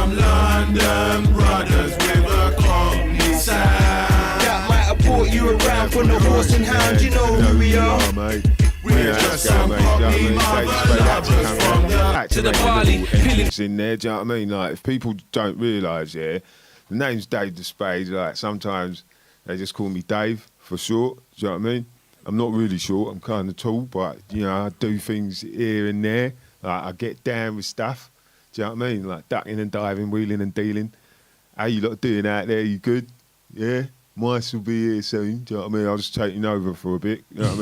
some London brothers with a Cockney sound. That might have brought you around from the horse and hound. You know who we are. Mate. We're just some Cockney mother lovers from the To the party, in there, do you know what I mean? Like, if people don't realise, yeah, the name's Dave the Spade. Like, sometimes they just call me Dave for short. Do you know what I mean? I'm not really short. I'm kind of tall, but you know, I do things here and there. Like, I get down with stuff. Do you know what I mean? Like ducking and diving, wheeling and dealing. How you lot doing out there? You good? Yeah. Mice will be here soon. Do you know what I mean? I'll just taking over for a bit. You know what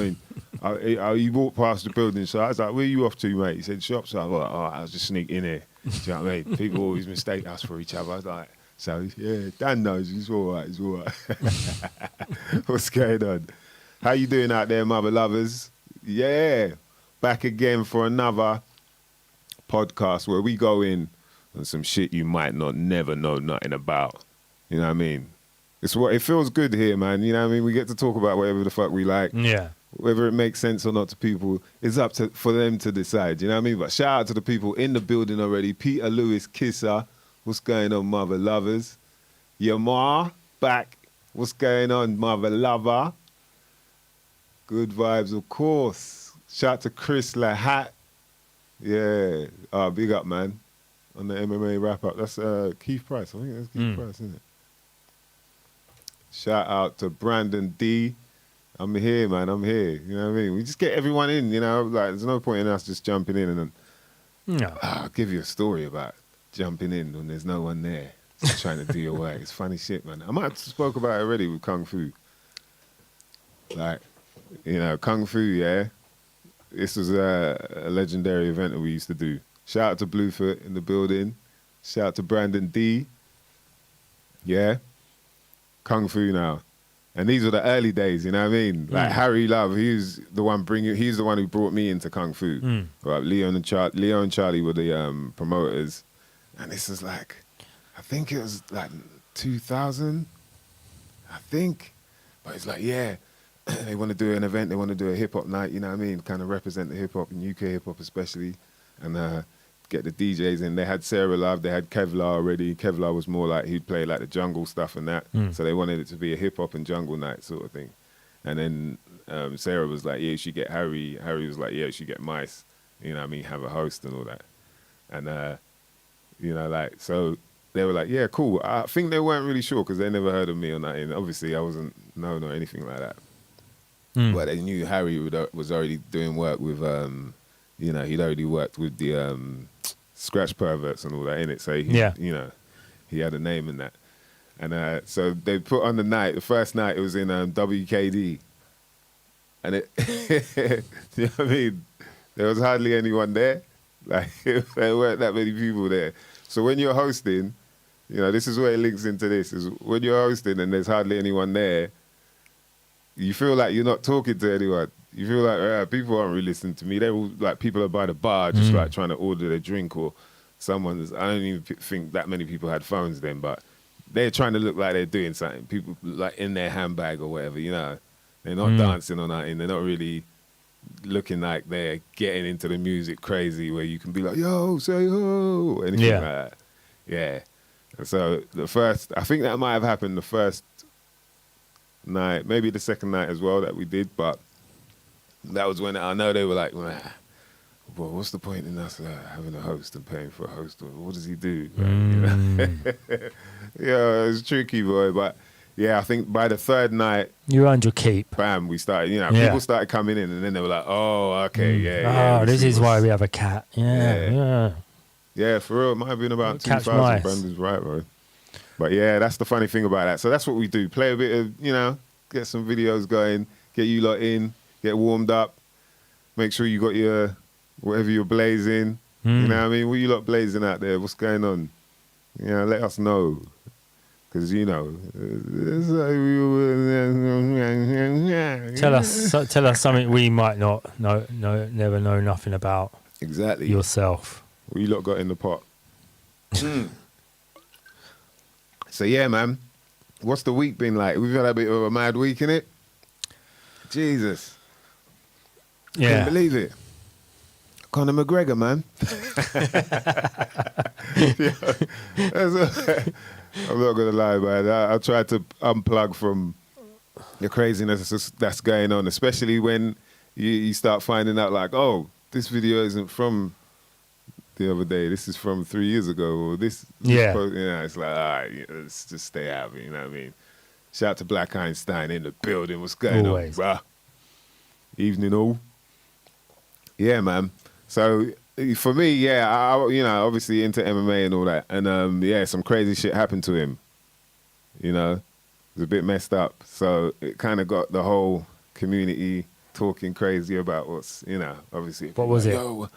I mean? He walked past the building, so I was like, "Where you off to, mate?" He said, "Shops." So I was like, "Oh, I'll just sneak in here." Do you know what I mean? People always mistake us for each other. I was like, so yeah, Dan knows. He's all right. He's all right. What's going on? How you doing out there, mother lovers? Yeah, back again for another podcast where we go in on some shit you might not never know nothing about. You know what I mean? It's what it feels good here, man. You know what I mean? We get to talk about whatever the fuck we like. Yeah. Whether it makes sense or not to people, it's up to for them to decide. You know what I mean? But shout out to the people in the building already. Peter Lewis Kisser, what's going on, mother lovers? Your ma back. What's going on, mother lover? Good vibes, of course. Shout out to Chris Lahat. Yeah. Big up, man. On the MMA wrap-up. That's Keith Price. I think that's Keith Price, isn't it? Shout out to Brandon D. I'm here, man. I'm here. You know what I mean? We just get everyone in, you know? Like, there's no point in us just jumping in and then... No. I'll give you a story about jumping in when there's no one there. Just trying to do your work. It's funny shit, man. I might have spoke about it already with Kung Fu. Like, you know, Kung Fu, yeah? This was a legendary event that we used to do. Shout out to Bluefoot in the building. Shout out to Brandon D. Yeah? Kung Fu now. And these were the early days, you know what I mean? Like Harry Love, he's the one who brought me into Kung Fu. Right, Leo and Charlie were the promoters. And this was like, I think it was like 2000, I think. But it's like, yeah, they want to do an event, they want to do a hip-hop night, you know what I mean? Kind of represent the hip-hop and UK hip-hop especially. And get the DJs in. They had Sarah Love, they had Kevlar already. Kevlar was more like, he'd play like the jungle stuff and that. So they wanted it to be a hip-hop and jungle night sort of thing. And then Sarah was like, yeah, you should get Harry. Harry was like, yeah, you should get Mice. You know what I mean? Have a host and all that. And, you know, like, so they were like, yeah, cool. I think they weren't really sure because they never heard of me or nothing. Obviously, I wasn't known or anything like that. But they knew Harry was already doing work with, you know, he'd already worked with the Scratch Perverts and all that in it. So, you know, he had a name in that. And so they put on the night, the first night it was in WKD. And it, you know what I mean? There was hardly anyone there. Like, there weren't that many people there. So when you're hosting, you know, this is where it links into this, is when you're hosting and there's hardly anyone there, you feel like you're not talking to anyone. You feel like people aren't really listening to me. They're all like, people are by the bar just like trying to order their drink, or someone's, I don't even think that many people had phones then, but they're trying to look like they're doing something. People like in their handbag or whatever, you know. They're not dancing or nothing. They're not really looking like they're getting into the music crazy where you can be like, yo, say ho, anything like that. Yeah. And so the first, I think that might have happened the first night, maybe the second night as well that we did, but that was when I know they were like, well, what's the point in us having a host and paying for a host? Or what does he do? Right? You know? Yeah, it was tricky, boy. But yeah, I think by the third night, you earned your keep. Bam, we started, you know, people started coming in and then they were like, oh, okay, yeah. This is why we have a cat. Yeah. Yeah, for real. It might have been about 2000. Brandon's right, bro. But yeah, that's the funny thing about that. So that's what we do. Play a bit of, you know, get some videos going, get you lot in, get warmed up, make sure you got your, whatever you're blazing. You know what I mean? What you lot blazing out there? What's going on? You know, let us know. Because, you know, tell us something we might not never know nothing about. Exactly. Yourself. What you lot got in the pot? So yeah, man. What's the week been like? We've had a bit of a mad week, innit? Jesus. Yeah. Can't believe it. Conor McGregor, man. I'm not gonna lie, man. I tried to unplug from the craziness that's going on, especially when you start finding out, like, oh, this video isn't from the other day. This is from 3 years ago, or this. Yeah. It's like, all right, let's just stay out of it. You know what I mean? Shout out to Black Einstein in the building. What's going Always. on, bruh? Evening all. Yeah, man. So for me, yeah, obviously into MMA and all that, and yeah, some crazy shit happened to him. You know, it was a bit messed up. So it kind of got the whole community talking crazy about what's, obviously. What was it? Yo,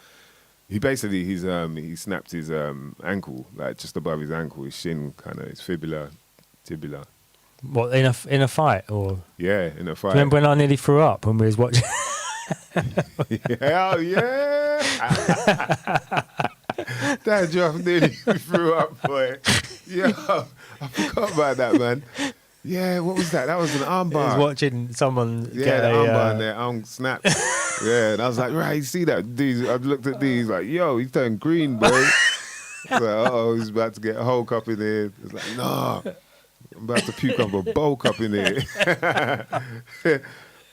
he basically he snapped his ankle, like just above his ankle, his shin, kind of his fibula, tibula. What, in a fight, or? Yeah, in a fight. Remember when I nearly threw up when we was watching? Hell yeah! That job nearly threw up, boy. Yo, I forgot about that, man. Yeah, what was that? That was an I was armbar. watching someone Yeah, get the a... armbar and their arm snapped. Yeah, and I was like, right, you see that? Dude, I looked at these like, yo, he's turned green, boy. It's like, uh-oh, he's about to get a whole cup in there. It's like, nah, I'm about to puke up a bowl cup in there.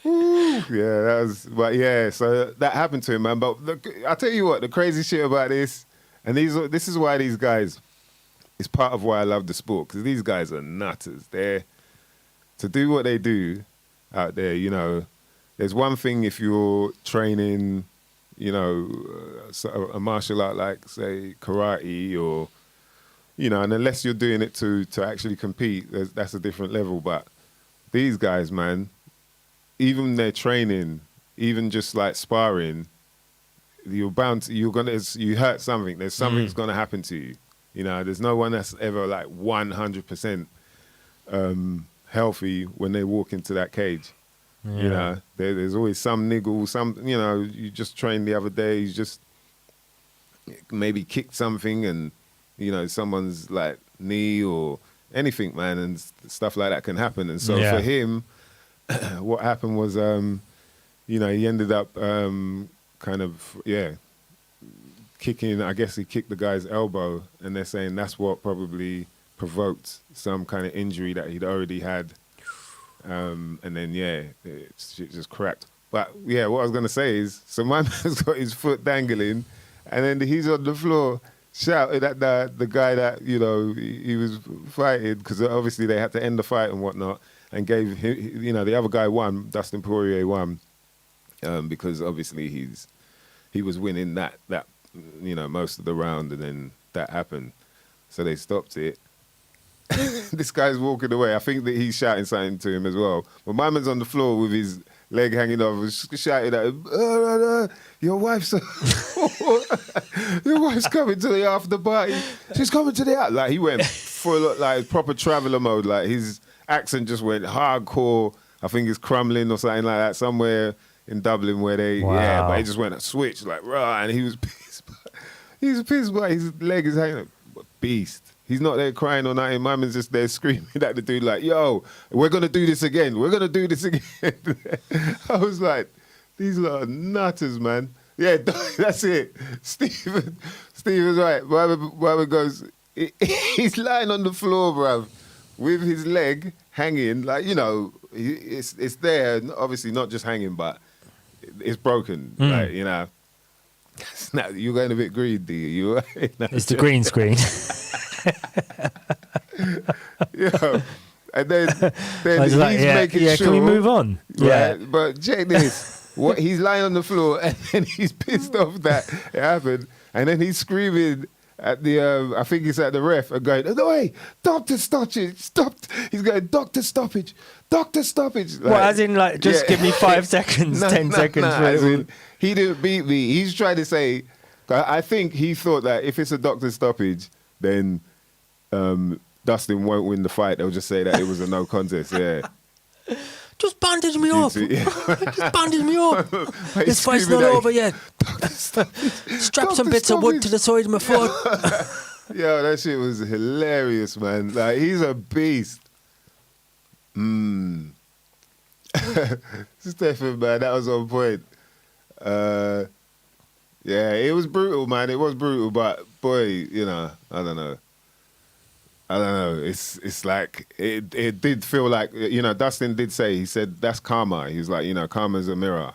Woo, yeah, but yeah, so that happened to him, man. But I'll tell you what, the crazy shit about this, and this is why these guys, it's part of why I love the sport, because these guys are nutters. They're, to do what they do out there, there's one thing if you're training, a martial art like, say, karate or, and unless you're doing it to actually compete, that's a different level. But these guys, man, even their training, even just like sparring, you hurt something. There's something's gonna happen to you. There's no one that's ever like 100% healthy when they walk into that cage. Yeah. There's always some niggle, you just trained the other day, you just maybe kicked something and, someone's like knee or anything, man, and stuff like that can happen. And so for him, what happened was, he ended up kicking, I guess he kicked the guy's elbow, and they're saying that's what probably provoked some kind of injury that he'd already had. And then, it just cracked. But, yeah, what I was going to say is, so my man's got his foot dangling, and then he's on the floor shouting at the guy that, he was fighting, because obviously they had to end the fight and whatnot, and gave him, the other guy won, Dustin Poirier won, because obviously he was winning that most of the round, and then that happened. So they stopped it. This guy's walking away. I think that he's shouting something to him as well. But my man's on the floor with his leg hanging off, shouting at him, your wife's coming to the after party. She's coming to the after. Like, he went full, like, proper traveller mode. Like, his accent just went hardcore. I think it's Crumlin or something like that, somewhere in Dublin where they, Wow. but he just went a switch, like, rah, and he was pissed. He's pissed, but his leg is hanging up. Beast. He's not there crying or nothing. My man's just there screaming at the dude like, yo, we're going to do this again. We're going to do this again. I was like, these lot are nutters, man. Yeah, that's it. Steven's right. Barbara goes, he's lying on the floor, bruv, with his leg hanging. Like, it's there, obviously not just hanging, but it's broken. Like, you're going a bit green, do you? It's the green screen. And then I was he's like, making sure. Can we move on? Right? Yeah. But check this. He's lying on the floor, and then he's pissed off that it happened, and then he's screaming at the, I think it's at the ref, and going, no way, doctor stoppage, stop. He's going, doctor stoppage. Like, Well, as in, like, just give me 5 seconds, 10 seconds. As in, he didn't beat me. He's trying to say, I think he thought that if it's a doctor stoppage, then Dustin won't win the fight. They'll just say that it was a no contest. Yeah. Just bandage me up. Just bandage me up. This fight's not over yet. Strap some bits of wood to the side of my foot. Yo, that shit was hilarious, man. Like, he's a beast. Stephen, man, that was on point. Yeah, it was brutal, man. It was brutal, but boy, you know, I don't know. It's like it did feel like, you know, Dustin did say, he said that's karma. He was like, you know, karma's a mirror.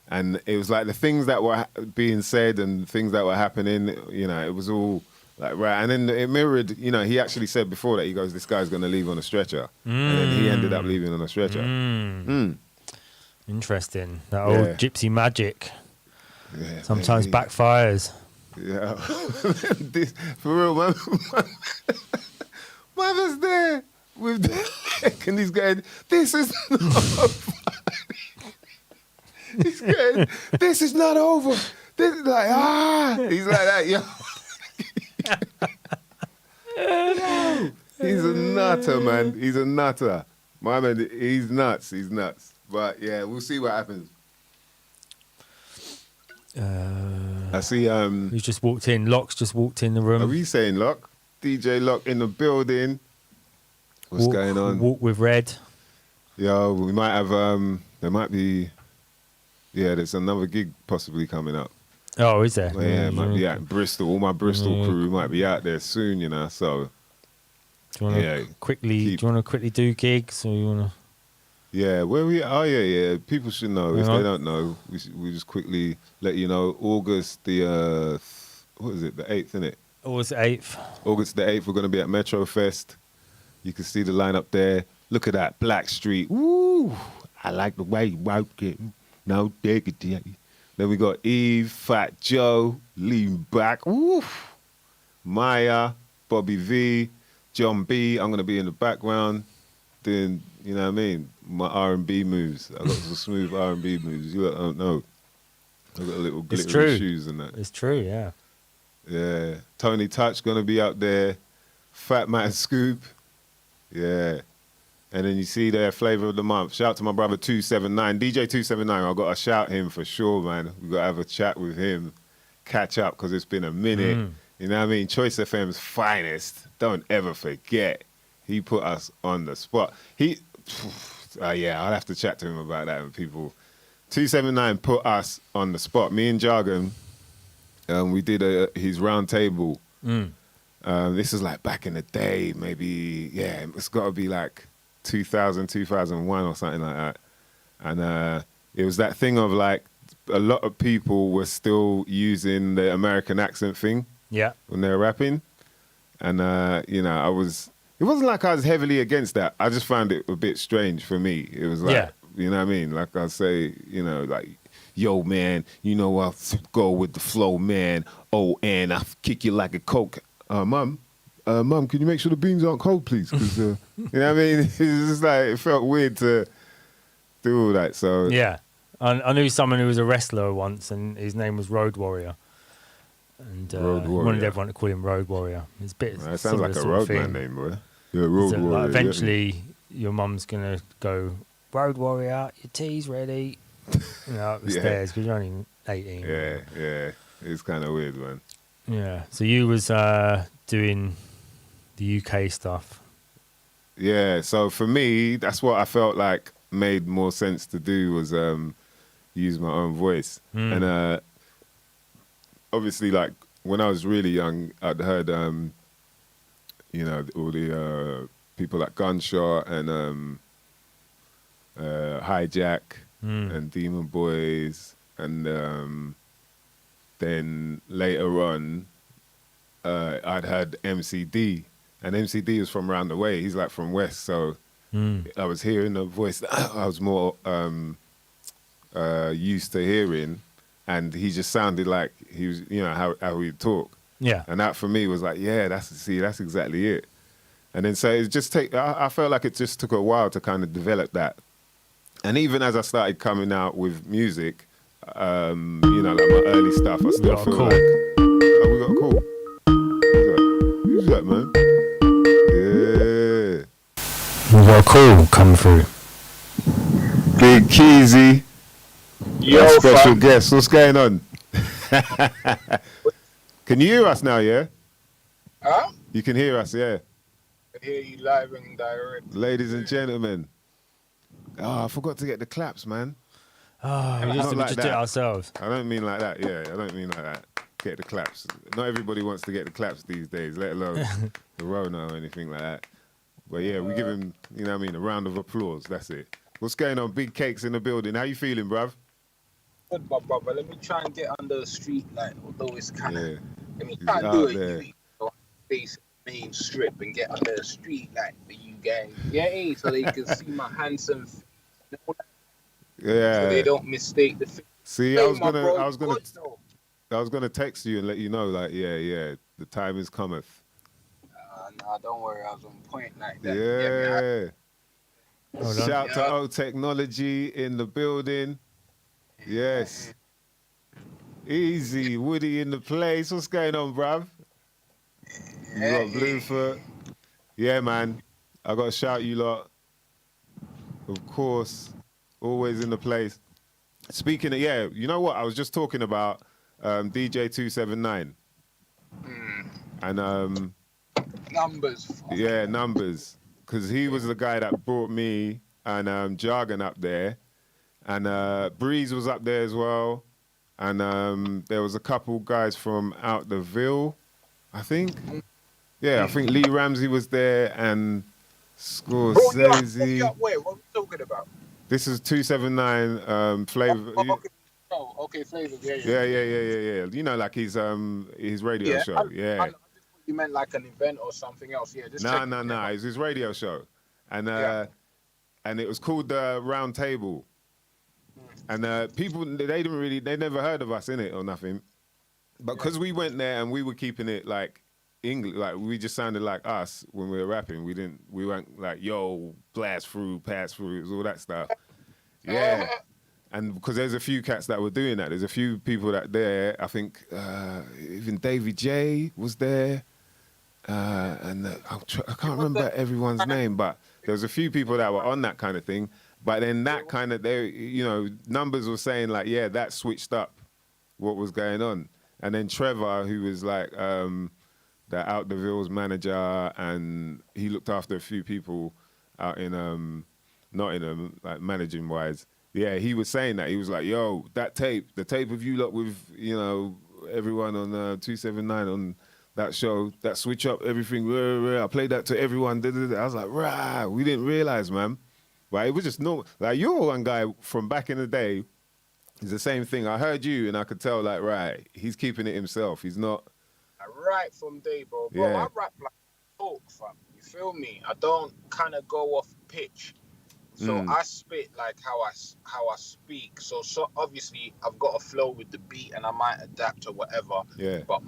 And it was like the things that were being said and things that were happening, you know, it was all like, right. And then it mirrored, you know, he actually said before that, he goes, this guy's going to leave on a stretcher. And then he ended up leaving on a stretcher. Interesting. That old gypsy magic. Yeah, Sometimes maybe. backfires. Yeah. This, for real, man. Mother's there with the leg and he's going, this is not he's going, this is not over. This is like, he's like that, yo. He's a nutter, man. He's a nutter. My man, he's nuts. He's nuts. But yeah, we'll see what happens. I see. Who's just walked in? Locke's just walked in the room. Are we saying Locke? DJ Locke in the building. What's going on? Walk with Red. Yo, we might have. There might be. Yeah, there's another gig possibly coming up. Oh, is there? Well, yeah, it might be out in Bristol. All my Bristol crew might be out there soon, you know. So. Do you want to quickly? Do you want to quickly do gigs, or you want to? Yeah, where we? Oh yeah. People should know. If they don't know, we just quickly let you know. August the what is it? The 8th, isn't it? August 8th. August the 8th. We're gonna be at Metro Fest. You can see the lineup there. Look at that Black Street. Woo! I like the way you work it. No diggity. Then we got Eve, Fat Joe, Lean Back. Woo! Maya, Bobby V, John B. I'm gonna be in the background doing, you know what I mean, my R&B moves. I got some smooth R&B moves. You don't know. I got a little glittery shoes and that. It's true, yeah. Yeah. Tony Touch gonna be out there. Fat Matt Scoop. Yeah. And then you see there, Flavor of the Month. Shout out to my brother 279. DJ 279, I've got to shout him for sure, man. We've got to have a chat with him, catch up, because it's been a minute. You know what I mean? Choice FM's finest. Don't ever forget. He put us on the spot. Yeah, I'll have to chat to him about that with people. 279 put us on the spot. Me and Jargon, we did his round table. This is like back in the day, maybe, yeah, it's got to be like 2000, 2001 or something like that. And it was that thing of like, a lot of people were still using the American accent thing when they were rapping. And, you know, it wasn't like I was heavily against that. I just found it a bit strange for me. It was like, you know what I mean? Like I say, you know, like, yo, man, you know, I'll go with the flow, man. Oh, and I'll kick you like a Coke. Mum, can you make sure the beans aren't cold, please? Because, you know what I mean? It's just like, it felt weird to do all that. So yeah. I knew someone who was a wrestler once, and his name was Road Warrior. And Road Warrior. wanted everyone to call him Road Warrior. It's a bit that sounds like a roadman name, boy. Yeah, Road so, Warrior. like, eventually, your mum's going to go, Road Warrior, your tea's ready. You know, up the stairs, because you're only 18. Yeah. It's kind of weird, man. Yeah. So you was doing the UK stuff. Yeah, so for me, that's what I felt like made more sense to do was use my own voice. And obviously, like, when I was really young, I'd heard, you know, all the people like Gunshot and Hijack and Demon Boys. And then later on, I'd heard MCD. And MCD was from around the way. He's like from West. So I was hearing a voice that I was more used to hearing. And he just sounded like he was, you know, how he'd talk. Yeah. And that for me was like, yeah, that's exactly it. And then so it just I felt like it just took a while to kind of develop that. And even as I started coming out with music, you know, like my early stuff, I still feel like, oh, we got a call. Who's that, man? Yeah. We got a call come through. Big Keezy. Yo, special guest. What's going on? Can you hear us now, yeah? Huh? You can hear us, yeah. I hear you live and direct. Ladies and gentlemen. Oh, I forgot to get the claps, man. Oh, we Not just like do it that. ourselves. I don't mean like that. Yeah, I don't mean like that. Get the claps. Not everybody wants to get the claps these days, let alone the Rona or anything like that. But yeah, we give him, you know what I mean, a round of applause. That's it. What's going on? Big Cakes in the building. How you feeling, bruv? Good, my brother. Let me try and get under the street light, although it's kind of. Yeah. Let me He's try and out do it. there. So face main strip and get under the street light for you guys. Yeah, so they can see my handsome face. So they Yeah. don't mistake the face. See, Hey, my bro, you good, though? I was gonna text you and let you know, like, yeah, the time is cometh. Nah, don't worry. I was on point like that. Yeah. Hold on. Shout to O Technology in the building. Yes. Easy. Woody in the place. What's going on, bruv? You got Bluefoot. Yeah, man. I got to shout you lot. Of course. Always in the place. Speaking of, yeah, you know what? I was just talking about DJ 279. And Numbers. yeah, numbers. Because he was the guy that brought me and Jargon up there. And Breeze was up there as well. And there was a couple guys from out the Ville, I think. Yeah, I think Lee Ramsey was there and Scorsese. Wait, what are we talking about? This is 279 Flavor. Okay, Flavor. Yeah. You know, like his radio show. Yeah. I just thought you meant like an event or something else. Yeah, just No. It's his radio show, and it was called the Round Table. And people, they never heard of us in it or nothing, but because we went there and we were keeping it like English, like we just sounded like us when we were rapping. We weren't like, yo, blast through, pass through, it was all that stuff. Yeah. And because there's a few cats that were doing that. There's a few people that there. I think even Davy J was there. And I can't remember everyone's name, but there was a few people that were on that kind of thing. But then that kind of, numbers were saying like, yeah, that switched up what was going on. And then Trevor, who was like the Out the Ville's manager, and he looked after a few people out in Nottingham, like managing wise. Yeah, he was saying that. He was like, yo, the tape of you lot with, everyone on 279 on that show, that switch up everything. I played that to everyone. I was like, rah, we didn't realize, man. But it was just no, like you're one guy from back in the day. It's the same thing. I heard you and I could tell, like, right, he's keeping it himself. He's not. I write from day, bro. Yeah. I rap like talk, fam. You feel me? I don't kind of go off pitch. So I spit like how I speak. So obviously I've got a flow with the beat and I might adapt or whatever. Yeah. But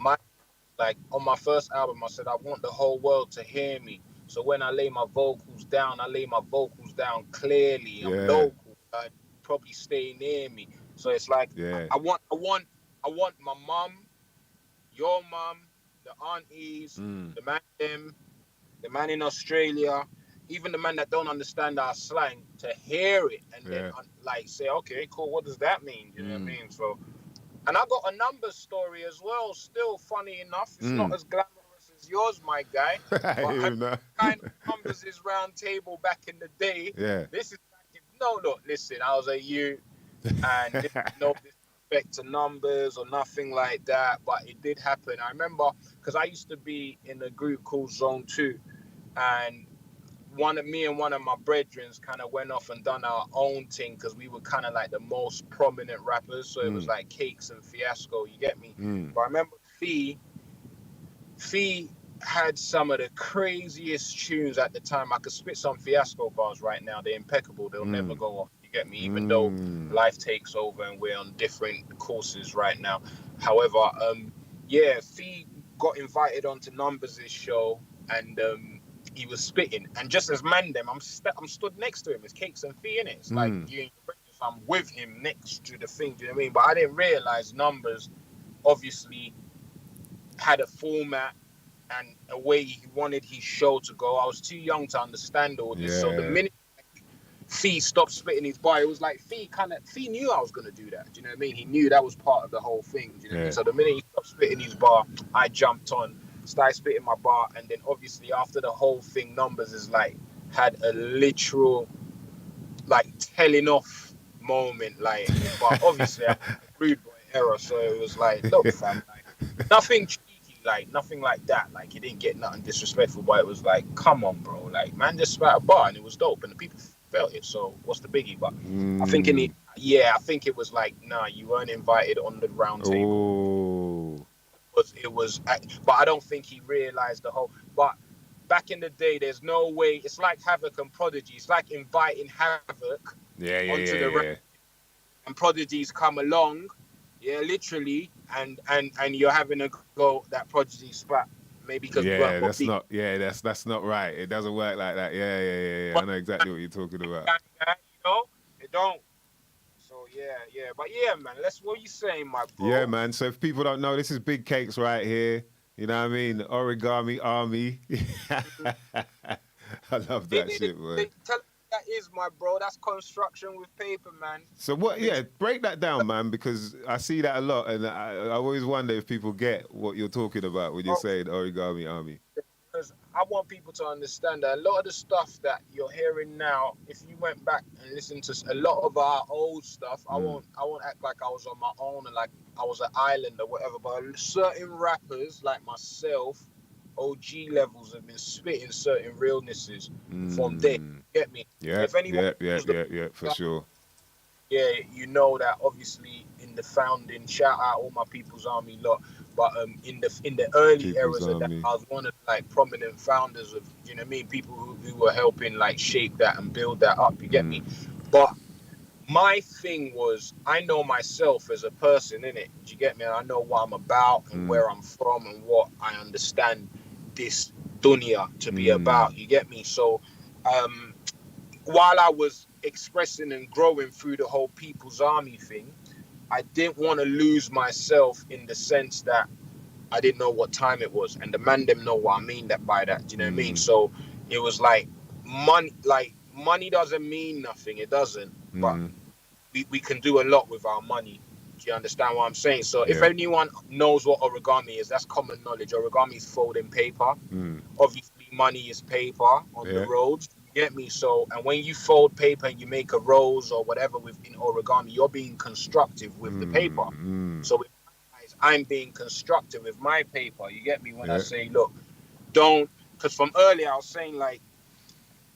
on my first album, I said I want the whole world to hear me. So when I lay my vocals down, clearly. I'm local. Probably stay near me. So it's like I want my mum, your mum, the aunties, the man in Australia, even the man that don't understand our slang, to hear it and then like say, okay, cool, what does that mean? You know what I mean? So, and I got a numbers story as well. Still, funny enough, it's not as glamorous as yours, my guy. But kind of numbers is round table back in the day. Yeah. This is listen, I was a youth and didn't know disrespect to numbers or nothing like that, but it did happen. I remember because I used to be in a group called Zone 2, and me and one of my brethren kind of went off and done our own thing because we were kind of like the most prominent rappers. So it was like Cakes and Fiasco, you get me? But I remember Fee had some of the craziest tunes at the time. I could spit some Fiasco bars right now. They're impeccable. They'll never go off. You get me? Even though life takes over and we're on different courses right now. However, Fee got invited onto Numbers' show and he was spitting. And just as I'm stood next to him. It's Cakes and Fee, innit? It's like I'm with him next to the thing. Do you know what I mean? But I didn't realize Numbers obviously had a format and a way he wanted his show to go. I was too young to understand all this. So the minute Fee stopped spitting his bar, it was like Fee knew I was going to do that. Do you know what I mean? He knew that was part of the whole thing. Do you know what I mean? So the minute he stopped spitting his bar, I jumped on, started spitting my bar. And then obviously after the whole thing, Numbers is like, had a literal like telling off moment, like, but obviously I was a rude boy era, so it was like, look, fam, like, nothing cheeky, like, nothing like that. Like, you didn't get nothing disrespectful, but it was like, come on, bro, like, man, just spat a bar and it was dope, and the people felt it. So what's the biggie? But I think I think it was like, nah, you weren't invited on the round table. Oh. But I don't think he realized the whole. But back in the day, there's no way. It's like Havoc and Prodigy. It's like inviting Havoc onto the round, and Prodigy's come along, yeah, literally, and you're having a go that Prodigy spat. Maybe because that's not right. It doesn't work like that. Yeah. I know exactly what you're talking about. You know, it don't. So yeah. But yeah, man. What are you saying, my bro? Yeah, man. So if people don't know, this is Big Cakes right here. You know what I mean? Origami Army. I love that shit, man. That is, my bro. That's construction with paper, man. So what? Yeah, break that down, man, because I see that a lot, and I always wonder if people get what you're talking about when you're saying Origami Army. Because I want people to understand that a lot of the stuff that you're hearing now, if you went back and listened to a lot of our old stuff, I won't act like I was on my own and like I was an island or whatever. But certain rappers like myself, OG levels, have been spitting certain realnesses from there. Get me? Yeah, if anyone for sure. Yeah, you know that obviously in the founding, shout out all my People's Army lot, but in the early People's eras of that, Army. I was one of like prominent founders of, you know what I mean, people who were helping like shape that and build that up, you get me? But my thing was, I know myself as a person, innit? Do you get me? I know what I'm about and where I'm from and what I understand this dunya to be about, you get me? So while I was expressing and growing through the whole People's Army thing, I didn't want to lose myself in the sense that I didn't know what time it was, and the man them know what I mean by that. Do you know what I mean? So it was like money doesn't mean nothing. It doesn't, but we can do a lot with our money. Do you understand what I'm saying? So if anyone knows what origami is, that's common knowledge. Origami is folding paper. Obviously, money is paper on the roads. Get me? So, and when you fold paper and you make a rose or whatever within origami, you're being constructive with the paper. So with my eyes, I'm being constructive with my paper. You get me? When I say, look, don't, because from earlier I was saying, like,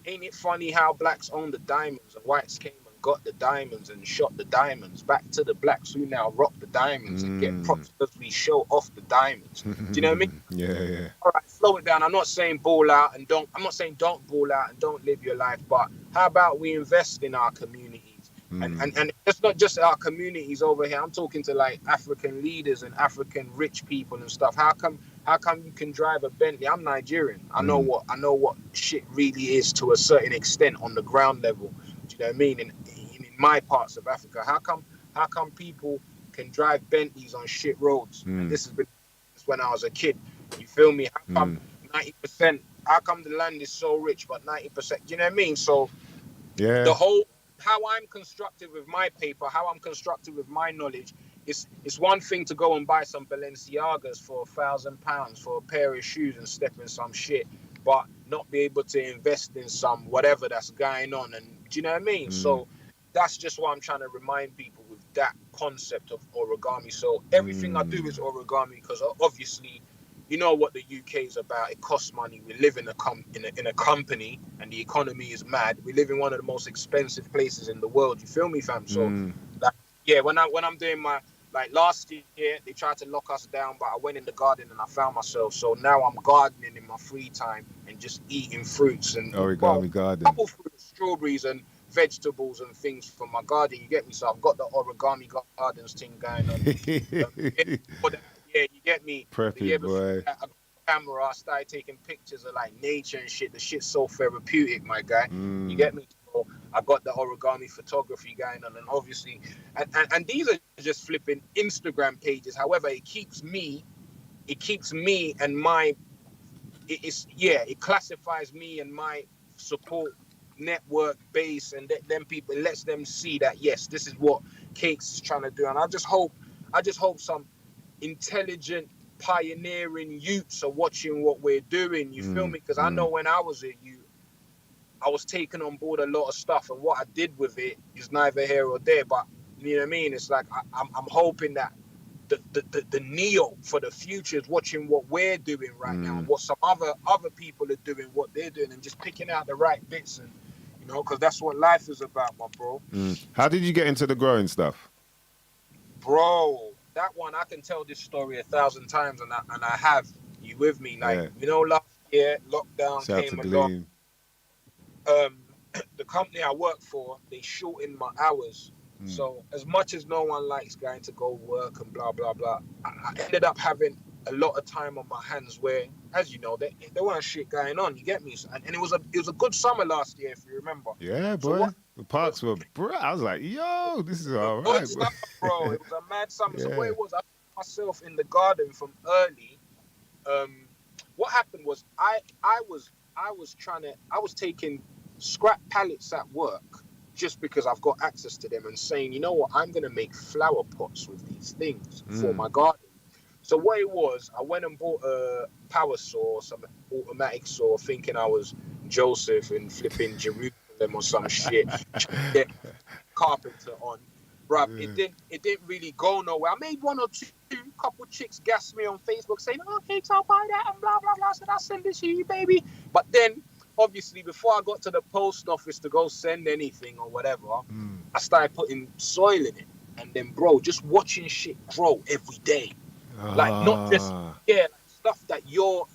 ain't it funny how blacks own the diamonds and whites came and got the diamonds and shot the diamonds back to the blacks who now rock the diamonds and get props because we show off the diamonds. Do you know what I mean? Yeah. All right, slow it down. I'm not saying ball out and don't. I'm not saying don't ball out and don't live your life. But how about we invest in our communities? And it's not just our communities over here. I'm talking to like African leaders and African rich people and stuff. How come you can drive a Bentley? I'm Nigerian. I know what shit really is to a certain extent on the ground level. Do you know what I mean? In my parts of Africa, how come people can drive Bentleys on shit roads? And this has been when I was a kid. You feel me? How come 90%? How come the land is so rich, but 90%? Do you know what I mean? So the whole how I'm constructive with my paper, how I'm constructive with my knowledge, it's one thing to go and buy some Balenciagas for £1,000 for a pair of shoes and step in some shit, but not be able to invest in some whatever that's going on. And do you know what I mean? So that's just what I'm trying to remind people with that concept of origami. So everything I do is origami because obviously, you know what the UK is about. It costs money. We live in a company, and the economy is mad. We live in one of the most expensive places in the world. You feel me, fam? So, like, yeah, when I'm doing my, like, last year they tried to lock us down, but I went in the garden and I found myself. So now I'm gardening in my free time and just eating fruits and origami garden, couple fruits, strawberries and vegetables and things from my garden. You get me? So I've got the origami gardens thing going on. Yeah, you get me. Preppy, boy. I got a camera, I started taking pictures of like nature and shit. The shit's so therapeutic, my guy. You get me? So I got the origami photography going on, and obviously, and these are just flipping Instagram pages. However, it keeps me and my, it classifies me and my support network base, and them people, it lets them see that yes, this is what Cakes is trying to do. And I just hope some intelligent pioneering youths are watching what we're doing. You feel me? Because I know when I was a youth, I was taking on board a lot of stuff, and what I did with it is neither here or there. But you know what I mean? It's like I'm hoping that the neo for the future is watching what we're doing right now, and what some other people are doing, what they're doing, and just picking out the right bits, and you know, because that's what life is about, my bro. How did you get into the growing stuff? Bro, that one I can tell this story 1,000 times, and I have. You with me? Like you know, last year lockdown Shout came to along. Gleam. The company I work for, they shortened my hours. So as much as no one likes going to go work and blah blah blah, I ended up having a lot of time on my hands where, as you know, there weren't shit going on. You get me? And it was a good summer last year, if you remember. Yeah, boy. The parks were, bro. I was like, yo, this is all right, Good summer, bro. It was a mad summer. Yeah. So what it was, I put myself in the garden from early. What happened was I was taking scrap pallets at work just because I've got access to them, and saying, you know what, I'm gonna make flower pots with these things for my garden. So what it was, I went and bought a power saw, some automatic saw, thinking I was Joseph in flipping Jerusalem or some shit. Get carpenter on. Bruv, it didn't really go nowhere. I made one or two, couple chicks gas me on Facebook saying, oh, Cakes, I'll buy that, and blah, blah, blah. I said, I'll send this to you, baby. But then, obviously, before I got to the post office to go send anything or whatever, I started putting soil in it. And then, bro, just watching shit grow every day. Like, not just, like stuff that you're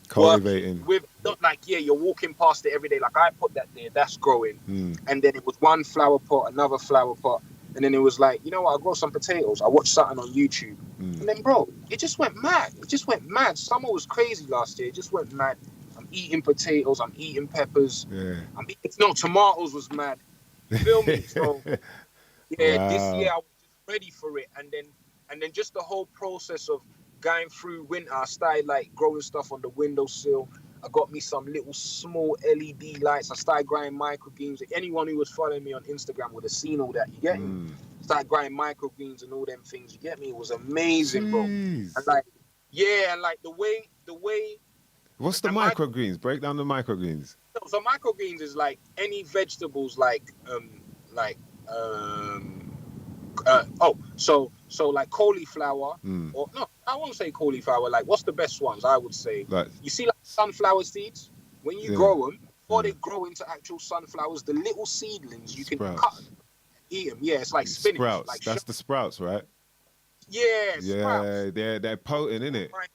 cultivating with, not like, you're walking past it every day. Like, I put that there, that's growing. And then it was one flower pot, another flower pot. And then it was like, you know what, I'll grow some potatoes. I watched something on YouTube. And then, bro, it just went mad. Summer was crazy last year. It just went mad. I'm eating potatoes. I'm eating peppers. No, tomatoes was mad. You feel me? So, this year I was just ready for it. And then just the whole process of going through winter, I started like growing stuff on the windowsill. I got me some little small LED lights. I started growing microgreens. Anyone who was following me on Instagram would have seen all that. You get me? Started growing microgreens and all them things. You get me? It was amazing, bro. And like, like the way. What's the microgreens? Break down the microgreens. So microgreens is like any vegetables, so like cauliflower, or no, I won't say cauliflower. Like, what's the best ones? I would say, like, you see, like sunflower seeds. When you grow them, before they grow into actual sunflowers, the little seedlings you can cut, eat them. Yeah, it's like spinach. Sprouts. Like that's the sprouts, right? Yeah, sprouts. They're potent, innit? Right.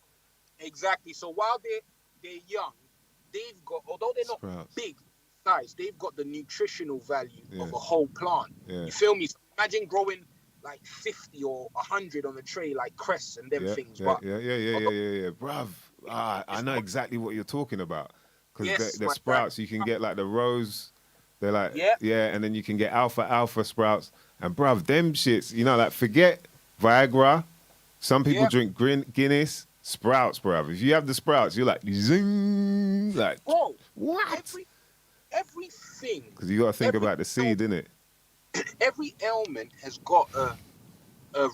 Exactly. So while they're young, they've got, although they're not big size, they've got the nutritional value of a whole plant. You feel me? So imagine growing like 50 or 100 on a tray, like cress and them things. Yeah, bruv. I know exactly what you're talking about. Because the sprouts, you can get like the rose. They're like, and then you can get alpha sprouts. And bruv, them shits, you know, like, forget Viagra. Some people drink Guinness. Sprouts, bruv. If you have the sprouts, you're like, zing. Like, bro, what? Everything. Because you got to think about the seed, innit? Every ailment has got a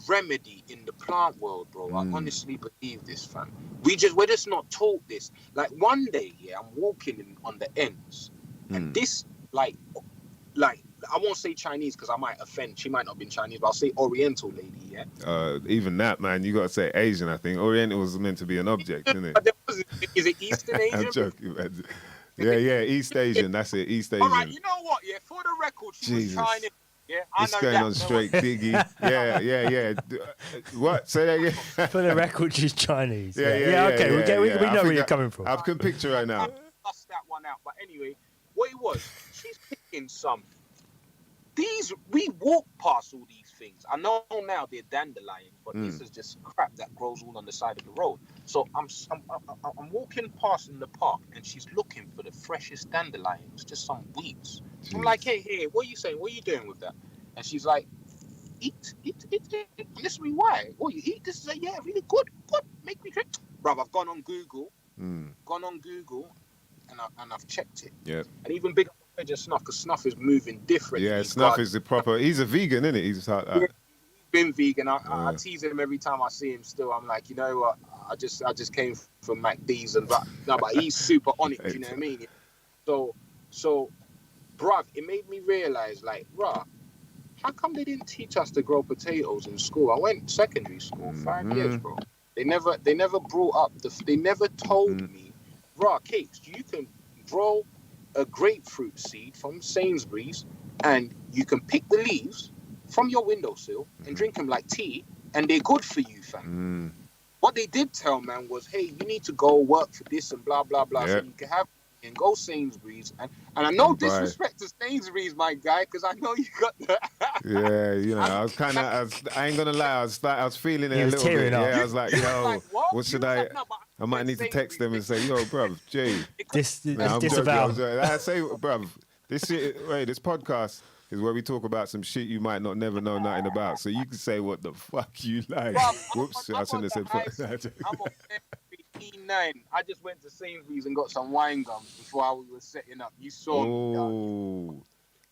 remedy in the plant world, bro. I honestly believe this, fam. We're just not taught this. Like, one day, I'm walking on the ends, and this, like, I won't say Chinese because I might offend. She might not have been Chinese, but I'll say Oriental lady, even that, man, you got to say Asian, I think. Oriental was meant to be an object, isn't it? Is it Eastern Asian? I'm joking, man. Yeah, East Asian. That's it, East Asian. All right, you know what? Yeah, for the record, she was Chinese. Yeah, I it's know going that. on straight, Diggy. Yeah. What? Say that again. For the record, she's Chinese. Okay, we know where you're coming from. I can picture right now. Bust that one out. But anyway, what it was, she's picking some. We walk past all these things. I know now they're dandelions, but this is just crap that grows all on the side of the road. So I'm walking past in the park, and she's looking for the freshest dandelions, just some weeds. Jeez. I'm like, hey, what are you saying? What are you doing with that? And she's like, eat. And this is me, why? Oh, you eat? This is really good. Make me drink. Bruv, I've gone on Google, and I've checked it. Yeah. And even bigger just Snuff, because Snuff is moving different. Yeah, Snuff is the proper. He's a vegan, isn't it? He's been vegan. I tease him every time I see him. Still, I'm like, you know what? I just came from McD's and but he's super on it. Do you know what I mean? So, bruv, it made me realize, like, bruh, how come they didn't teach us to grow potatoes in school? I went secondary school 5 years, bro. They never brought up they never told me, bruh, Cakes, you can grow a grapefruit seed from Sainsbury's and you can pick the leaves from your windowsill and drink them like tea, and they're good for you, fam. What they did tell, man, was, hey, you need to go work for this and blah, blah, blah, so you can have and go Sainsbury's. And I know disrespect to Sainsbury's, my guy, because I know you got the... Yeah, you know, I was kind of, I ain't gonna lie, I was feeling it a little bit. Up. Yeah, I was like, yo, like, what should I... I might need to text them and say, yo, bruv, Jay. Disavow. I say, bruv, this podcast is where we talk about some shit you might not never know nothing about. So you can say what the fuck you like. Whoops, I shouldn't have said fuck. I'm on E9. I just went to Sainsbury's and got some wine gums before we were setting up. You saw me. Oh,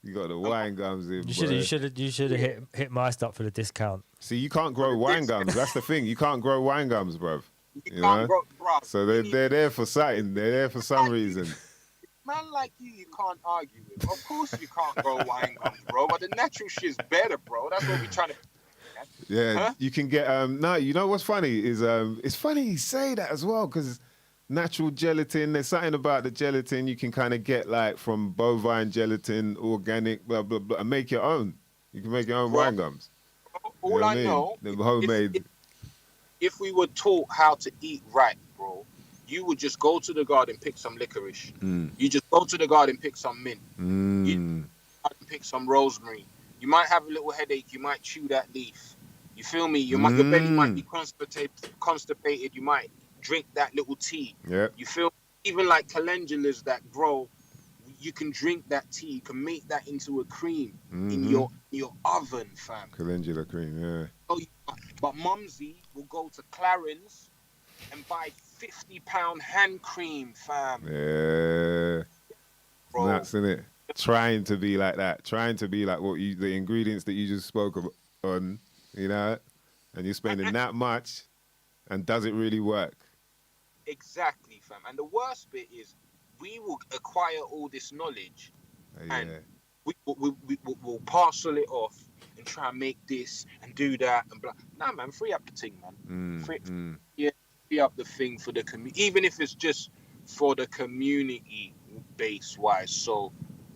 you got the wine gums in. You should have hit my stop for the discount. See, you can't grow wine gums. That's the thing. You can't grow wine gums, bruv. You can't grow, bruv. So they're there for something. They're there for some reason. Man like you can't argue with. Of course you can't grow wine gums, bro. But the natural shit's better, bro. That's what we're trying to. Yeah, you can get no. You know what's funny is it's funny you say that as well, because natural gelatin. There's something about the gelatin you can kind of get like from bovine gelatin, organic, blah blah blah, and make your own. You can make your own wine gums. All I know, the homemade. If we were taught how to eat right, bro, you would just go to the garden, pick some licorice. You just go to the garden, pick some mint. You pick some rosemary. You might have a little headache. You might chew that leaf. You feel me? Your belly might be constipated. You might drink that little tea. Yeah. You feel even like calendulas that grow. You can drink that tea. You can make that into a cream in your oven, fam. Calendula cream, yeah. Oh, but Mumsy will go to Clarence and buy £50 hand cream, fam. Yeah. Bro. That's in it. Trying to be like that. Trying to be like the ingredients that you just spoke on, you know, and you're spending that much, and does it really work? Exactly, fam. And the worst bit is, we will acquire all this knowledge, and we'll parcel it off and try and make this and do that and blah. Nah, man, free up the thing, man. Free up the thing for the community, even if it's just for the community base wise, so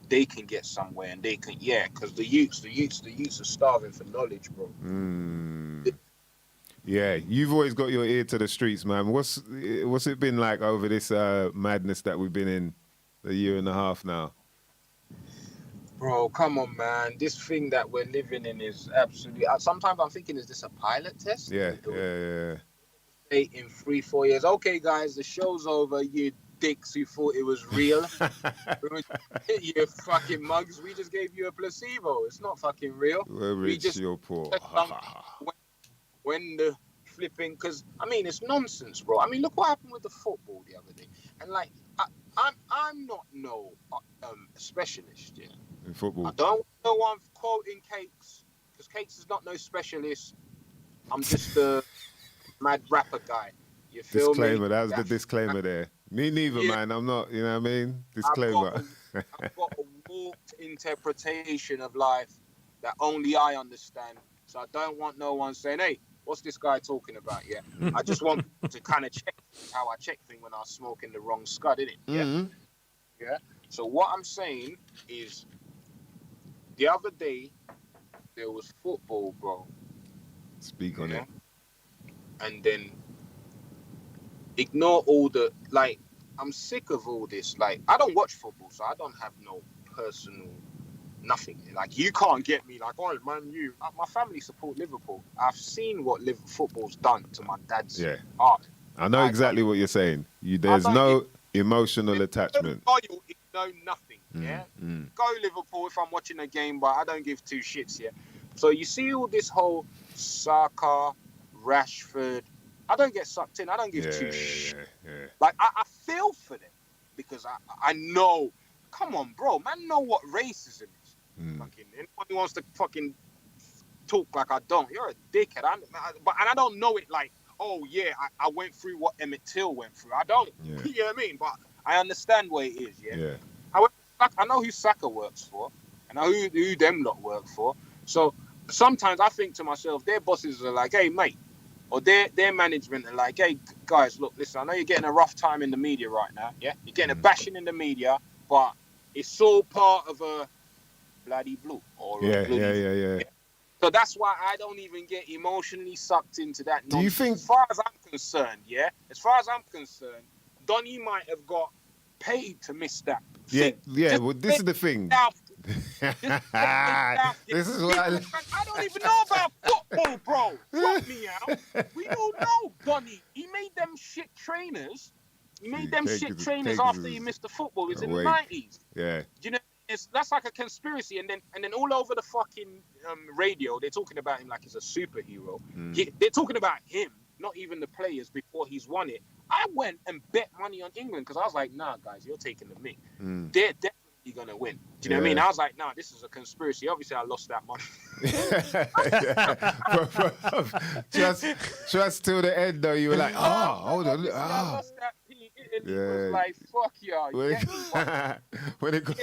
they can get somewhere and they can, because the youths are starving for knowledge, bro. Yeah, you've always got your ear to the streets, man. What's it been like over this madness that we've been in a year and a half now? Bro, come on, man. This thing that we're living in is absolutely... Sometimes I'm thinking, is this a pilot test? Yeah. In 3-4 years. Okay, guys, the show's over. You dicks who thought it was real. You fucking mugs. We just gave you a placebo. It's not fucking real. We're rich, you're poor. When the flipping... Because, I mean, it's nonsense, bro. I mean, look what happened with the football the other day. And, like, I'm not no specialist, yeah. In football. I don't know why I'm quoting Cakes, because Cakes is not no specialist. I'm just a mad rapper guy. You feel disclaimer, me? That was the disclaimer there. Me neither, man. I'm not, you know what I mean? Disclaimer. I've got a warped interpretation of life that only I understand. So I don't want no one saying, hey, what's this guy talking about? Yeah. I just want to kind of check how I check things when I was smoking the wrong scud, innit? Yeah. Yeah. So what I'm saying is, the other day, there was football, bro. Speak on it. And then ignore all the, like, I'm sick of all this. Like, I don't watch football, so I don't have no personal nothing. Like, you can't get me like, oh, man, my family support Liverpool. I've seen what football's done to my dad's heart. I know exactly what you're saying. There's no emotional attachment. No nothing, Go Liverpool if I'm watching a game, but I don't give two shits, So you see all this whole Saka, Rashford, I don't get sucked in. I don't give two shits. Like, I feel for them because I know, come on, bro, man, know what racism is. Fucking anybody wants to fucking talk like I don't. You're a dickhead. And I don't know it like, oh yeah, I went through what Emmett Till went through. I don't. Yeah. You know what I mean? But I understand what it is. Yeah. Yeah. However, I know who Saka works for. I know who them lot work for. So sometimes I think to myself, their bosses are like, hey mate, or their management are like, hey guys, look, listen, I know you're getting a rough time in the media right now. Yeah, you're getting a bashing in the media, but it's all part of a bloody blue or a bloody. Yeah. So that's why I don't even get emotionally sucked into that nonsense. Do you think- As far as I'm concerned, Donny might have got paid to miss that. Yeah, thing. yeah. Just Well, this is the thing. This is what I don't even know about football, bro. Drop me out. We don't know, Donny. He made them shit trainers. He made them shit trainers after he missed the football. It was in the 90s. Yeah. You know, that's like a conspiracy, and then all over the fucking radio, they're talking about him like he's a superhero. They're talking about him, not even the players before he's won it. I went and bet money on England because I was like, nah, guys, you're taking the mick. They're definitely gonna win. Do you know what I mean? I was like, nah, this is a conspiracy. Obviously, I lost that money. Just till the end though. You were like, hold on. I lost that P. Italy was like, fuck y'all. When it got,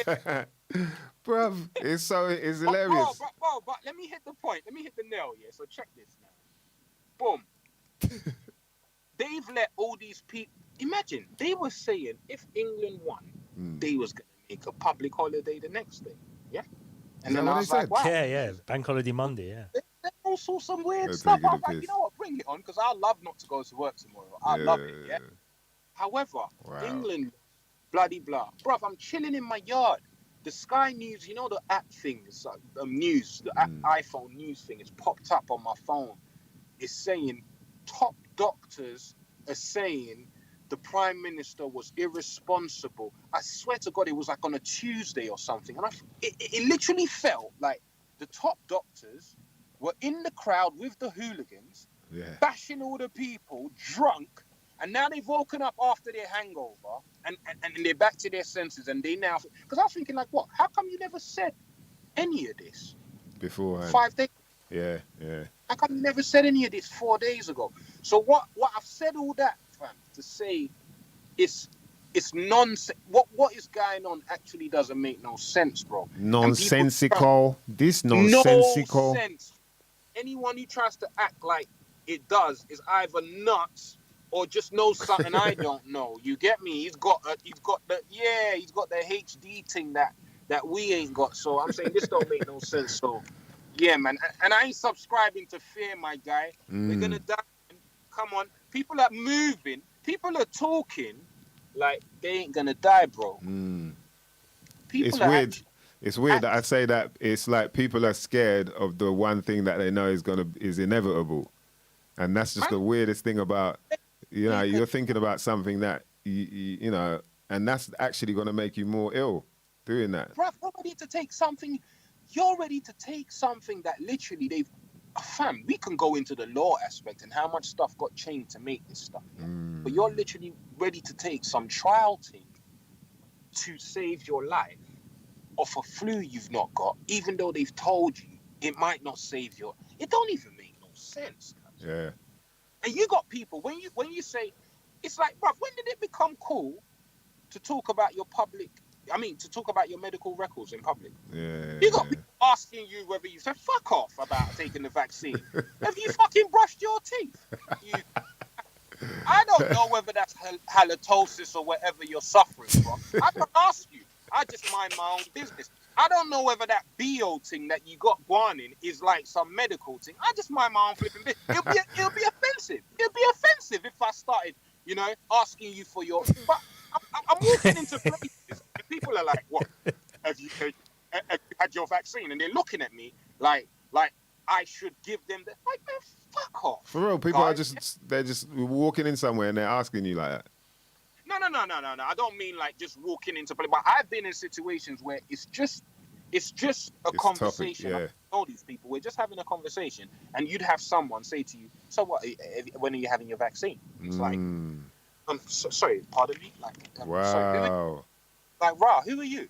bruv, it's hilarious. But let me hit the point. Let me hit the nail. Yeah. So check this now. Boom. They've let all these people. Imagine they were saying if England won, they was gonna make a public holiday the next day. Yeah. And then I was like, wow. Yeah. Bank holiday Monday. Yeah. They all saw some weird stuff. I was like, you know what? Bring it on, because I love not to go to work tomorrow. I love it. Yeah. However, England, bloody blah, bruv. I'm chilling in my yard. The Sky News, you know the app thing, it's news, the iPhone news thing. It's popped up on my phone. It's saying top doctors are saying the Prime Minister was irresponsible. I swear to God, it was like on a Tuesday or something. And it literally felt like the top doctors were in the crowd with the hooligans, bashing all the people, drunk. And now they've woken up after their hangover and they're back to their senses. And they now... Because I was thinking like, what? How come you never said any of this? Beforehand. 5 days. Yeah. How come you never said any of this 4 days ago? So what I've said all that, fam, to say it's nonsense. What is going on actually doesn't make no sense, bro. Nonsensical. This nonsensical. No sense. Anyone who tries to act like it does is either nuts or just knows something I don't know. You get me? He's got the HD thing that we ain't got. So I'm saying this don't make no sense. So yeah, man. And I ain't subscribing to fear, my guy. We're gonna die. Come on. People are moving. People are talking like they ain't gonna die, bro. It's weird. It's weird that I say that. It's like people are scared of the one thing that they know is inevitable, and that's just the weirdest thing about. You know, you're thinking about something that you know, and that's actually going to make you more ill doing that. Bruv, you're ready to take something. You're ready to take something that literally they've. Fam, we can go into the law aspect and how much stuff got changed to make this stuff. Yeah? But you're literally ready to take some trial thing to save your life off a flu you've not got, even though they've told you it might not save your. It don't even make no sense. Yeah. And you got people when you say, it's like, bruv, when did it become cool to talk about your public? I mean, to talk about your medical records in public. Yeah. You got people asking you whether you said fuck off about taking the vaccine. Have you fucking brushed your teeth? I don't know whether that's halitosis or whatever you're suffering from. I don't ask you. I just mind my own business. I don't know whether that BO thing that you got guanin is like some medical thing. I just mind my own flipping business. It'll be offensive. It'll be offensive if I started, you know, asking you for your. But I'm walking into places and people are like, "What? Have you had your vaccine?" And they're looking at me like I should give them the. Like, man, fuck off. For real, people are they're just walking in somewhere and they're asking you like that. No. I don't mean like just walking into play, but I've been in situations where it's just a conversation. Topic, I know these people. We're just having a conversation, and you'd have someone say to you, "So what? When are you having your vaccine?" It's like, sorry, pardon me. Like, wow. Sorry, like, rah, who are you?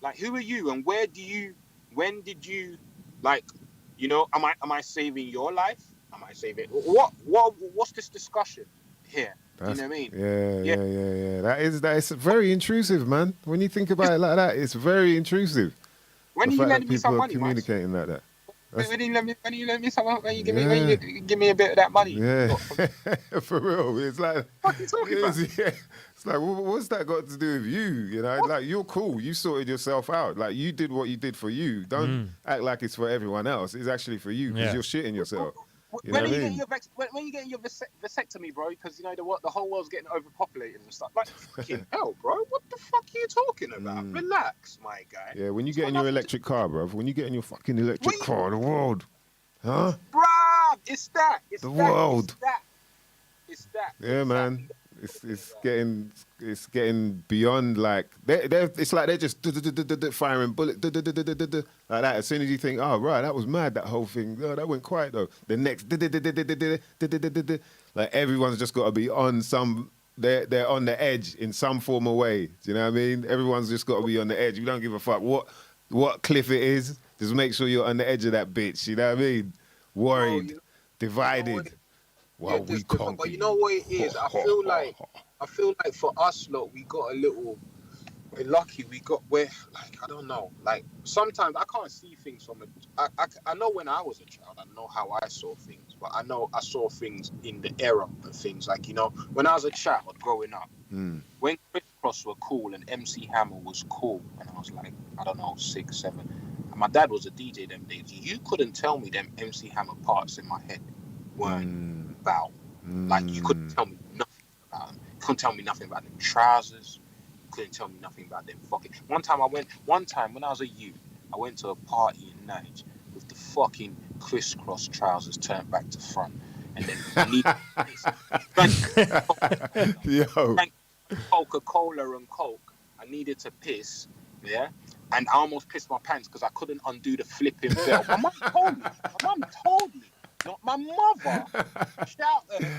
Like, who are you? And when did you? Like, you know, am I saving your life? I might save it. What's this discussion here? Do you know what I mean? Yeah. That is very intrusive, man. When you think about it like that, it's very intrusive. When The you fact lend that me some people are money, communicating like that. when you lend me some, when you give me a bit of that money. Yeah, for real. It's like, What are you talking about? It's like, what's that got to do with you? You know, like you're cool. You sorted yourself out. Like you did what you did for you. Don't act like it's for everyone else. It's actually for you because you're shitting yourself. You know When are what you I getting mean? when are you getting your vasectomy, bro? Because you know the whole world's getting overpopulated and stuff. Like fucking hell, bro. What the fuck are you talking about? Relax, my guy. Yeah, when you It's get got in your nothing electric car, bruv. When you get in your fucking electric Wait. car, the world, huh? Bruh, it's that. The world. It's that. Yeah, Exactly. man. It's getting beyond like it's like they're just firing bullets like that. As soon as you think, oh right, that was mad, that whole thing. Oh, that went quiet though. The next like everyone's just got to be on some. They're on the edge in some form of way. Do you know what I mean? Everyone's just got to be on the edge. You don't give a fuck what cliff it is. Just make sure you're on the edge of that bitch. You know what I mean? Worried, divided. Yeah, We different, but you know what it is? I feel like for us, look, we're lucky. We're like, I don't know. Like sometimes I can't see things from I know when I was a child, I know how I saw things, but I know I saw things in the era of things. Like, you know, when I was a child growing up, when Crisscross were cool and MC Hammer was cool, and I was like, I don't know, 6, 7. And my dad was a DJ them days. You couldn't tell me them MC Hammer parts in my head weren't about. Like, you couldn't tell me nothing about them. You couldn't tell me nothing about them trousers. You couldn't tell me nothing about them fucking. One time when I was a youth, I went to a party in Nige with the fucking Crisscross trousers turned back to front, and then drank Coca-Cola and Coke. I needed to piss, yeah, and I almost pissed my pants because I couldn't undo the flipping belt. My mum told me. Not my mother.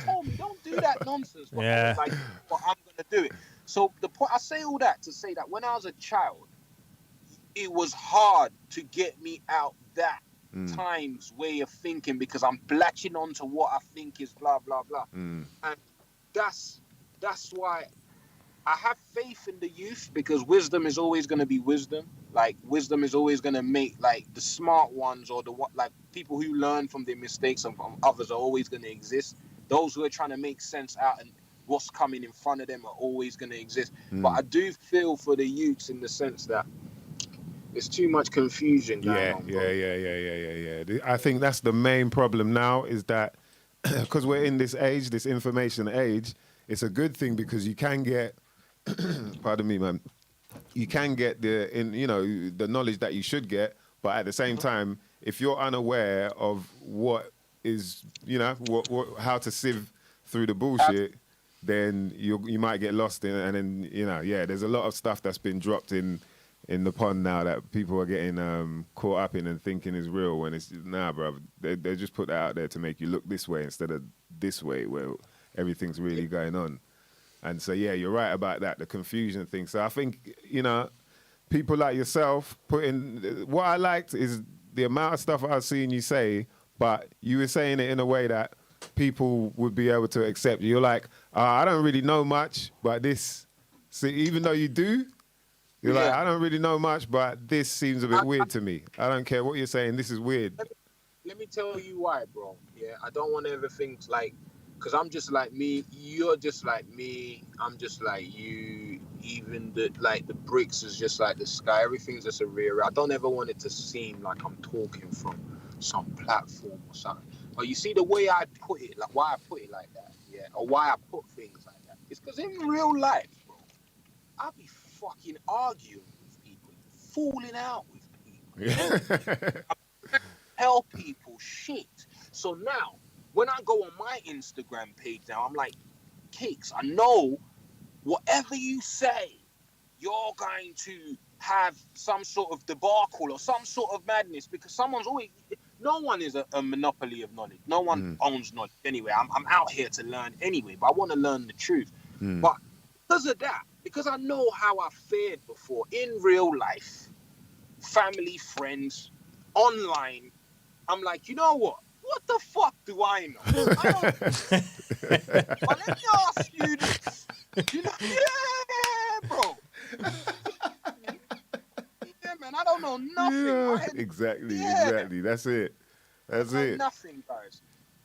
Told me, don't do that nonsense. But I was like, but I'm gonna do it. So the point, I say all that to say that when I was a child, it was hard to get me out that time's way of thinking because I'm latching on to what I think is blah blah blah, and that's why I have faith in the youth, because wisdom is always going to be wisdom. Like, wisdom is always going to make, like, the smart ones or like people who learn from their mistakes and from others are always going to exist. Those who are trying to make sense out and what's coming in front of them are always going to exist. But I do feel for the youths in the sense that there's too much confusion going on. Yeah. I think that's the main problem now, is that because we're in this age, this information age, it's a good thing because you can get pardon me, man. You can get the knowledge that you should get, but at the same time, if you're unaware of what is, how to sieve through the bullshit, then you might get lost in it. And then, there's a lot of stuff that's been dropped in the pond now that people are getting caught up in and thinking is real, when it's, nah, bro. They just put that out there to make you look this way instead of this way, where everything's really going on. And so, yeah, you're right about that, the confusion thing. So I think, people like yourself what I liked is the amount of stuff I've seen you say, but you were saying it in a way that people would be able to accept. You're like, I don't really know much, but this, see, even though you do, you're like, I don't really know much, but this seems a bit weird to me. I don't care what you're saying, this is weird. Let me tell you why, bro. Yeah, I don't want to ever think like, because I'm just like me, you're just like me, I'm just like you, even the bricks is just like the sky, everything's just a rear. I don't ever want it to seem like I'm talking from some platform or something. But you see the way I put it, like why I put it like that, yeah, or why I put things like that, it's because in real life, bro, I be fucking arguing with people, falling out with people. Tell people shit. So now, when I go on my Instagram page now, I'm like, Cakes, I know whatever you say, you're going to have some sort of debacle or some sort of madness, because no one is a monopoly of knowledge. No one owns knowledge anyway. I'm out here to learn anyway, but I want to learn the truth. But because of that, because I know how I fared before in real life, family, friends, online, I'm like, you know what what the fuck do I know? I don't. But let me ask you this. You know, yeah, bro. Yeah, man, I don't know nothing. Yeah, exactly. That's it. That's it. Nothing, guys.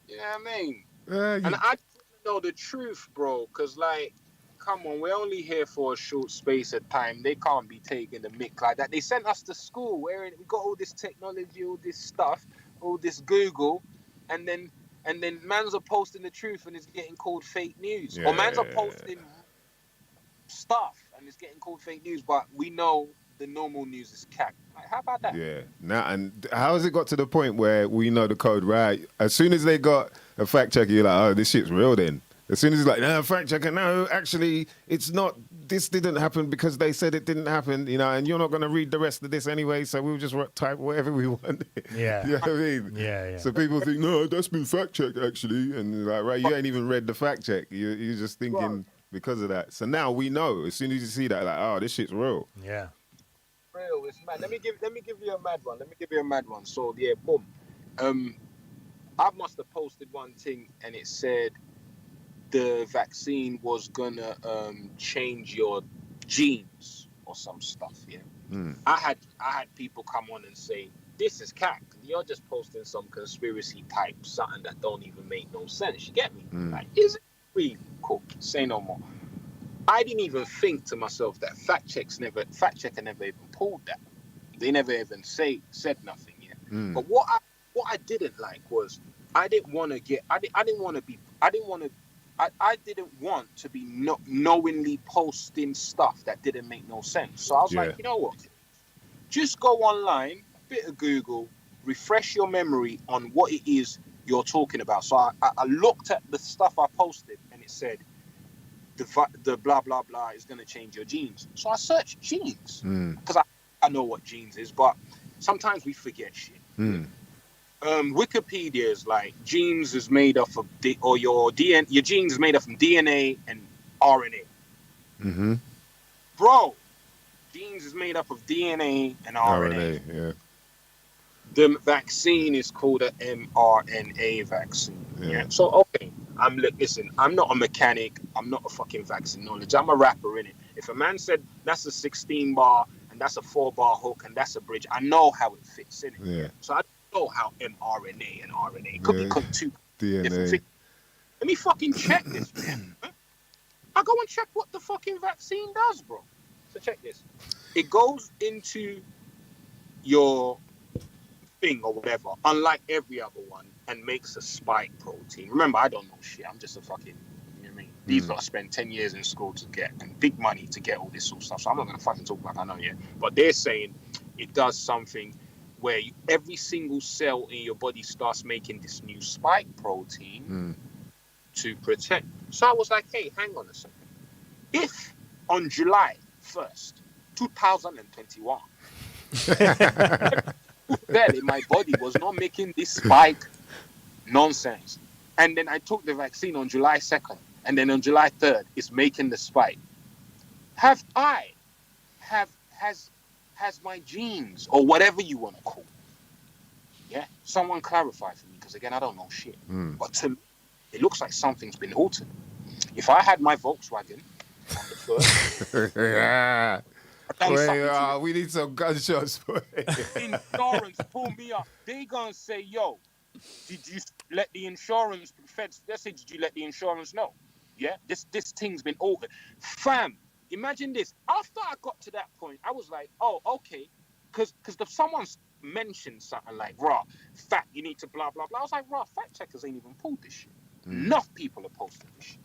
You know what I mean? You- And I just know the truth, bro. Cause like, come on, we're only here for a short space of time. They can't be taking the mick like that. They sent us to school where we got all this technology, all this stuff, all this Google, and then mans are posting the truth and it's getting called fake news. Or mans are posting stuff and it's getting called fake news, but we know the normal news is cap. Like, how about that? Yeah. Now, and how has it got to the point where we know the code right? As soon as they got a fact checker, you're like, oh, this shit's real then. As soon as it's like, no, fact checker, no, actually, it's not. This didn't happen because they said it didn't happen, you know, and you're not going to read the rest of this anyway, so we'll just type whatever we want. Yeah. You know what I mean? Yeah. So people think, no, that's been fact checked, actually. And like, right, you ain't even read the fact check. You're just thinking because of that. So now we know, as soon as you see that, like, oh, this shit's real. Yeah. Real, it's mad. Let me give you a mad one. So yeah, boom. I must have posted one thing and it said the vaccine was gonna change your genes or some stuff. Yeah. I had people come on and say this is cap. You're just posting some conspiracy type something that don't even make no sense. You get me? Like, is it really cool? Say no more. I didn't even think to myself that fact checker never even pulled that. They never even said nothing. Yeah. But what I didn't like was I didn't want to be knowingly posting stuff that didn't make no sense. So I was like, you know what? Just go online, bit of Google, refresh your memory on what it is you're talking about. So I looked at the stuff I posted and it said the blah blah blah is going to change your genes. So I searched genes because I know what genes is, but sometimes we forget shit. Wikipedia is like genes is made up of your genes is made up from DNA and RNA. Bro, genes is made up of DNA and RNA. Yeah. The vaccine is called an mRNA vaccine. Yeah. So okay, listen. I'm not a mechanic. I'm not a fucking vaccinologist. I'm a rapper, innit? If a man said that's a 16 bar and that's a 4 bar hook and that's a bridge, I know how it fits in it. Yeah. So I know how mRNA and RNA could be two DNA. different things. Let me fucking check this, man. I go and check what the fucking vaccine does, bro. So check this. It goes into your thing or whatever, unlike every other one, and makes a spike protein. Remember, I don't know shit. I'm just a fucking, you know what I mean? These lot spend 10 years in school to get, and big money to get all this sort of stuff. So I'm not going to fucking talk like I know yet. But they're saying it does something where every single cell in your body starts making this new spike protein to protect. So I was like, hey, hang on a second. If on July 1st, 2021, then in my body was not making this spike nonsense, and then I took the vaccine on July 2nd, and then on July 3rd, it's making the spike. Has my genes or whatever you want to call it? Yeah, someone clarify for me, because again, I don't know shit. But to me, it looks like something's been altered. If I had my Volkswagen on the first, we need some gunshots. Insurance pull me up. They gonna say, yo, did you let the insurance feds? Let's say, did you let the insurance know? Yeah, this thing's been altered. Fam, imagine this. After I got to that point, I was like, oh, okay, because if someone's mentioned something like, raw, fact, you need to blah blah blah. I was like, raw, fact checkers ain't even pulled this shit. Enough people are posting this shit.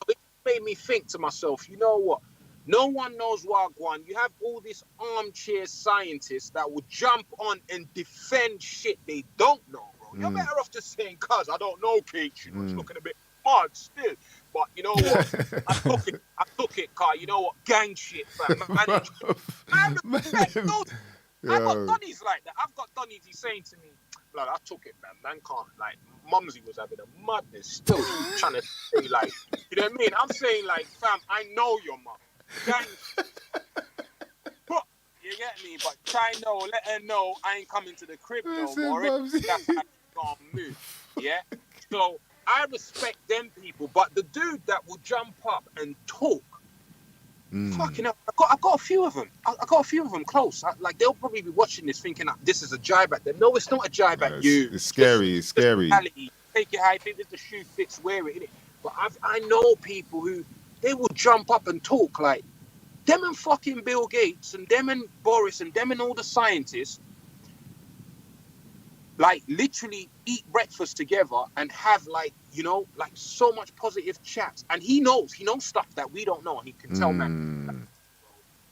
It made me think to myself, you know what? No one knows Wagwan. You have all these armchair scientists that will jump on and defend shit they don't know, bro. You're better off just saying, cuz I don't know, Kate. It's looking a bit hard still. But you know what? I took it, car. You know what? Gang shit, fam. I got Donnies like that. I've got Donnies. He's saying to me, like, I took it, man. Man can't, like, Mumsy was having a madness still trying to say, like, you know what I mean? I'm saying, like, fam, I know your mum. Gang shit. But, you get me? But try no, let her know I ain't coming to the crib no more. can't move. Yeah. So I respect them people, but the dude that will jump up and talk, fucking hell, I got a few of them. I got a few of them close. Like they'll probably be watching this, thinking this is a jibe at them. No, it's not a jibe at you. It's scary. It's scary. Take it how you think. If the shoe fits, wear it. Innit? But I know people who they will jump up and talk like them and fucking Bill Gates and them and Boris and them and all the scientists. Like literally eat breakfast together and have like, you know, like so much positive chats. And he knows stuff that we don't know. And he can tell, man,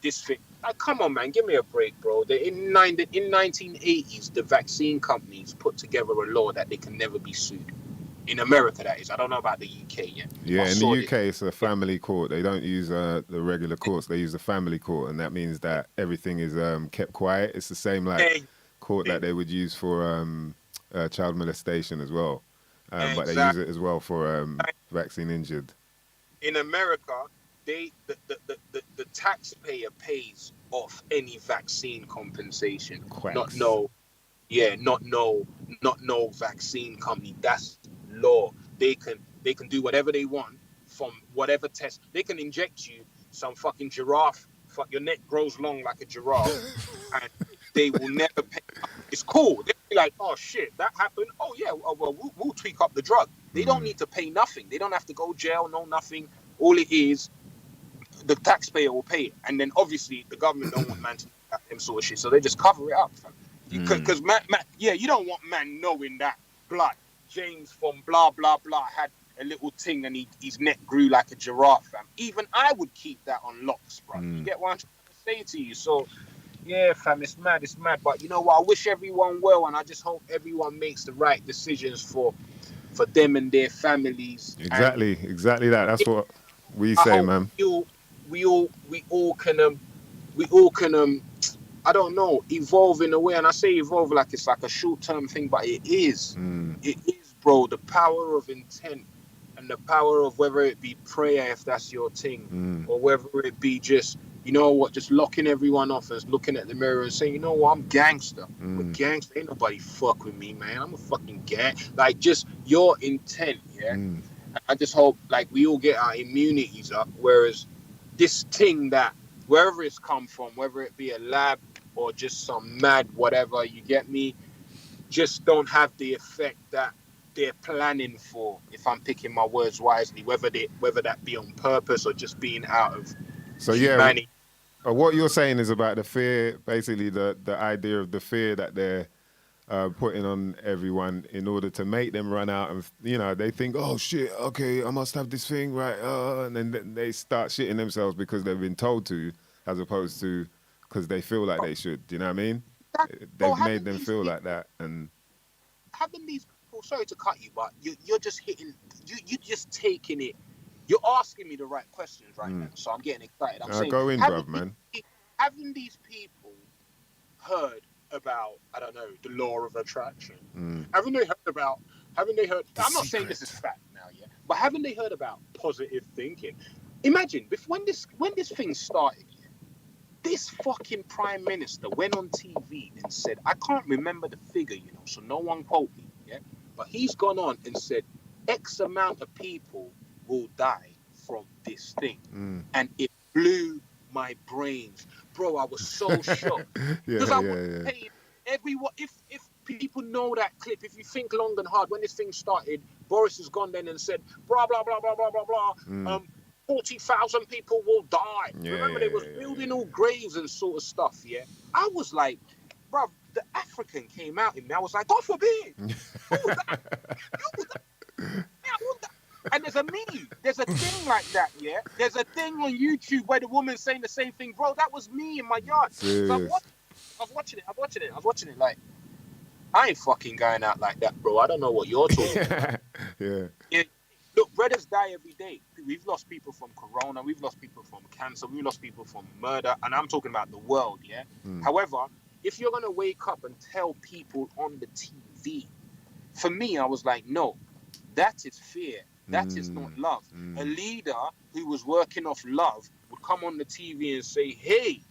this thing. Like, come on, man, give me a break, bro. In 1980s, the vaccine companies put together a law that they can never be sued. In America, that is. I don't know about the UK yet. Yeah, in the UK, it's a family court. They don't use the regular courts. They use the family court. And that means that everything is kept quiet. It's the same like court that they would use for child molestation as well. But they use it as well for vaccine injured. In America, the taxpayer pays off any vaccine compensation. Quacks. Not no vaccine company. That's law. They can do whatever they want from whatever test. They can inject you some fucking giraffe. Your neck grows long like a giraffe, and they will never pay. It's cool. They'll be like, oh shit, that happened. Oh yeah, well we'll tweak up the drug. They don't need to pay nothing. They don't have to go jail. No nothing. All it is, the taxpayer will pay it, and then obviously the government don't want man to do that sort of shit, so they just cover it up. Because man, you don't want man knowing that blood. James from blah blah blah had a little thing and his neck grew like a giraffe, fam. Even I would keep that on locks, bro. You get what I'm trying to say to you? So, yeah, fam, it's mad. But you know what? I wish everyone well, and I just hope everyone makes the right decisions for them and their families. Exactly that. That's what we say, man. We all can I don't know, evolve in a way, and I say evolve like it's like a short-term thing, but it is. It is, bro. The power of intent and the power of whether it be prayer, if that's your thing, or whether it be just, you know what, just locking everyone off and looking at the mirror and saying, you know what, I'm gangster. I'm a gangster. Ain't nobody fuck with me, man. I'm a fucking gang. Like, just your intent, yeah? I just hope, like, we all get our immunities up, whereas this thing that, wherever it's come from, whether it be a lab or just some mad whatever, you get me, just don't have the effect that they're planning for, if I'm picking my words wisely, whether that be on purpose or just being out of humanity. What you're saying is about the fear, basically the idea of the fear that they're putting on everyone in order to make them run out and, you know, they think, oh shit, okay, I must have this thing, right? And then they start shitting themselves because they've been told to, as opposed to because they feel like they should. Do you know what I mean? They've made them feel like that. And having these people, sorry to cut you, but you're just hitting, you're just taking it. You're asking me the right questions right now, so I'm getting excited. I'm saying, go in, bruv, man. Having these people heard about, I don't know, the law of attraction? Haven't they heard, I'm not saying this is fact now, yeah, but haven't they heard about positive thinking? Imagine, when this thing started, this fucking prime minister went on TV and said, I can't remember the figure, you know, so no one quote me, yeah? But he's gone on and said, X amount of people will die from this thing. And it blew my brains. Bro, I was so shocked. Because I would pay everyone, if people know that clip, if you think long and hard, when this thing started, Boris has gone then and said, blah, blah, blah, blah, blah, blah, blah. 40,000 people will die. Remember, they was building all graves and sort of stuff, yeah? I was like, bro, the African came out in me. I was like, God forbid. And there's a meme. There's a thing like that, yeah? There's a thing on YouTube where the woman's saying the same thing. Bro, that was me in my yard. So I was watching it like, I ain't fucking going out like that, bro. I don't know what you're talking about. Yeah. Look, brothers die every day. We've lost people from corona. We've lost people from cancer. We've lost people from murder. And I'm talking about the world, yeah? However, if you're going to wake up and tell people on the TV, for me, I was like, no, that is fear. That is not love. A leader who was working off love would come on the TV and say, hey,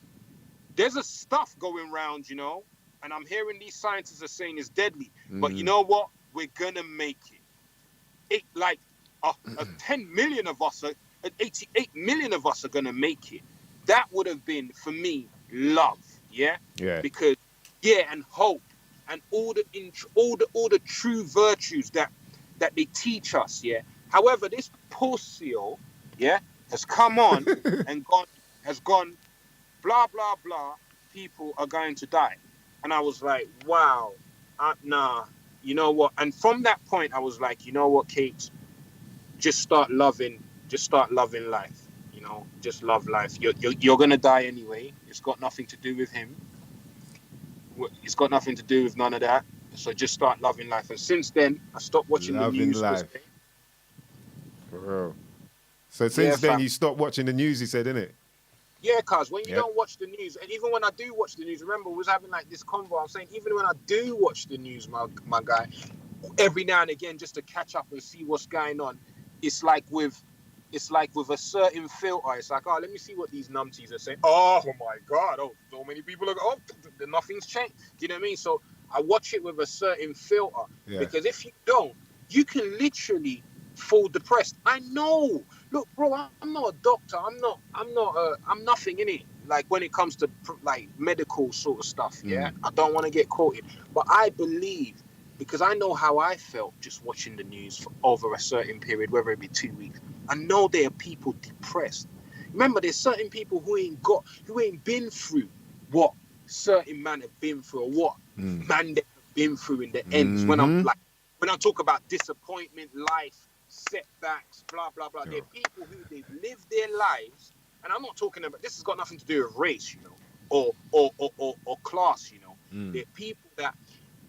there's a stuff going around, you know, and I'm hearing these scientists are saying it's deadly. But you know what? we're gonna make it. 10 million of us, 88 million of us are gonna make it. That would have been for me love, yeah, because and hope and all the true virtues that they teach us, yeah. However, this pussy, has come on and gone, blah blah blah. People are going to die, and I was like, wow, nah, you know what? And from that point, I was like, you know what, Kate, just start loving life. You know, just love life. You're gonna die anyway. It's got nothing to do with him. It's got nothing to do with none of that. So just start loving life. And since then, I stopped watching the news. Life. For real. So since then, you stopped watching the news, you said, innit? Yeah, cuz when you don't watch the news, and even when I do watch the news, remember, we was having like this convo. I'm saying, even when I do watch the news, my guy, every now and again, just to catch up and see what's going on, it's like with a certain filter. It's like, oh, let me see what these numpties are saying. Oh my God, so many people are, nothing's changed. Do you know what I mean? So I watch it with a certain filter, because if you don't, you can literally fall depressed. I know. Look, bro, I'm not a doctor. I'm nothing in it. Like when it comes to like medical sort of stuff, I don't want to get quoted, but I believe, because I know how I felt just watching the news for over a certain period, whether it be 2 weeks. I know there are people depressed. Remember, there's certain people who ain't been through what certain man have been through, or what man they have been through in the ends. When I talk about disappointment, life, setbacks, blah blah blah. There are people who they've lived their lives, and I'm not talking about, this has got nothing to do with race, you know, or class, you know. There are people that,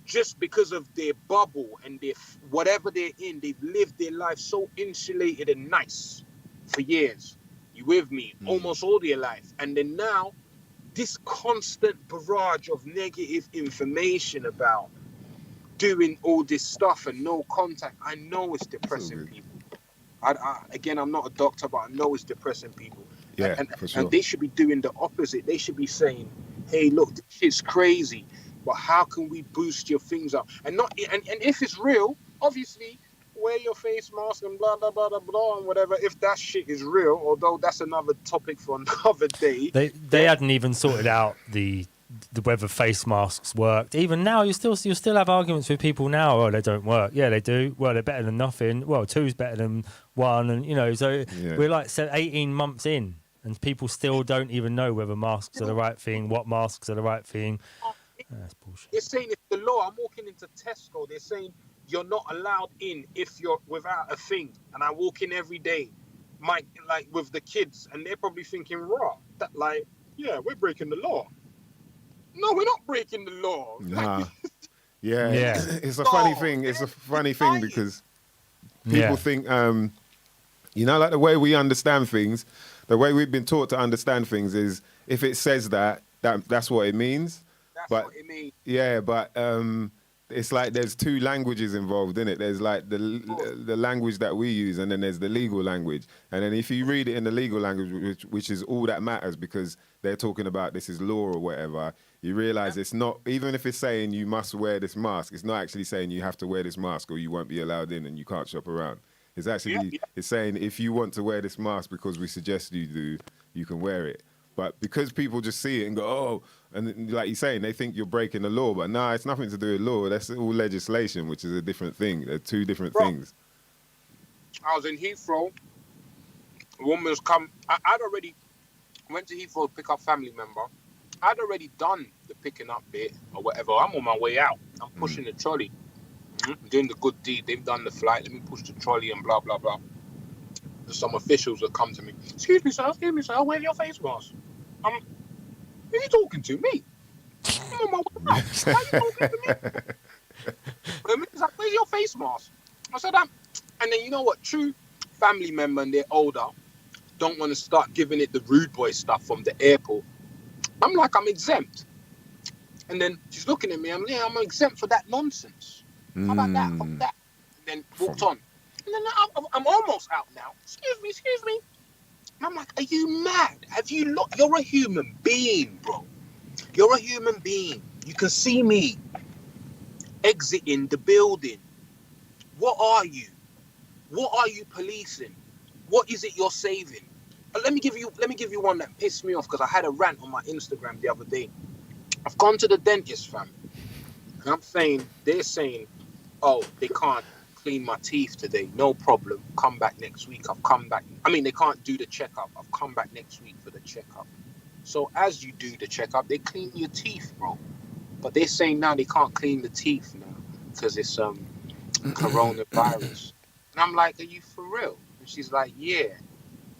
just because of their bubble and their whatever they're in, they've lived their life so insulated and nice for years. You with me? Almost all their life. And then now, this constant barrage of negative information about doing all this stuff and no contact, I know it's depressing people. Again, I'm not a doctor, but I know it's depressing people. Yeah, for sure. And they should be doing the opposite. They should be saying, hey, look, this shit's crazy, but how can we boost your things up? And if it's real, obviously, wear your face mask and blah, blah, blah, blah, blah, and whatever. If that shit is real, although that's another topic for another day. They hadn't even sorted out the whether face masks worked. Even now, you still have arguments with people now. Oh, they don't work. Yeah, they do. Well, they're better than nothing. Well, 2's better than 1, and you know. So we're like 18 months in, and people still don't even know whether masks are the right thing, what masks are the right thing. That's bullshit. They're saying it's the law. I'm walking into Tesco. They're saying you're not allowed in if you're without a thing. And I walk in every day, like with the kids, and they're probably thinking, raw, that like, yeah, we're breaking the law. No, we're not breaking the law. Nah. Yeah. It's a funny thing. It's a funny thing because people think, you know, like the way we understand things, the way we've been taught to understand things is if it says that's what it means. That's what it means. Yeah, but it's like there's 2 languages involved in it. There's like the language that we use, and then there's the legal language. And then if you read it in the legal language, which is all that matters because they're talking about this is law or whatever, you realize it's not, even if it's saying you must wear this mask, it's not actually saying you have to wear this mask or you won't be allowed in and you can't shop around. It's actually, it's saying if you want to wear this mask because we suggest you do, you can wear it. But because people just see it and go, oh, and like you're saying, they think you're breaking the law. But nah, it's nothing to do with law. That's all legislation, which is a different thing. They're 2 different things. I was in Heathrow. A woman's come. I'd already went to Heathrow to pick up family member. I'd already done the picking up bit or whatever. I'm on my way out. I'm pushing the trolley. Doing the good deed. They've done the flight. Let me push the trolley and blah, blah, blah. Some officials have come to me. Excuse me, sir. Wear your face mask. Who are you talking to? Me? I'm on my way out. Why are you talking to me? He's like, where's your face mask? I said, and then you know what? True family member and they're older don't want to start giving it the rude boy stuff from the airport. I'm like, I'm exempt. And then she's looking at me. I'm exempt for that nonsense. How about that? And then walked on. And then I'm almost out now. Excuse me. And I'm like, are you mad? Have you looked? You're a human being, bro. You're a human being. You can see me exiting the building. What are you? What are you policing? What is it you're saving? Let me give you one that pissed me off because I had a rant on my Instagram the other day. I've gone to the dentist, fam, and they're saying, oh, they can't clean my teeth today. No problem. Come back next week. I've come back. I mean, they can't do the checkup. I've come back next week for the checkup. So as you do the checkup, they clean your teeth, bro. But they're saying now they can't clean the teeth now because it's coronavirus. And I'm like, are you for real? And she's like, yeah.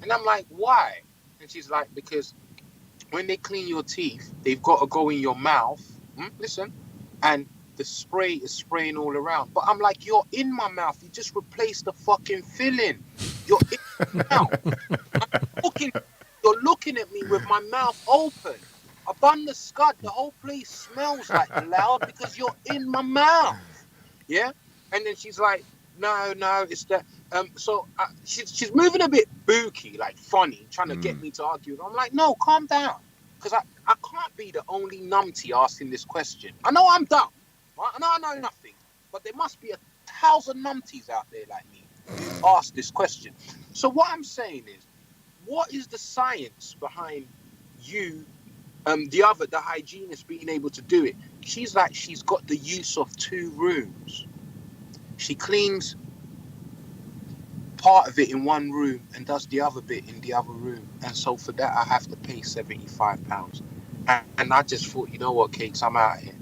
And I'm like, why? And she's like, because when they clean your teeth, they've got to go in your mouth. Listen, and the spray is spraying all around. But I'm like, you're in my mouth. You just replaced the fucking filling. You're in my mouth. You're looking at me with my mouth open. Up on the scud, the whole place smells like loud because you're in my mouth. Yeah? And then she's like, no, it's that. So she's moving a bit booky, like funny, trying to get me to argue. I'm like, no, calm down. Because I can't be the only numpty asking this question. I know I'm dumb. Right? I know nothing. But there must be 1,000 numpties out there like me who ask this question. So what I'm saying is, what is the science behind you, the hygienist being able to do it? She's like, she's got the use of 2 rooms. She cleans part of it in one room and does the other bit in the other room. And so for that, I have to pay £75. And I just thought, you know what, Cakes, I'm out here.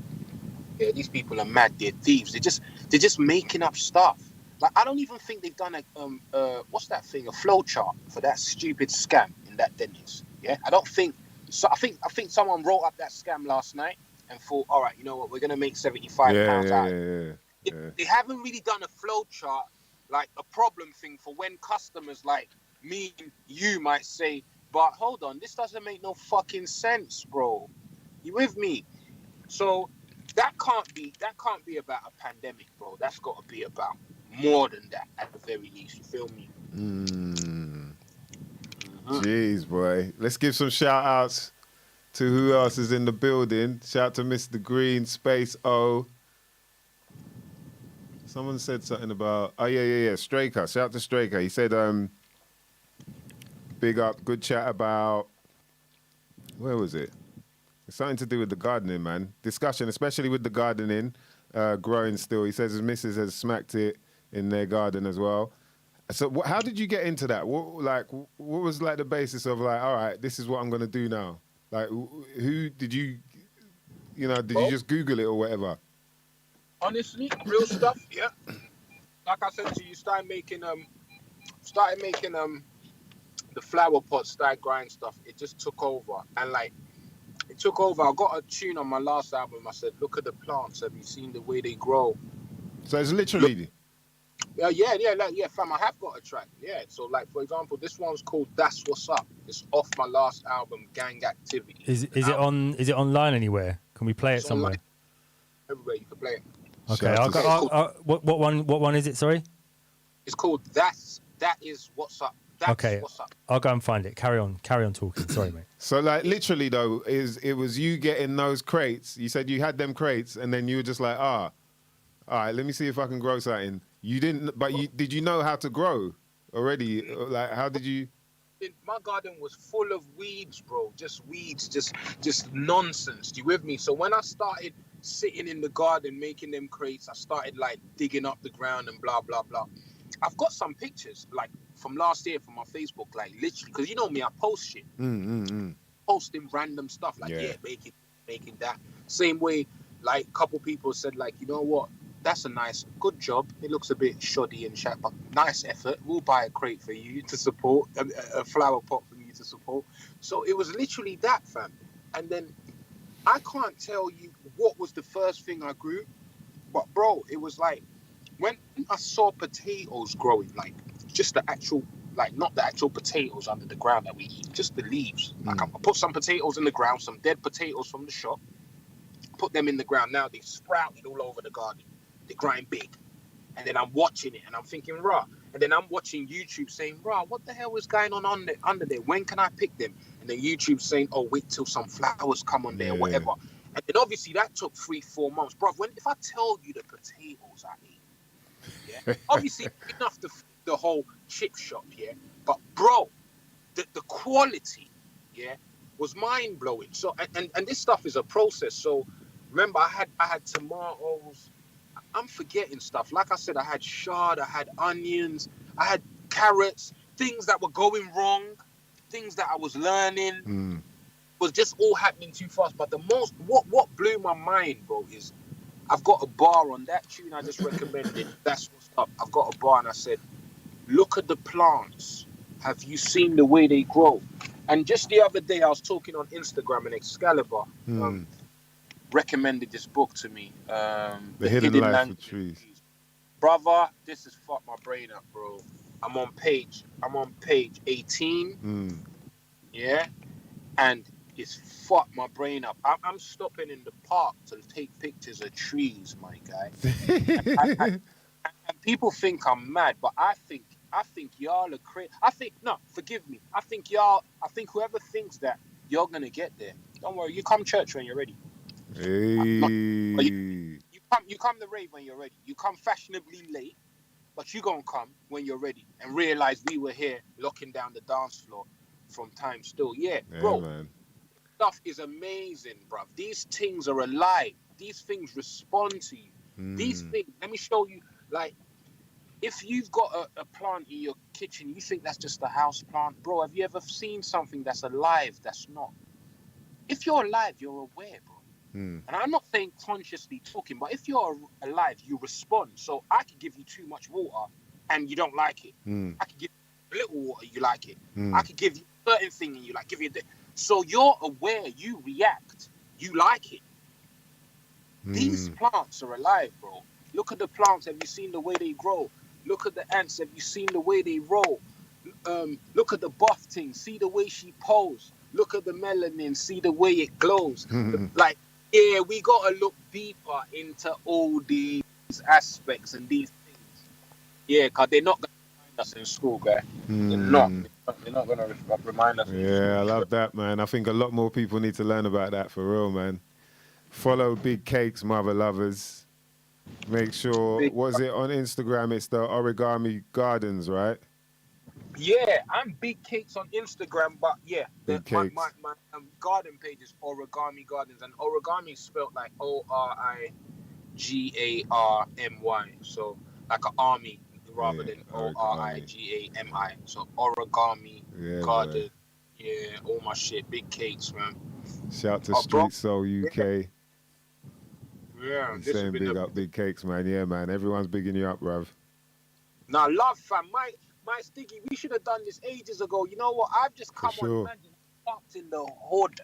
Yeah, these people are mad. They're thieves. They're just making up stuff. Like, I don't even think they've done what's that thing? A flow chart for that stupid scam in that dentist. Yeah, I don't think. So I think someone wrote up that scam last night and thought, all right, you know what, we're gonna make £75 out. Yeah. They haven't really done a flow chart, like a problem thing for when customers like me and you might say, but hold on, this doesn't make no fucking sense, bro. You with me? So that can't be about a pandemic, bro. That's got to be about more than that at the very least. You feel me? Jeez, boy. Let's give some shout outs to who else is in the building. Shout out to Mr. Green, Space O. Someone said something about, Straker. Shout out to Straker. He said, big up, good chat about, where was it? It's something to do with the gardening, man. Discussion, especially with the gardening, growing still. He says his missus has smacked it in their garden as well. So how did you get into that? What was like the basis of like, all right, this is what I'm going to do now? Like, who did you you just Google it or whatever? Honestly, real stuff, yeah. Like I said to you, started making the flower pots, started growing stuff. It just took over, and like it took over. I got a tune on my last album. I said, "Look at the plants. Have you seen the way they grow?" So it's literally. Yeah, fam. I have got a track. Yeah. So like for example, this one's called "That's What's Up." It's off my last album, Gang Activity. Is it online anywhere? Can we play it somewhere? Online. Everywhere you can play it. Okay, what one is it? Sorry. It's called That Is What's Up. That's What's Up. I'll go and find it. Carry on talking. Sorry, mate. So like literally though, it was you getting those crates. You said you had them crates, and then you were just like, all right, let me see if I can grow something. You didn't, but did you know how to grow already? Like, how did you? My garden was full of weeds, bro. Just weeds, just nonsense. You with me? So when I started sitting in the garden making them crates, I started like digging up the ground and blah blah blah. I've got some pictures like from last year from my Facebook, like literally, because you know me, I post shit, posting random stuff like making that. Same way, like a couple people said like, you know what? That's a good job. It looks a bit shoddy and shat, but nice effort. We'll buy a crate for you to support, a flower pot for you to support. So it was literally that, fam. And then I can't tell you what was the first thing I grew, but bro, it was like when I saw potatoes growing, like just the actual, like not the actual potatoes under the ground that we eat, just the leaves. Like I put some potatoes in the ground, some dead potatoes from the shop, put them in the ground. Now they've sprouted all over the garden. They're growing big. And then I'm watching it and I'm thinking, rah. And then I'm watching YouTube saying, rah, what the hell is going on under there? When can I pick them? And then YouTube saying, oh, wait till some flowers come on there, whatever. And then obviously that took 3-4 months. Bro, if I tell you the potatoes I ate, Yeah, obviously enough to feed the whole chip shop. Yeah, but bro, the quality, yeah, was mind blowing. So and this stuff is a process. So remember, I had tomatoes. I'm forgetting stuff. Like I said, I had shard, I had onions, I had carrots, things that were going wrong, things that I was learning. Was just all happening too fast. But the most what blew my mind, bro, is I've got a bar on that tune I just recommended. That's what's up. I've got a bar and I said, look at the plants. Have you seen the way they grow? And just the other day I was talking on Instagram and Excalibur recommended this book to me. The Hidden Life Language of Trees. Brother, this has fucked my brain up, bro. I'm on page 18. Yeah. And it's fucked my brain up. I'm stopping in the park to take pictures of trees, my guy. And people think I'm mad, but I think y'all are crazy. Forgive me. I think whoever thinks that you're gonna get there. Don't worry, you come church when you're ready. Hey. You come the rave when you're ready. You come fashionably late, but you gonna come when you're ready and realize we were here locking down the dance floor from time still. Yeah, bro. Man. Stuff is amazing, bruv. These things are alive. These things respond to you. These things, let me show you, like, if you've got a plant in your kitchen, you think that's just a house plant. Bro, have you ever seen something that's alive that's not? If you're alive, you're aware, bro. And I'm not saying consciously talking, but if you're alive, you respond. So I could give you too much water and you don't like it. I could give you a little water, you like it. I could give you a certain thing and you like, give you a... So you're aware, you react, you like it. These plants are alive, bro. Look at the plants. Have you seen the way they grow? Look at the ants. Have you seen the way they roll? Look at the buff thing. See the way she pose. Look at the melanin. See the way it glows. Like, yeah, we got to look deeper into all these aspects and these things. Yeah, because they're not going to remind us in school, guy. They're not. They're not going to remind us. Yeah, I love that, man. I think a lot more people need to learn about that for real, man. Follow Big Cakes, mother lovers. Make sure, was it on Instagram? It's the Origami Gardens, right? Yeah, I'm Big Cakes on Instagram, but yeah, Big my Cakes. garden page is Origami Gardens, and origami is spelled like ORIGARMY, so like an army rather than ORIGAMI. So Origami Garden, boy. yeah, all my shit, Big Cakes, man. Shout to bro. Street Soul UK. Yeah, this Saying big up Big Cakes, man. Yeah, man. Everyone's bigging you up, bruv. Now, love, fam, MysDiggi, we should have done this ages ago. You know what? I've just come on, imagine, fucked in the hood.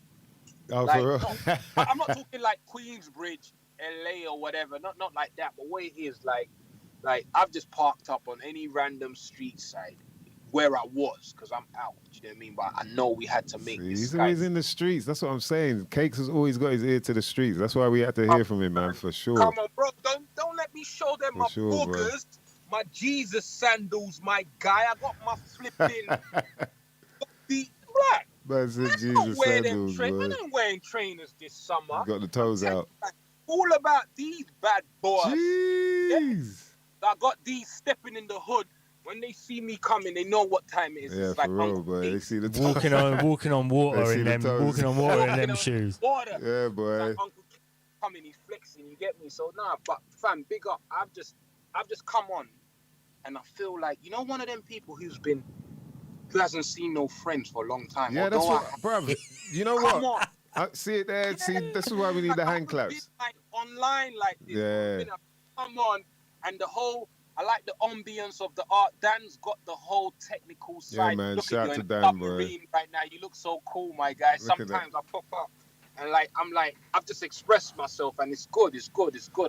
Oh, Like, for real? no, I'm not talking like Queensbridge, LA or whatever. Not like that. But what it is, like I've just parked up on any random street side where I was because I'm out. You know what I mean? But I know we had to make this. He's always in the streets. That's what I'm saying. Cakes has always got his ear to the streets. That's why we had to hear from him, man, for sure. Come on, bro. Don't let me show them my sure, boogers. Bro. My Jesus sandals, my guy. I got my flipping feet black. Man said Jesus sandals, I ain't wearing trainers this summer. You got the toes out. All about these bad boys. Jeez. Yeah. I got these stepping in the hood. When they see me coming, they know what time it is. Yeah, it's for like real, boy. They see the walking on water in them shoes. Water. Yeah, boy. Like Uncle coming, he's flexing. You get me? So but fam, big up. I've just come on, and I feel like one of them people who hasn't seen no friends for a long time. Yeah, that's what, bruv. You know come what? On. See it there. See, this is why we need the hand claps. Like online, like this. Yeah. Come on, and the whole. I like the ambience of the art. Dan's got the whole technical side. Yeah, man. Look Shout at you to in Dan, the bro. right now. You look so cool, my guy. Sometimes I pop up and I've just expressed myself, and it's good.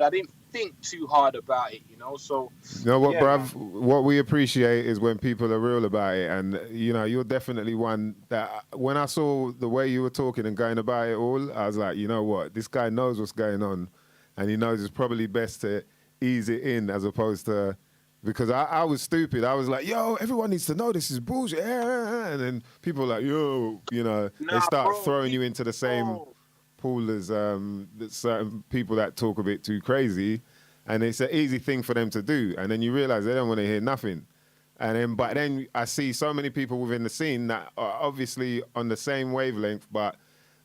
I didn't think too hard about it, So you know what, yeah, bruv? man. What we appreciate is when people are real about it, and you're definitely one that when I saw the way you were talking and going about it all, I was like, you know what, this guy knows what's going on, and he knows it's probably best to ease it in as opposed to, because I was stupid. I was like, yo, everyone needs to know this is bullshit. And then people are like, yo, they start throwing you into the same pool as certain people that talk a bit too crazy. and it's an easy thing for them to do. And then you realize they don't want to hear nothing. But then I see so many people within the scene that are obviously on the same wavelength, but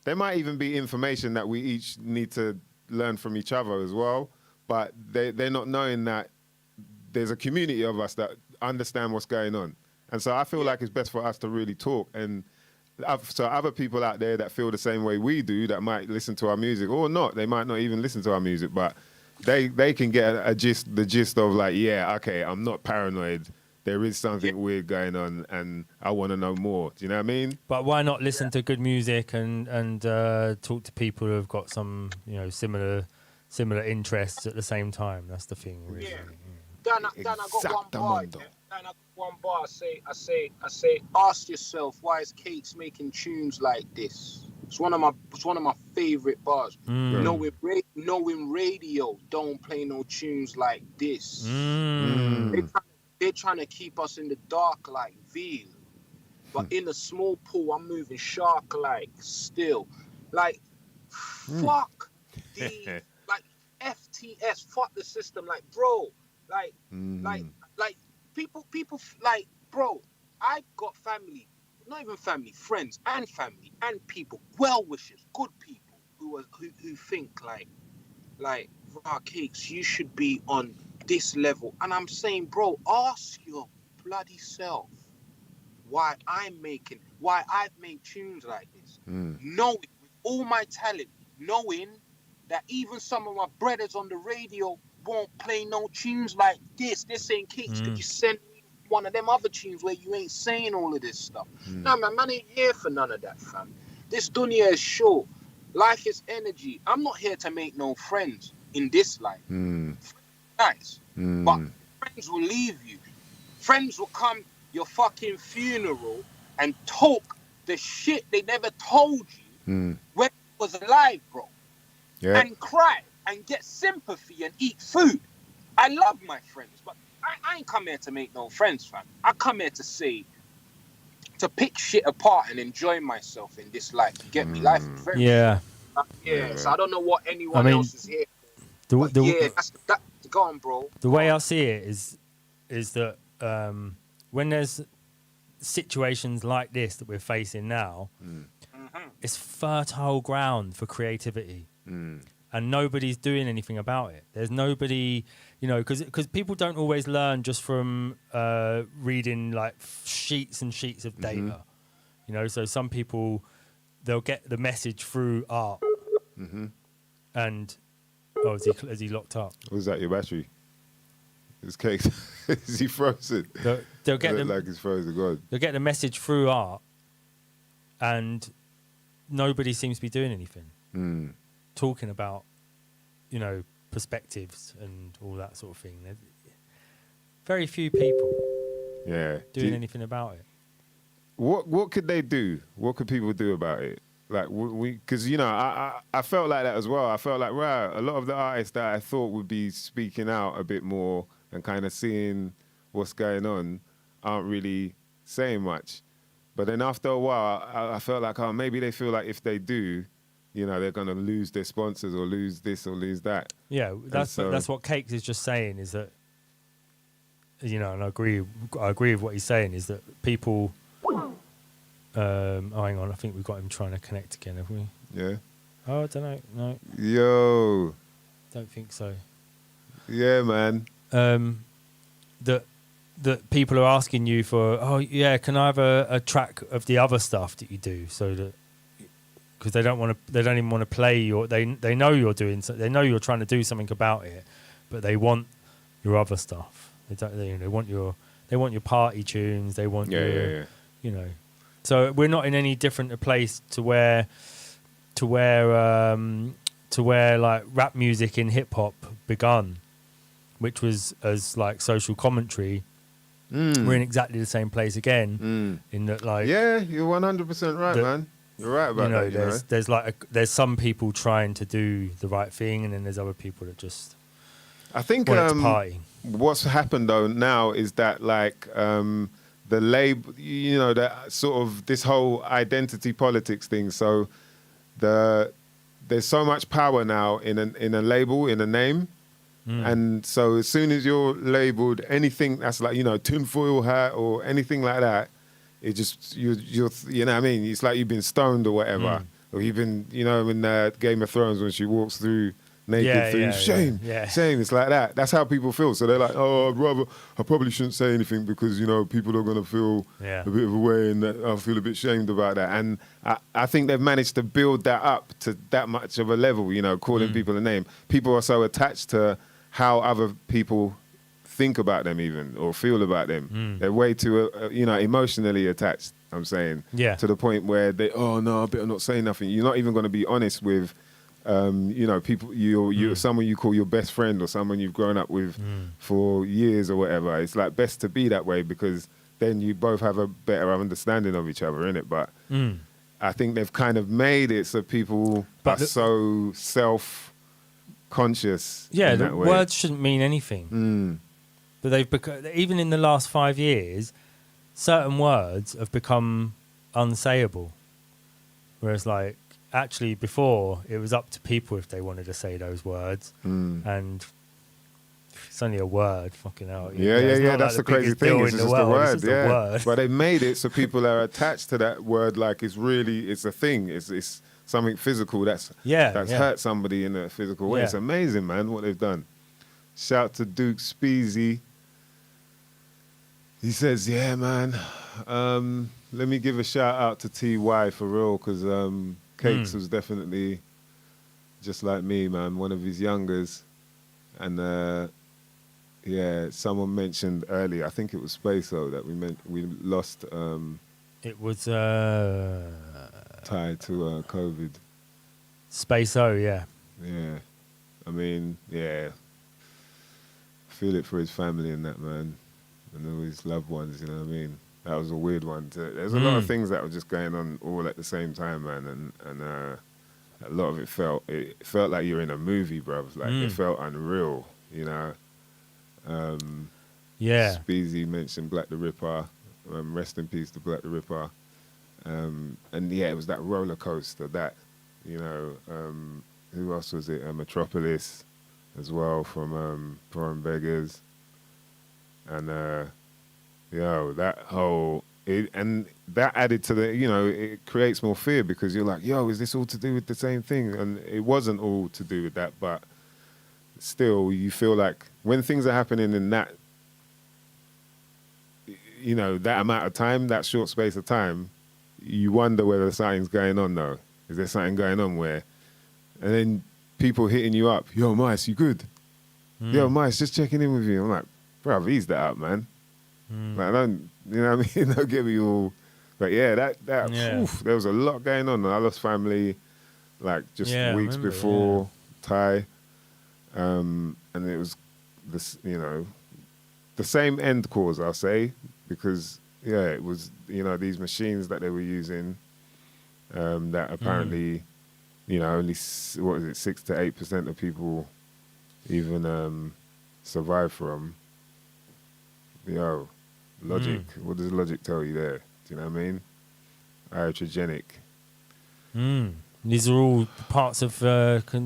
there might even be information that we each need to learn from each other as well. But they're not knowing that there's a community of us that understand what's going on. And so I feel like it's best for us to really talk. And so other people out there that feel the same way we do, that might listen to our music or not, they might not even listen to our music, but they can get the gist of like, yeah, okay, I'm not paranoid. There is something weird going on, and I want to know more. Do you know what I mean? But why not listen to good music and talk to people who have got some, similar interests at the same time? That's the thing, really. Yeah. Dan, I got one bar. I say, ask yourself, why is Cakes making tunes like this? It's one of my favorite bars. Knowing radio don't play no tunes like this. They're trying to keep us in the dark like veal. But in a small pool, I'm moving shark-like still. Like, fuck the, like, FTS, fuck the system. Like, bro, like, people, like, bro, I've got family, not even family, friends and family and people, well-wishers, good people who think like, Raw Cakes, you should be on this level. And I'm saying, bro, ask your bloody self why I've made tunes like this. Knowing with all my talent, knowing that even some of my brothers on the radio won't play no tunes like this. They're saying, Cakes, could you send me one of them other tunes where you ain't saying all of this stuff? No, man ain't here for none of that, fam. This dunya is short. Life is energy. I'm not here to make no friends in this life. Nice. But friends will leave you. Friends will come your fucking funeral and talk the shit they never told you when it was alive, bro. Yeah. And cry and get sympathy and eat food. I love my friends, but I ain't come here to make no friends, fam. I come here to pick shit apart and enjoy myself in this life. You get me? Life is very short. So I don't know what anyone else is here for. That's go on, bro. The way I see it is that when there's situations like this that we're facing now, it's fertile ground for creativity. And nobody's doing anything about it. There's nobody, because people don't always learn just from reading like sheets and sheets of data. So some people, they'll get the message through art. And is he locked up? Was that your battery? His Cakes. Is he frozen? They'll get like he's frozen. God. They'll get the message through art, and nobody seems to be doing anything. Talking about, perspectives and all that sort of thing. There's very few people doing anything about it. What could they do? What could people do about it? Like because I felt like that as well. I felt like a lot of the artists that I thought would be speaking out a bit more and kind of seeing what's going on aren't really saying much. But then after a while, I felt like maybe they feel like if they do, they're gonna lose their sponsors or lose this or lose that. Yeah, that's what Cakes is just saying, is that and I agree with what he's saying, is that people. Hang on, I think we've got him trying to connect again, have we? Yeah. Oh, I don't know. No. Yo. Don't think so. Yeah, man. That people are asking you for, can I have a track of the other stuff that you do, so that because they don't even want to play your, they know you're doing, they know you're trying to do something about it, but they want your other stuff. They want your party tunes. They want your. So we're not in any different a place to where like rap music in hip hop begun, which was as like social commentary. We're in exactly the same place again. In that, like, you're 100% right, man. You're right about that. There's some people trying to do the right thing, and then there's other people that just. I think party. What's happened though now is that like. The label, that sort of this whole identity politics thing. So there's so much power now in a label, in a name, And so as soon as you're labelled anything that's like, you know, tinfoil hat or anything like that, it just, you're you know what I mean? It's like you've been stoned or whatever. Or you've been, you know, in Game of Thrones when she walks through naked through shame. It's like that. That's how people feel. So they're like, oh, I probably shouldn't say anything because, you know, people are going to feel a bit of a way and that I feel a bit shamed about that. And I think they've managed to build that up to that much of a level, you know, calling people a name. People are so attached to how other people think about them even or feel about them. They're way too, you know, emotionally attached, I'm saying. To the point where they, oh, no, I better not say nothing. You're not even going to be honest with, you know, people, you're someone you call your best friend or someone you've grown up with for years or whatever. It's like best to be that way because then you both have a better understanding of each other, innit? But I think they've kind of made it so people are so self-conscious. Yeah, in the that way. words shouldn't mean anything. But they've even in the last 5 years, certain words have become unsayable. Whereas, like, actually before, it was up to people if they wanted to say those words. And it's only a word, fucking hell. Yeah. That's the crazy thing. It's just a word, It's just a word. But they made it so people are attached to that word like it's really, it's a thing. It's something physical that's hurt somebody in a physical way. It's amazing, man, what they've done. Shout to Duke Speezy. He says, yeah, man, let me give a shout out to TY for real, because Cakes was definitely just like me, man, one of his youngers. And yeah, someone mentioned earlier, I think it was Spaso that we lost. It was tied to COVID. Spaso, yeah. Yeah. I mean, yeah. Feel it for his family and that, man. And all his loved ones, you know what I mean? That was a weird one. There's a lot of things that were just going on all at the same time, man. And a lot of it felt like you're in a movie, bruv. Like, it felt unreal, you know? Yeah. Speezy mentioned Black the Ripper. Rest in peace to Black the Ripper. And yeah, it was that roller coaster, that, you know, who else was it? Metropolis as well from Foreign Beggars. And, that whole, and that added to the, you know, it creates more fear because you're like, yo, is this all to do with the same thing? And it wasn't all to do with that, but still you feel like when things are happening in that, you know, that amount of time, that short space of time, you wonder whether something's going on though. Is there something going on where, and then people hitting you up, yo, Mice, you good? Yo, Mice, just checking in with you. I'm like, bruv, ease that up, man. Like, don't, you know what I mean? Don't get me all. But yeah, oof, there was a lot going on. I lost family, like, just weeks before Ty. And it was, this, you know, the same end cause, I'll say, because, yeah, it was, you know, these machines that they were using that apparently, you know, only, 6 to 8% of people even survive from. Yo, logic. What does logic tell you there? Do you know what I mean? Iatrogenic. These are all parts of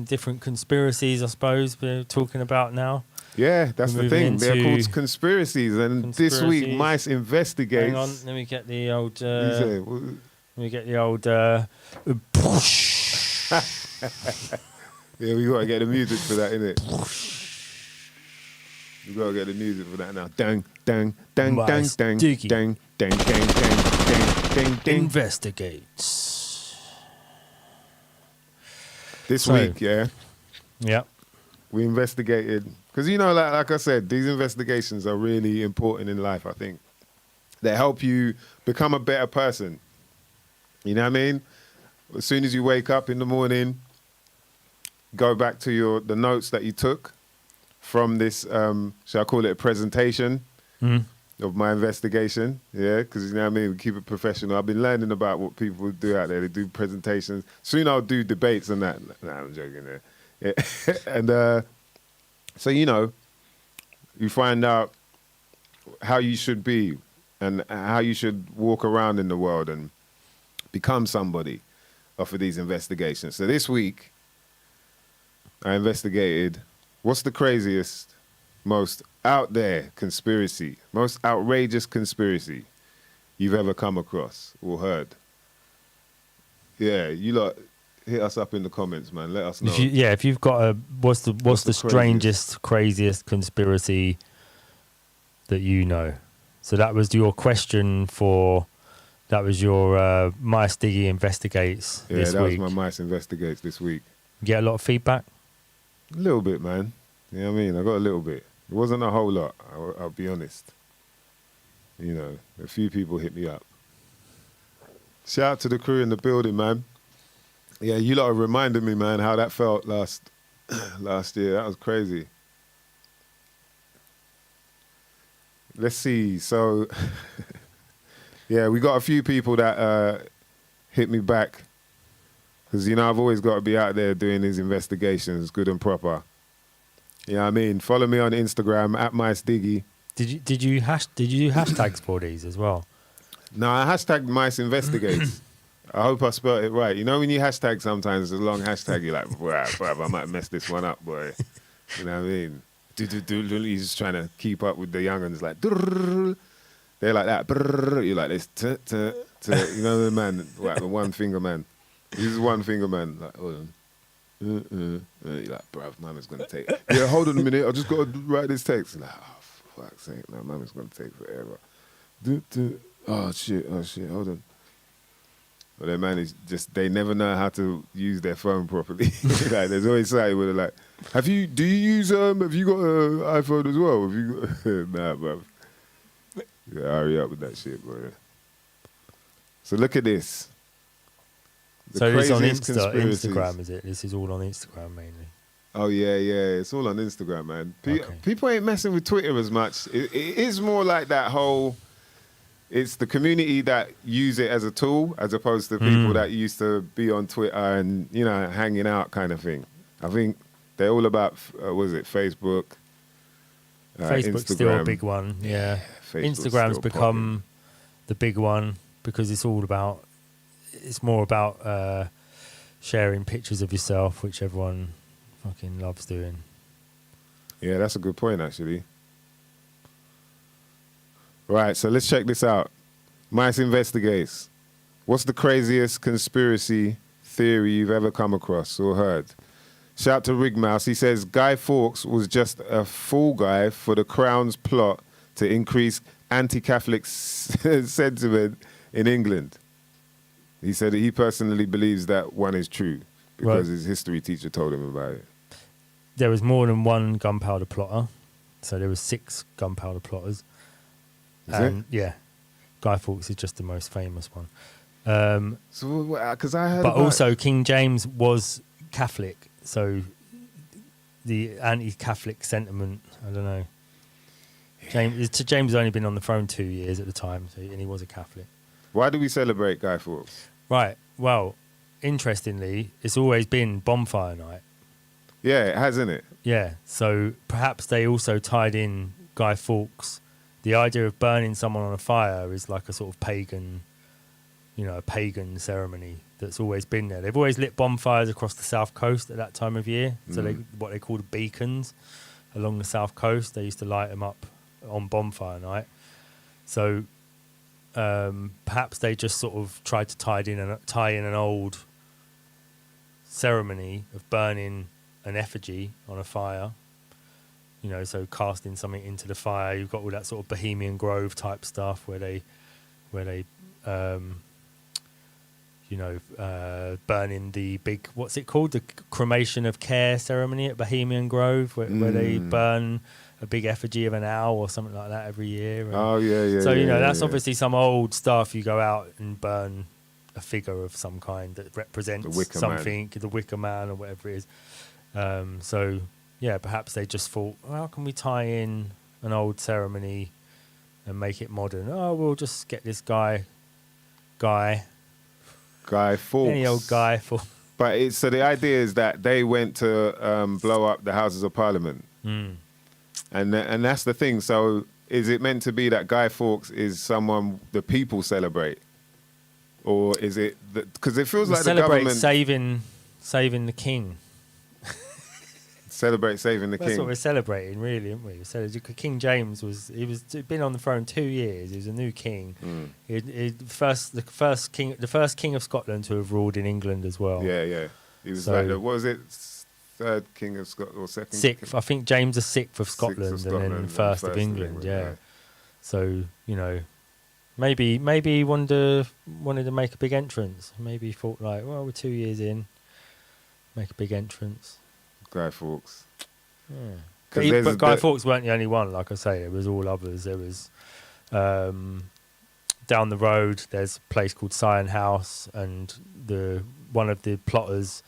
different conspiracies, I suppose, we're talking about now. Yeah, that's the thing. They're called conspiracies. And this week, Mice investigates. Hang on, let me get the old... let me get the old... Yeah, we got to get the music for that, innit? We got to get the music for that now. Dang, dang, dang, dang, dang, dang, dang, dang, dang, dang, dang. Investigates. This week, Yeah. we investigated, because, you know, like I said, these investigations are really important in life, I think. They help you become a better person. You know what I mean? As soon as you wake up in the morning, go back to the notes that you took from this, shall I call it a presentation of my investigation? Yeah, because, you know what I mean, we keep it professional. I've been learning about what people do out there. They do presentations. Soon I'll do debates and that. Nah, I'm joking there. Yeah. And so, you know, you find out how you should be and how you should walk around in the world and become somebody off of these investigations. So this week, I investigated What's the craziest, most out there conspiracy, most outrageous conspiracy you've ever come across or heard? Yeah, you lot hit us up in the comments, man. Let us know. If you've got a what's the craziest? strangest, craziest conspiracy that you know? So that was your question for. That was your MysDiggi Investigates Yeah, this that week. was my Mice Investigates this week. Get a lot of feedback. A little bit, man. You know what I mean? I got a little bit. It wasn't a whole lot, I'll be honest. You know, a few people hit me up. Shout out to the crew in the building, man. Yeah, you lot have reminded me, man, how that felt last year. That was crazy. Let's see. So, yeah, we got a few people that hit me back. Because, you know, I've always got to be out there doing these investigations good and proper. You know what I mean? Follow me on Instagram, at MysDiggi. Did you do hashtags for these as well? No, I hashtagged Mice Investigates. I hope I spelled it right. You know when you hashtag sometimes, it's a long hashtag, you're like, bruh, I might mess this one up, boy. You know what I mean? You're just trying to keep up with the young ones, like, they're like that. You're like this, you know the man, like the one finger man. This is one finger man. Like, hold on. You're like, bruv, mama's going to take it. Yeah, hold on a minute. I just got to write this text. Like, oh, for fuck's sake. No, mama's going to take forever. Oh, shit. Hold on. But that man is just, they never know how to use their phone properly. Like, there's always something where they're like, do you use, have you got an iPhone as well? Have you got, nah, bruv. Yeah, hurry up with that shit, bro. So look at this. So it's on conspiracies. Instagram, is it? This is all on Instagram mainly. Oh, yeah. It's all on Instagram, man. Okay. People ain't messing with Twitter as much. It is more like that whole... It's the community that use it as a tool as opposed to people that used to be on Twitter and, you know, hanging out kind of thing. I think they're all about, Facebook? Facebook's Instagram. still a big one, yeah. Instagram's become the big one because it's all about... It's more about sharing pictures of yourself, which everyone fucking loves doing. Yeah, that's a good point, actually. Right, so let's check this out. Mice Investigates. What's the craziest conspiracy theory you've ever come across or heard? Shout out to Rigmouse. He says Guy Fawkes was just a fool guy for the Crown's plot to increase anti-Catholic sentiment in England. He said that he personally believes that one is true because his history teacher told him about it. There was more than one gunpowder plotter. So there was 6 gunpowder plotters. Is it? Yeah. Guy Fawkes is just the most famous one. Because I heard But also King James was Catholic. So the anti-Catholic sentiment, I don't know. James has only been on the throne 2 years at the time, and he was a Catholic. Why do we celebrate Guy Fawkes? Right. Well, interestingly, it's always been bonfire night. Yeah, it has, isn't it? Yeah. So perhaps they also tied in Guy Fawkes. The idea of burning someone on a fire is like a sort of pagan, a pagan ceremony that's always been there. They've always lit bonfires across the south coast at that time of year. So what they called beacons along the south coast. They used to light them up on bonfire night. So perhaps they just sort of tried to tie in an old ceremony of burning an effigy on a fire. So casting something into the fire. You've got all that sort of Bohemian Grove type stuff where they burning the big, what's it called? The cremation of care ceremony at Bohemian Grove where they burn a big effigy of an owl or something like that every year. And oh, yeah. So, that's obviously some old stuff. You go out and burn a figure of some kind that represents something, the Wicker Man or whatever it is. So... Yeah, perhaps they just thought, well, how can we tie in an old ceremony and make it modern? Oh, we'll just get this guy Fawkes. Any old guy. But so the idea is that they went to blow up the Houses of Parliament. And that's the thing. So is it meant to be that Guy Fawkes is someone the people celebrate? Or is it... Because it feels like the government... saving the king. Celebrate saving the That's king. what we're celebrating, really, aren't we? So King James he'd been on the throne 2 years. He was a new king. The first king of Scotland to have ruled in England as well. Yeah. He was So- like what was it? Third king of Scotland or second? Sixth, I think James the Sixth of Sixth Scotland, of Scotland and then first of England. England, Yeah. right. So maybe he wanted to make a big entrance. Maybe he thought like, well, we're 2 years in, make a big entrance. Guy Fawkes. Yeah. 'Cause there's But Guy the- Fawkes weren't the only one. Like I say, there was all others. There was down the road. There's a place called Sion House, and one of the plotters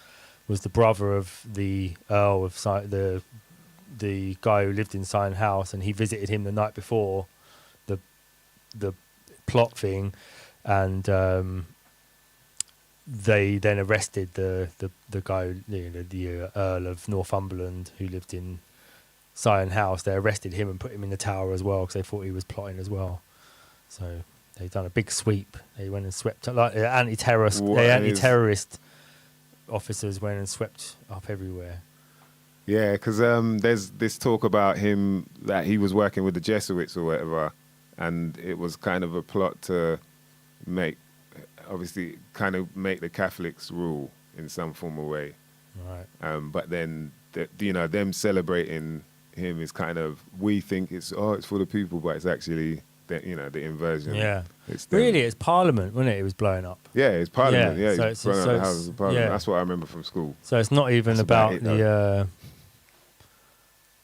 was the brother of the Earl of the guy who lived in Sion House, and he visited him the night before the plot thing, and they then arrested the guy, the Earl of Northumberland who lived in Sion House. They arrested him and put him in the tower as well because they thought he was plotting as well. So they've done a big sweep. They went and swept like anti-terrorist officers went and swept up everywhere. Yeah, because there's this talk about him that he was working with the Jesuits or whatever, and it was kind of a plot to make the Catholics rule in some form of way. Right. But then, them celebrating him is kind of, we think it's for the people, but it's actually the inversion. Yeah. It's them. Really, it's Parliament, wasn't it? It was blowing up. Yeah, it's Parliament. Yeah, Yeah, so it's it's- so the it's- Houses of Parliament. yeah. That's what I remember from school. So it's not even That's about about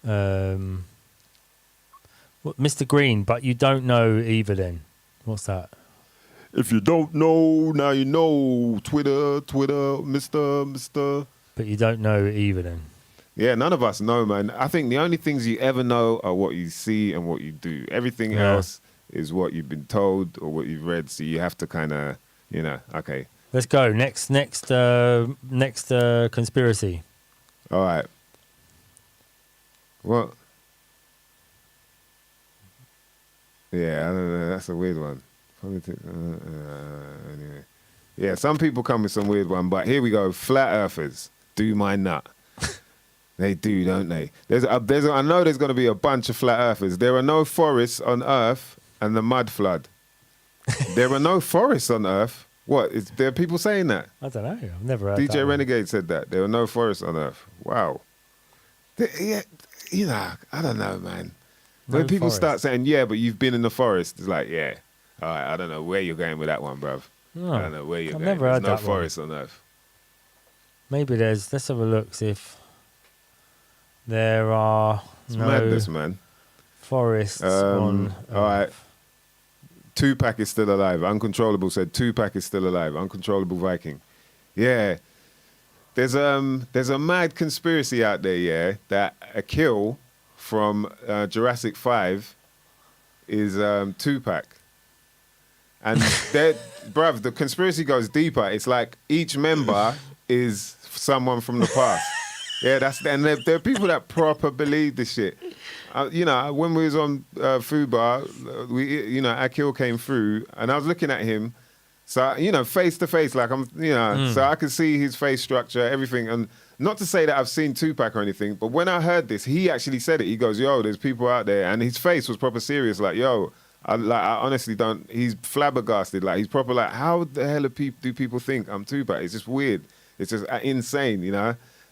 it, Mr. Green, but you don't know either then. What's that? If you don't know, now you know. Twitter, Mr. But you don't know either then. Yeah, none of us know, man. I think the only things you ever know are what you see and what you do. Everything Yeah. else is what you've been told or what you've read. So you have to kind of, okay. Let's go. Next conspiracy. All right. What? Yeah, I don't know. That's a weird one. Politics. Anyway. Yeah, some people come with some weird one, but here we go. Flat earthers do my nut. They do, don't they? I know there's going to be a bunch of flat earthers. There are no forests on Earth and the mud flood. There are no forests on Earth. What? There are people saying that? I don't know. I've never heard that DJ one. Renegade said that. There are no forests on Earth. Wow. Yeah, I don't know, man. When No people forest. start saying, yeah, but you've been in the forest, it's like, yeah. All right, I don't know where you're going with that one, bruv. No, I don't know where you're I've going. never There's heard no that one. forest on Earth. Maybe let's have a look, see if there are It's no madness, man. forests on all right. Earth. Tupac is still alive. Uncontrollable said Tupac is still alive. Uncontrollable Viking. Yeah. There's a mad conspiracy out there, yeah, that a kill from Jurassic 5 is Tupac. And bruv, the conspiracy goes deeper. It's like each member is someone from the past. Yeah, and there are people that proper believe this shit. When we was on Fubar, Akil came through, and I was looking at him, so face to face, like so I could see his face structure, everything, and not to say that I've seen Tupac or anything, but when I heard this, he actually said it. He goes, "Yo, there's people out there," and his face was proper serious, like, "Yo." I honestly don't. He's flabbergasted. Like he's proper. Like how the hell do people think I'm Tupac? It's just weird. It's just insane,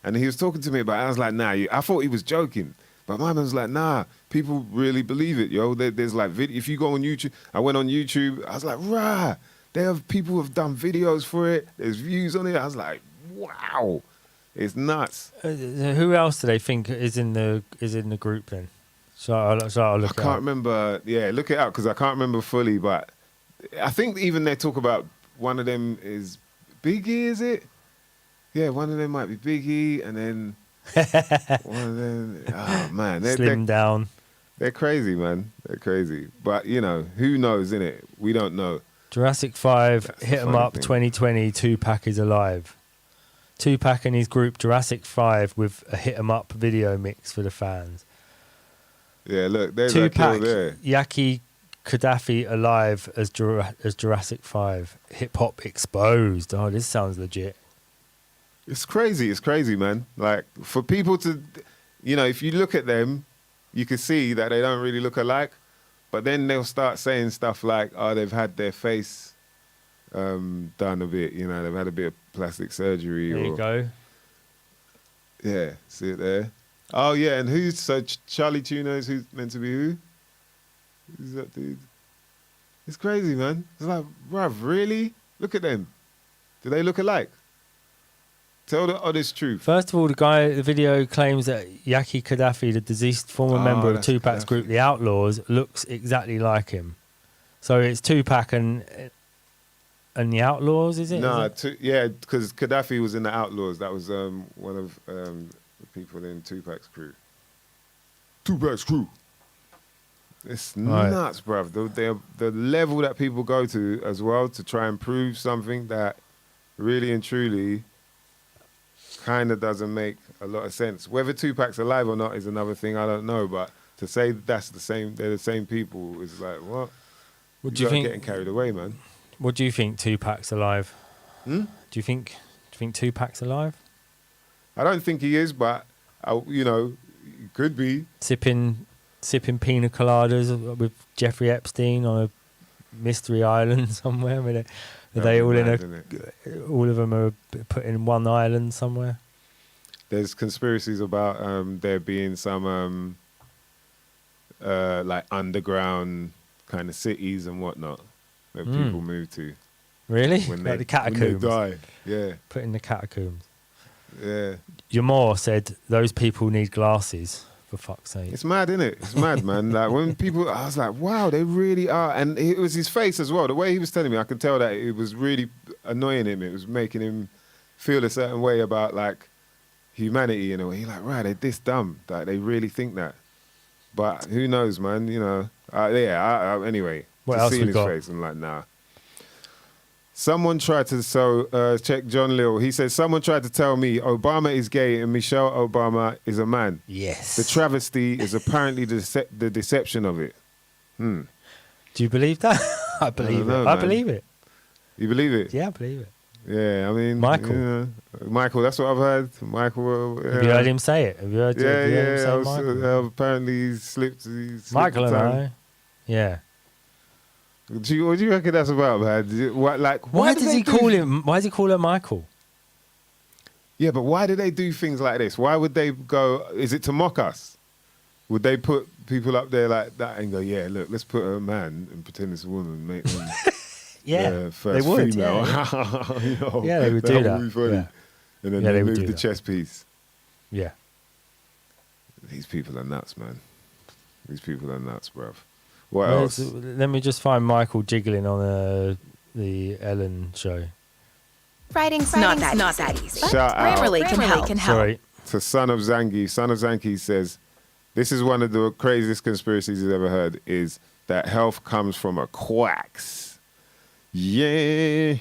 And he was talking to me about it. I was like, nah. I thought he was joking, but my man was like, nah. People really believe it, yo. There's like video. If you go on YouTube, I went on YouTube. I was like, rah. People have done videos for it. There's views on it. I was like, wow. It's nuts. Who else do they think is in the group then? So I'll look I it can't up. remember. Yeah, look it up because I can't remember fully. But I think even they talk about one of them is Biggie. Is it? Yeah, one of them might be Biggie, and then one of them. Oh man, Slim down. they're crazy, man. They're crazy. But who knows? Innit? We don't know. Jurassic 5, That's hit the 'em funny up, thing. 2020. Tupac is alive. Tupac and his group Jurassic 5 with a hit 'em up video mix for the fans. Yeah, look, there's Tupac, Akil there. Yaki Gaddafi alive as Jurassic 5. Hip hop exposed. Oh, this sounds legit. It's crazy, man. Like for people to, you know, if you look at them, you can see that they don't really look alike. But then they'll start saying stuff like, oh, they've had their face done a bit, you know, they've had a bit of plastic surgery. There you go. Yeah, see it there. Oh, yeah, and Charlie Tuna is who's meant to be who? Who's that dude? It's crazy, man. It's like, bruv, really? Look at them. Do they look alike? Tell the honest truth. First of all, the video claims that Yaki Gaddafi, the deceased former member of that's Tupac's Gaddafi. group, The Outlaws, looks exactly like him. So it's Tupac and The Outlaws, is it? No, Is it? yeah, because Gaddafi was in the Outlaws. That was one of the people in Tupac's crew. Tupac's crew. It's Right. nuts, bruv. The level that people go to as well to try and prove something that really and truly kind of doesn't make a lot of sense. Whether Tupac's alive or not is another thing. I don't know, but to say they're the same people is like, what? What do you think? Getting carried away, man. What do you think Tupac's alive? Do you think Tupac's alive? I don't think he is, but you know, he could be. Sipping pina coladas with Jeffrey Epstein on a mystery island somewhere. Are they all all of them are put in one island somewhere? There's conspiracies about there being some like underground kind of cities and whatnot that people move to. Really? When Like the catacombs. When they die. Yeah. Put in the catacombs. Yeah. Yamor said those people need glasses, for fuck's sake. It's mad, isn't it? It's mad, man. Like when people, I was like, wow, they really are. And it was his face as well. The way he was telling me, I could tell that it was really annoying him. It was making him feel a certain way about like humanity in a way. He's like, right, they're this dumb. Like they really think that. But who knows, man? You know. Anyway. What just else seeing we his got? face, I'm like, nah. Someone tried to check John Lill. He said someone tried to tell me Obama is gay and Michelle Obama is a man. Yes. The travesty is apparently the deception of it. Do you believe that? I believe know, it. I man. believe it. You believe it? Yeah, I believe it. Yeah, I mean, Michael. yeah. Michael, that's what I've heard. Michael. Have you heard him say it? Have you heard, Yeah, have you heard him say yeah. Michael? Apparently, he slipped. Michael the and tongue. I. Yeah. What do you reckon that's about, man? Why does he call him? Why does he call her Michael? Yeah, but why do they do things like this? Why would they go? Is it to mock us? Would they put people up there like that and go, yeah, look, let's put a man and pretend it's a woman and make them Yeah, first they would. female? Yeah, You know, yeah they would do that. would be funny. Yeah. And then Yeah, they they would move do the that. chess piece. Yeah. These people are nuts, man. These people are nuts, bruv. What else? Let me just find Michael jiggling on the Ellen show. Writing's not that easy. But Shout out. Grammarly can help. Sorry. To Son of Zangi. Son of Zangi says, this is one of the craziest conspiracies he's ever heard, is that health comes from a quacks. Yeah.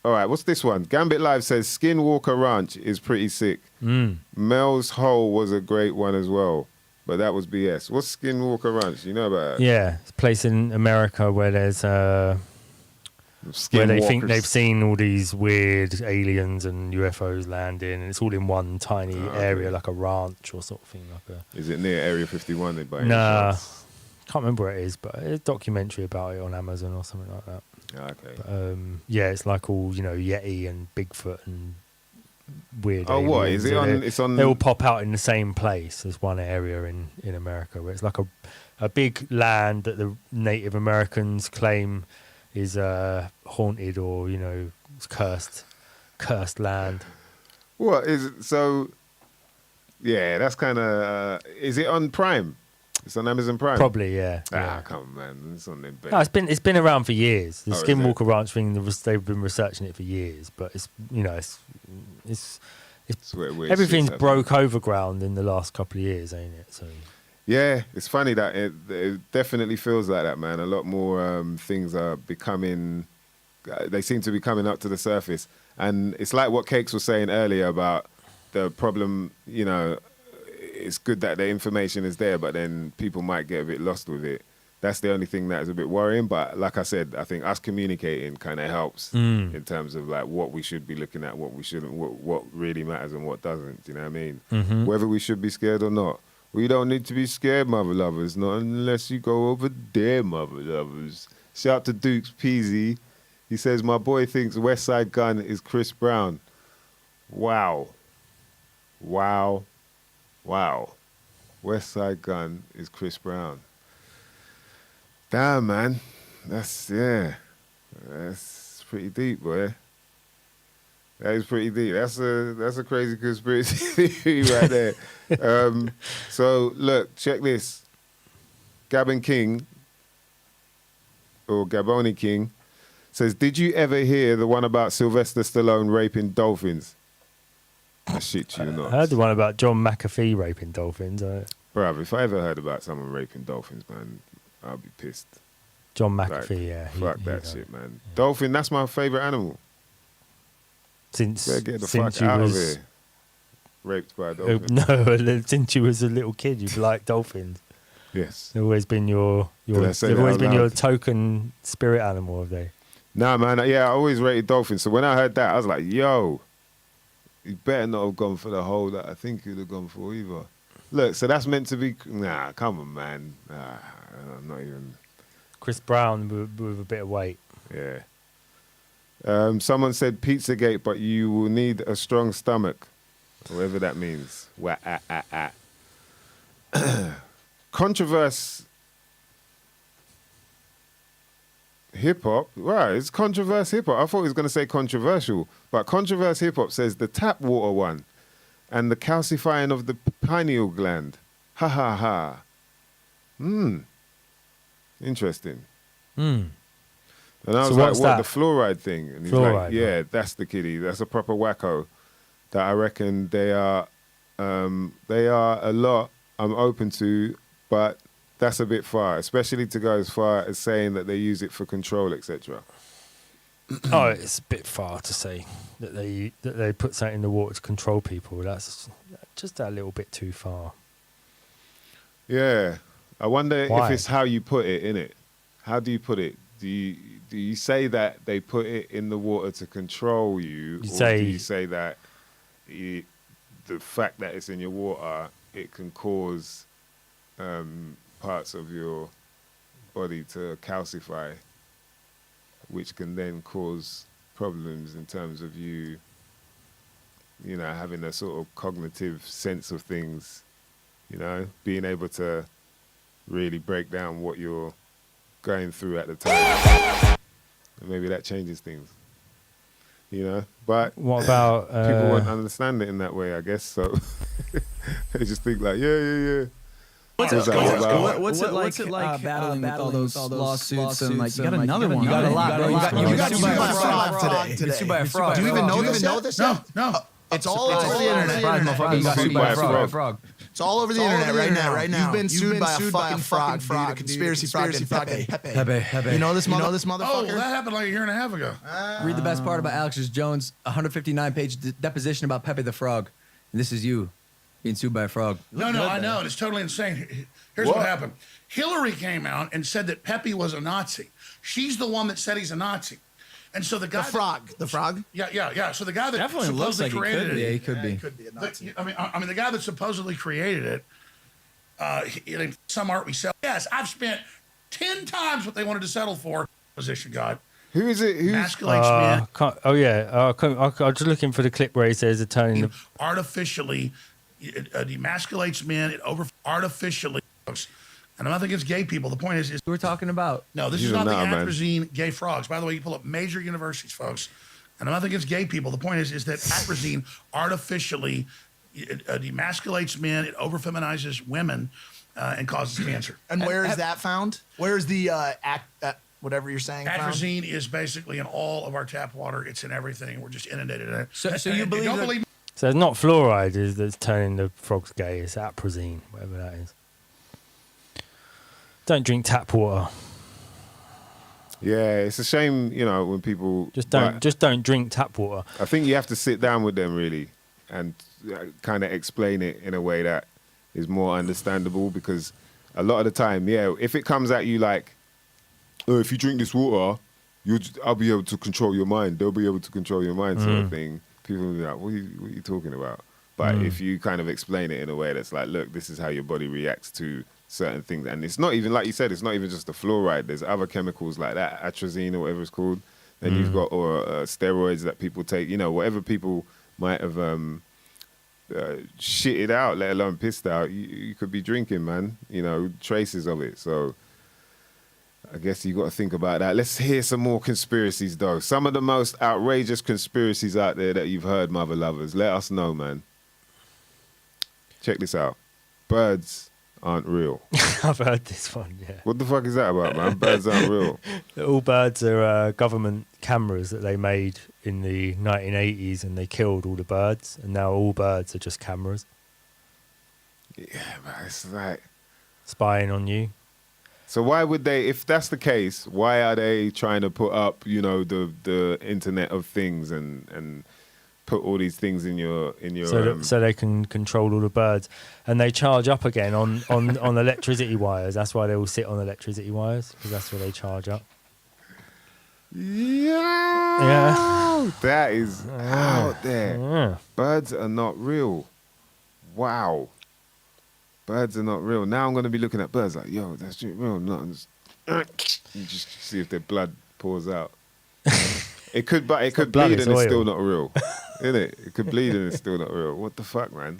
All right, what's this one? Gambit Live says Skinwalker Ranch is pretty sick. Mel's Hole was a great one as well, but that was BS. What's Skinwalker Ranch? You know about that? Yeah, it's a place in America where there's where they think Skinwalkers. they've seen all these weird aliens and UFOs landing, and it's all in one tiny area, like a ranch or sort of thing. Is it near Area 51? By any Nah, chance? can't remember where it is, but it's a documentary about it on Amazon or something like that. Okay. Yeah, it's like all Yeti and Bigfoot and weird. Oh, what? aliens, Is it and on? It's on. They all pop out in the same place. There's one area in America where it's like a big land that the Native Americans claim is haunted or it's cursed land. What is it? So, yeah, that's kind of. Is it on Prime? It's on Amazon Prime. Probably, yeah. Come on, man. It's on them. No, it's been around for years. The Oh, is Skinwalker Ranch thing, they've been researching it for years, but it's It's where weird everything's shit's broke over ground in the last couple of years, ain't it? So Yeah, it's funny that it definitely feels like that, man. A lot more things are becoming, they seem to be coming up to the surface. And it's like what Cakes was saying earlier about the problem, it's good that the information is there, but then people might get a bit lost with it. That's the only thing that is a bit worrying. But like I said, I think us communicating kind of helps in terms of like what we should be looking at, what we shouldn't, what really matters and what doesn't. Do you know what I mean? Mm-hmm. Whether we should be scared or not. We don't need to be scared, mother lovers, not unless you go over there, mother lovers. Shout out to Dukes Peasy. He says, my boy thinks West Side Gun is Chris Brown. Wow. Wow. Wow. West Side Gun is Chris Brown. Damn, man. That's pretty deep, boy. That is pretty deep. That's a crazy conspiracy theory right there. So, look, check this. Gabon King, or Gaboni King, says, did you ever hear the one about Sylvester Stallone raping dolphins? I shit you not. I heard the one about John McAfee raping dolphins. Bruv, if I ever heard about someone raping dolphins, man, I'll be pissed. John McAfee, Like, yeah. Fuck that shit, man. Dolphin, that's my favourite animal. Since Better get the since fuck you out of was here. Raped by a dolphin. no, since you was a little kid, you've liked dolphins. Yes. They've always been your Did I say they've that always out been your loud? token spirit animal, have they? Nah, man. Yeah, I always rated dolphins. So when I heard that, I was like, yo, you better not have gone for the hole that I think you'd have gone for either. Look, so that's meant to be... Nah, come on, man. Nah, I'm not even... Chris Brown with a bit of weight. Yeah. Someone said Pizzagate, but you will need a strong stomach. Whatever that means. Controverse... Hip-hop? Right, it's controverse hip-hop. I thought he was going to say controversial. But controverse hip-hop says the tap water one and the calcifying of the pineal gland. Ha ha ha. Interesting. And I was So like, what's what, that? the fluoride thing? And he's Fluoride, like, yeah, right. that's the kiddie. That's a proper wacko that I reckon they are a lot I'm open to, but that's a bit far, especially to go as far as saying that they use it for control, etc. Oh, it's a bit far to say that they put something in the water to control people. That's just a little bit too far. Yeah. I wonder Why? if it's how you put it, innit? How do you put it? Do you say that they put it in the water to control you, or do you say that the fact that it's in your water, it can cause parts of your body to calcify, which can then cause problems in terms of you know, having a sort of cognitive sense of things, you know, being able to really break down what you're going through at the time. And maybe that changes things, you know. But What about people won't understand it in that way, I guess. So they just think like, yeah. What's it like battling with all those lawsuits and like you got another one? You got a lot, bro. You got sued by a frog today. You sued by a frog. Do you even know this? No. It's all over the internet. You got sued by a frog. It's all over the internet right now. You've been sued by a fucking frog, dude. A conspiracy frog named Pepe. You know this motherfucker? Oh, that happened like a year and a half ago. Read the best part about Alex Jones' 159-page deposition about Pepe the Frog. And this is you being sued by a frog. No, I know. It's totally insane. Here's what happened. Hillary came out and said that Pepe was a Nazi. She's the one that said he's a Nazi. And so the guy... The frog? Yeah. So the guy that Definitely looks supposedly like he created could be. it... He could be. He could be a Nazi. I mean, the guy that supposedly created it, some art we sell. Yes, I've spent 10 times what they wanted to settle for. Position God. Who is it? Who's Emasculates men. I was just looking for the clip where he says turning the... Artificially, it emasculates men. It artificially... And I'm not against gay people. The point is We're talking about. no, this He's is a not the nah, man. atrazine gay frogs. By the way, you pull up major universities, folks. And I'm not against gay people. The point is that atrazine artificially it emasculates men. It over-feminizes women and causes cancer. And where is that found? Where is the whatever you're saying found? Atrazine is basically in all of our tap water. It's in everything. We're just inundated in it. So you And believe don't that- believe me? So it's not fluoride that's turning the frogs gay. It's atrazine, whatever that is. Don't drink tap water. Yeah, it's a shame, you know, when people Just but don't drink tap water. I think you have to sit down with them really and kind of explain it in a way that is more understandable, because a lot of the time, yeah, if it comes at you like, oh, if you drink this water, I'll be able to control your mind. They'll be able to control your mind, sort of thing. People will be like, what are you talking about? But if you kind of explain it in a way that's like, look, this is how your body reacts to certain things. And it's not even, like you said, it's not even just the fluoride. There's other chemicals like that, atrazine or whatever it's called. Then you've got steroids that people take, you know, whatever people might have shitted out, let alone pissed out, you could be drinking, man, you know, traces of it. So I guess you got to think about that. Let's hear some more conspiracies, though. Some of the most outrageous conspiracies out there that you've heard, mother lovers. Let us know, man. Check this out. Birds aren't real. I've heard this one, yeah. What the fuck is that about, man? Birds aren't real. All birds are government cameras that they made in the 1980s, and they killed all the birds, and now all birds are just cameras. Yeah, man, it's like... spying on you. So why would they, if that's the case, why are they trying to put up, you know, the Internet of Things and put all these things in your so they can control all the birds, and they charge up again on electricity wires. That's why they all sit on electricity wires, because that's where they charge up. Yeah, that is out there. Yeah. Birds are not real. Wow, birds are not real. Now I'm gonna be looking at birds like, yo, that's real. Not you just see if their blood pours out. It could bleed and it's still not real. Isn't it? It could bleed and it's still not real. What the fuck, man?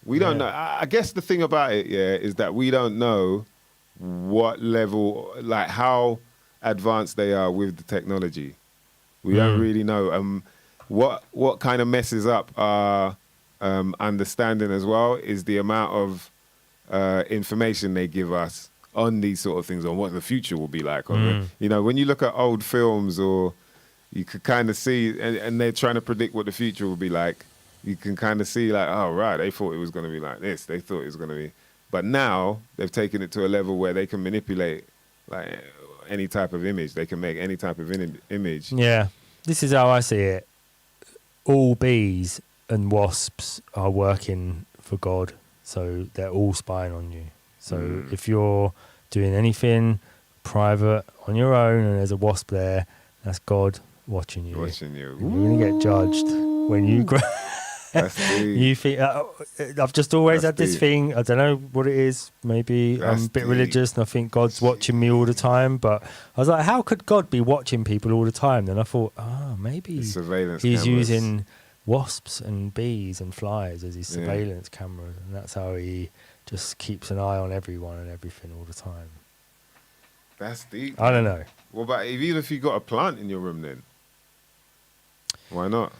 We don't know. I guess the thing about it, is that we don't know what level, like how advanced they are with the technology. We don't really know. What kind of messes up our understanding as well is the amount of information they give us on these sort of things, on what the future will be like. You know, when you look at old films, or you could kind of see, and they're trying to predict what the future will be like, you can kind of see like, oh, right, they thought it was going to be like this. They thought it was going to be. But now they've taken it to a level where they can manipulate like any type of image. They can make any type of image. Yeah, this is how I see it. All bees and wasps are working for God, so they're all spying on you. So if you're doing anything private on your own and there's a wasp there, that's God watching you. Watching you. You're going to get judged when you grow. That's deep. You think, I've just always had this thing. I don't know what it is. Maybe I'm a bit religious and I think God's watching me all the time. But I was like, how could God be watching people all the time? Then I thought, maybe he's using wasps and bees and flies as his surveillance cameras, and that's how he just keeps an eye on everyone and everything all the time. That's deep. I don't know. What about even if you got a plant in your room then? Why not?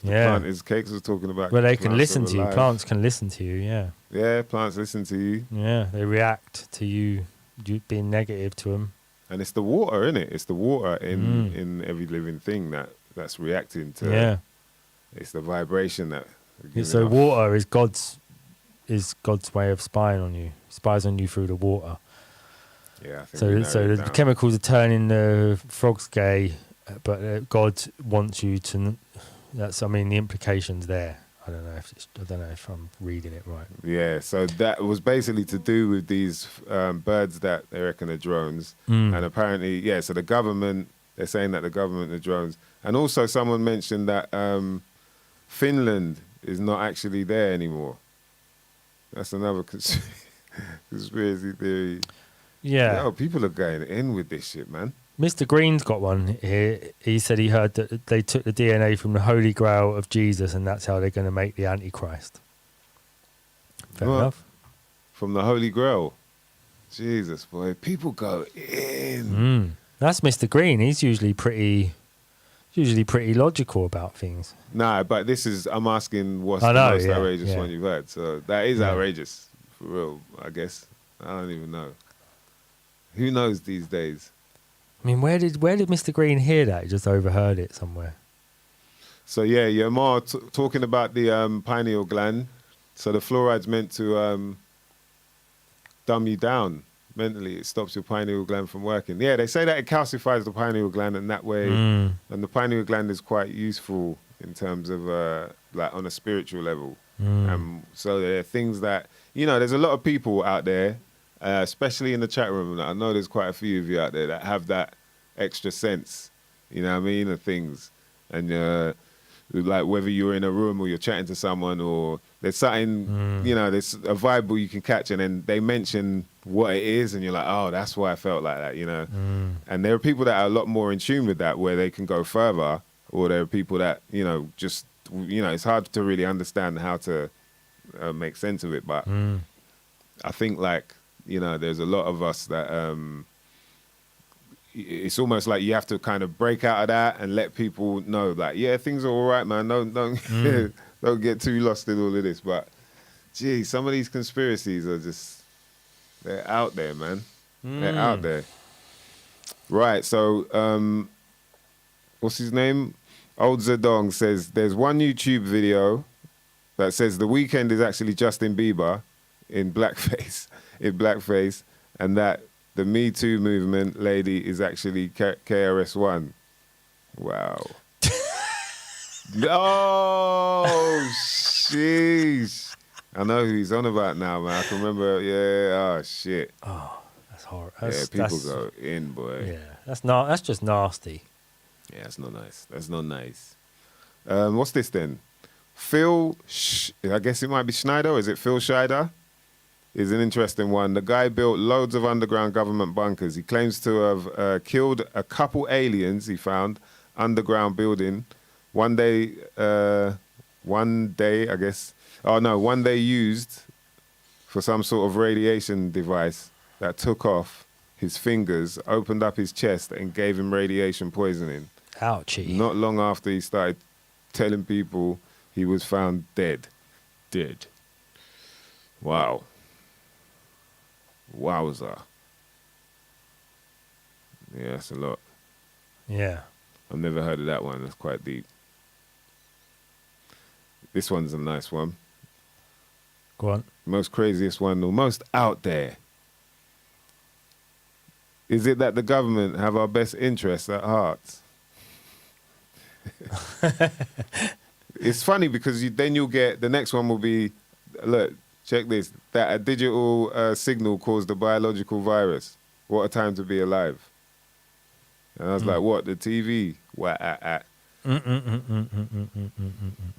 Yeah. Plant is Cakes was talking about. Well, they can listen to you. Plants can listen to you, yeah. Yeah, plants listen to you. Yeah, they react to you being negative to them. And it's the water, isn't it? It's the water in every living thing that's reacting to. Yeah. It's the vibration that. So water is God's way of spying on you. He spies on you through the water. Yeah. I think so the chemicals are turning the frogs gay, but God wants you to. The implications there. I don't know if I'm reading it right. Yeah. So that was basically to do with these birds that they reckon are drones, and apparently, so the government. They're saying that the government are drones, and also someone mentioned that Finland is not actually there anymore. That's another conspiracy theory. Yeah. Yo, people are going in with this shit, man. Mr. Green's got one here. He said he heard that they took the DNA from the Holy Grail of Jesus, and that's how they're going to make the Antichrist. Fair enough. From the Holy Grail. Jesus, boy. People go in. That's Mr. Green. He's usually pretty logical about things. Nah, but I'm asking what's the most outrageous one you've heard. So that is outrageous, for real, I guess. I don't even know. Who knows these days? I mean, where did Mr. Green hear that? He just overheard it somewhere. So you're more talking about the pineal gland. So the fluoride's meant to dumb you down mentally. It stops your pineal gland from working. Yeah, they say that it calcifies the pineal gland in that way. And the pineal gland is quite useful in terms of like on a spiritual level. So there are things that, there's a lot of people out there especially in the chat room. I know there's quite a few of you out there that have that extra sense, you know what I mean, of things. And like whether you're in a room or you're chatting to someone or there's something, you know, there's a vibe where you can catch, and then they mention what it is and you're like, oh, that's why I felt like that, you know. And there are people that are a lot more in tune with that, where they can go further, or there are people that, you know, just, you know, it's hard to really understand how to make sense of it. But I think, like, you know, there's a lot of us that it's almost like you have to kind of break out of that and let people know, like, yeah, things are all right, man. Don't don't get too lost in all of this. But gee, some of these conspiracies are just, they're out there, man. They're out there. Right. So what's his name? Old Zedong says there's one YouTube video that says The Weeknd is actually Justin Bieber in blackface, and that the Me Too movement lady is actually KRS-One. Wow. Oh, sheesh. I know who he's on about now, man. I can remember, yeah, oh, shit. Oh, that's horrible. Yeah, people go in, boy. Yeah, that's just nasty. Yeah, that's not nice. That's not nice. What's this then? Phil, I guess it might be Schneider, or is it Phil Scheider? Is an interesting one. The guy built loads of underground government bunkers. He claims to have killed a couple aliens he found underground building. One day, I guess. Oh no, one day used for some sort of radiation device that took off his fingers, opened up his chest, and gave him radiation poisoning. Ouchie. Not long after he started telling people he was found dead. Dead. Wow. Wowza. Yeah, that's a lot. Yeah. I've never heard of that one. That's quite deep. This one's a nice one. Go on. Most craziest one, or most out there. Is it that the government have our best interests at heart? It's funny because then you'll get, the next one will be, look, check this, that a digital signal caused a biological virus. What a time to be alive. And I was like, what, the TV?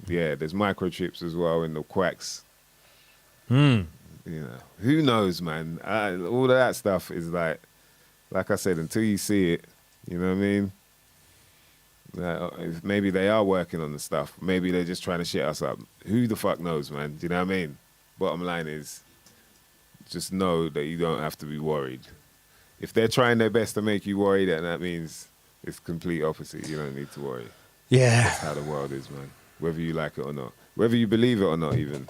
Yeah, there's microchips as well in the quacks. You know, who knows, man? All of that stuff is like I said, until you see it, you know what I mean? Maybe they are working on the stuff. Maybe they're just trying to shit us up. Who the fuck knows, man? Do you know what I mean? Bottom line is, just know that you don't have to be worried. If they're trying their best to make you worry, then that means it's complete opposite. You don't need to worry. Yeah. That's how the world is, man. Whether you like it or not. Whether you believe it or not, even.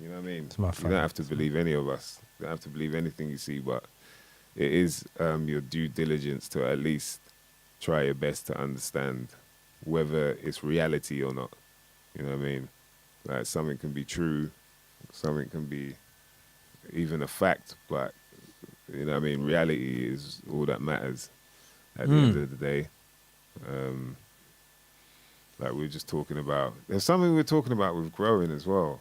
You know what I mean? You don't have to believe any of us. You don't have to believe anything you see, but it is your due diligence to at least try your best to understand whether it's reality or not. You know what I mean? Like, something can be true, something can be even a fact, but, you know what I mean? Reality is all that matters at the end of the day. Like we were just talking about, there's something we were talking about with growing as well.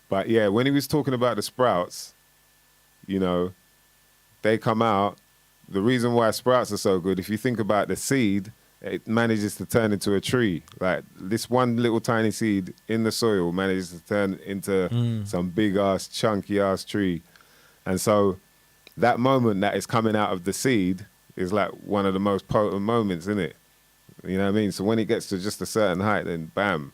But yeah, when he was talking about the sprouts, you know, they come out. The reason why sprouts are so good, if you think about the seed, it manages to turn into a tree. Like this one little tiny seed in the soil manages to turn into some big ass, chunky ass tree. And so that moment that is coming out of the seed is like one of the most potent moments, isn't it? You know what I mean? So when it gets to just a certain height, then bam,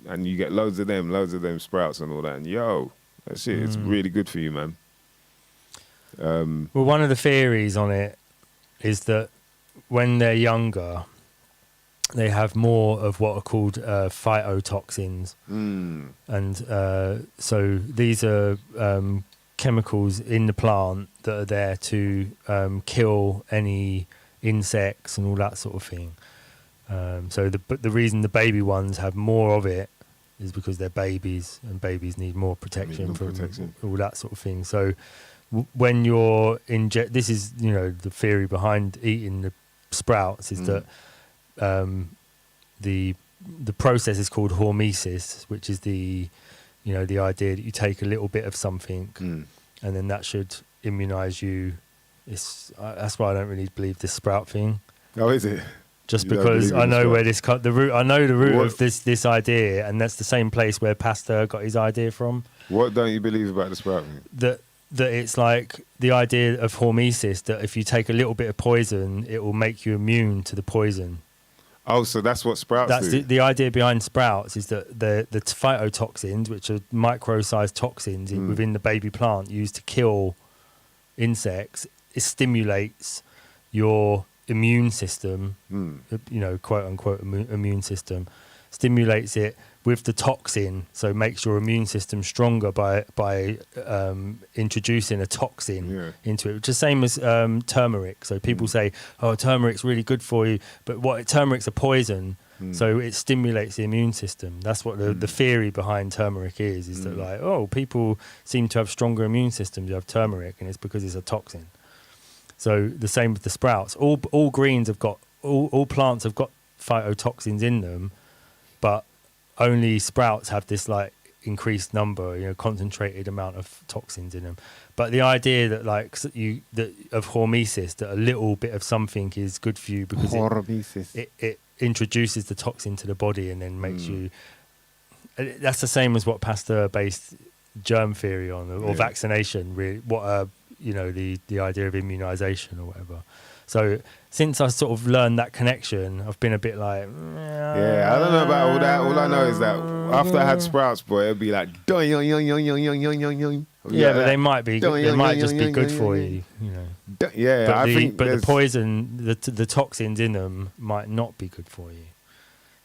and you get loads of them sprouts and all that. And yo, that shit is really good for you, man. Well, one of the theories on it is that when they're younger, they have more of what are called phytotoxins. And so these are chemicals in the plant that are there to kill any insects and all that sort of thing. So the reason the baby ones have more of it is because they're babies, and babies need more protection from all that sort of thing. So when you're this is, you know, the theory behind eating the sprouts is that the process is called hormesis, which is the idea that you take a little bit of something and then that should immunise you. That's why I don't really believe this sprout thing. Oh, is it? Just You don't because believe I in the know where sprout? the root. I know the root What? of this idea, and that's the same place where Pasteur got his idea from. What don't you believe about the sprout thing? That it's like the idea of hormesis, that if you take a little bit of poison, it will make you immune to the poison. Oh, so that's what sprouts That's do. the idea behind sprouts, is that the phytotoxins, which are micro-sized toxins within the baby plant used to kill insects, it stimulates your immune system, quote unquote immune system, stimulates it with the toxin, so makes your immune system stronger by introducing a toxin into it, which is the same as turmeric. So people say, oh, turmeric's really good for you, but turmeric's a poison, so it stimulates the immune system. That's what the theory behind turmeric is that like, oh, people seem to have stronger immune systems who have turmeric, and it's because it's a toxin. So the same with the sprouts. All greens have got, all plants have got phytotoxins in them, but only sprouts have this like increased number, concentrated amount of toxins in them. But the idea that of hormesis, that a little bit of something is good for you because it introduces the toxin to the body and then makes you. That's the same as what Pasteur based germ theory on, or vaccination. Really, what the idea of immunization or whatever. So since I sort of learned that connection, I've been a bit like, I don't know about all that. All I know is that after I had sprouts, boy, it'd be like, yoing, yoing, yoing, yoing, yoing, yoing, yoing. Yeah, but they might just be good for you, Yeah, I think the poison, the toxins in them might not be good for you.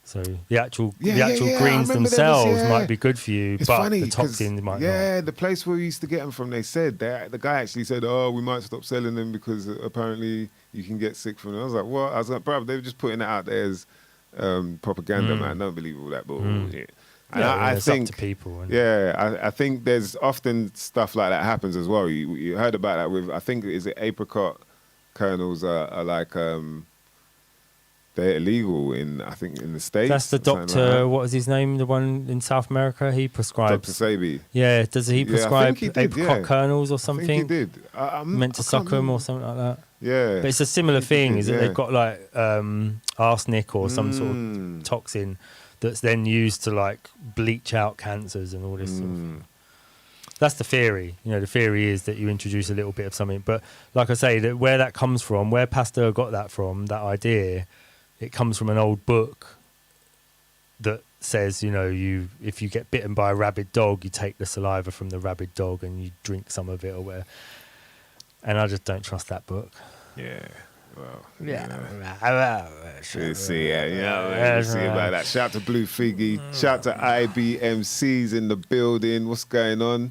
So the actual greens themselves might be good for you, it's but funny, the toxins might not. Yeah, the place where we used to get them from, they said the guy actually said, "Oh, we might stop selling them because apparently you can get sick from them." I was like, "What?" I was like, "Bro, they were just putting it out there as propaganda, man. Don't believe all that bullshit." And I think up to people. I think there's often stuff like that happens as well. You heard about that with, I think, is it apricot kernels are like they're illegal in the States. That's the doctor. What was his name? The one in South America. He prescribes. Dr. Sabi. Yeah. Does he prescribe apricot kernels or something? I think he did. Meant to suck them or something like that. Yeah. But it's a similar thing. Is that they've got like arsenic or some sort of toxin that's then used to like bleach out cancers and all this sort of. That's the theory. The theory is that you introduce a little bit of something. But like I say, that where that comes from, where Pasteur got that from, that idea. It comes from an old book that says, if you get bitten by a rabid dog, you take the saliva from the rabid dog and you drink some of it or whatever. And I just don't trust that book. Yeah. Well, We'll see about that. Shout out to Blue Figgy. Shout out to IBMC's in the building. What's going on?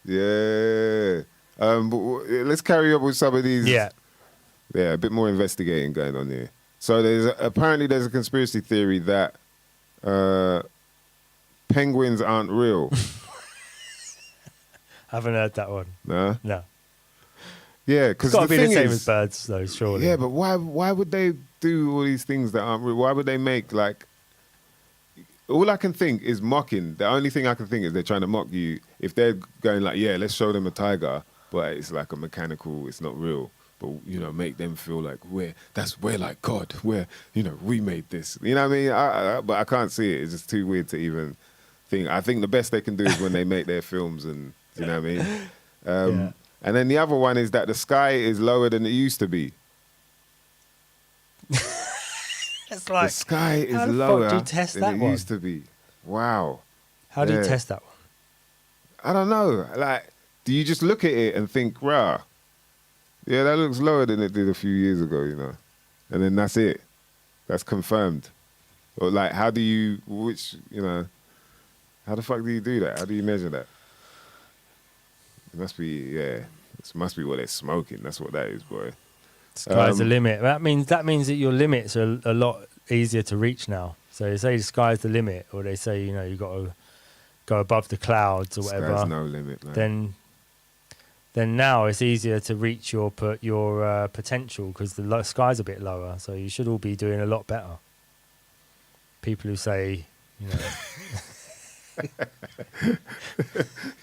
Yeah. But let's carry up with some of these. Yeah, a bit more investigating going on here. So apparently there's a conspiracy theory that penguins aren't real. Haven't heard that one. No? No. Yeah, because it's got to the be the thing same is, as birds, though, surely. Yeah, but why would they do all these things that aren't real? Why would they make like? All I can think is mocking. The only thing I can think is they're trying to mock you. If they're going like, yeah, let's show them a tiger, but it's like a mechanical. It's not real. But make them feel like we're like God. We made this. You know what I mean? But I can't see it. It's just too weird to even think. I think the best they can do is when they make their films, and you know what I mean. And then the other one is that the sky is lower than it used to be. It's like, the sky is how the lower fuck do you test than that it one? used to be. Wow. How do you test that one? I don't know. Like, do you just look at it and think, rah? Yeah, that looks lower than it did a few years ago, and then that's it. That's confirmed. Or like, how do you, how the fuck do you do that? How do you measure that? It must be, this must be what they're smoking. That's what that is, boy. Sky's the limit. That means that your limits are a lot easier to reach now. So they say the sky's the limit, or they say, you've got to go above the clouds or whatever. Sky's no limit, man. Then now it's easier to reach your potential because the sky's a bit lower. So you should all be doing a lot better. People who say,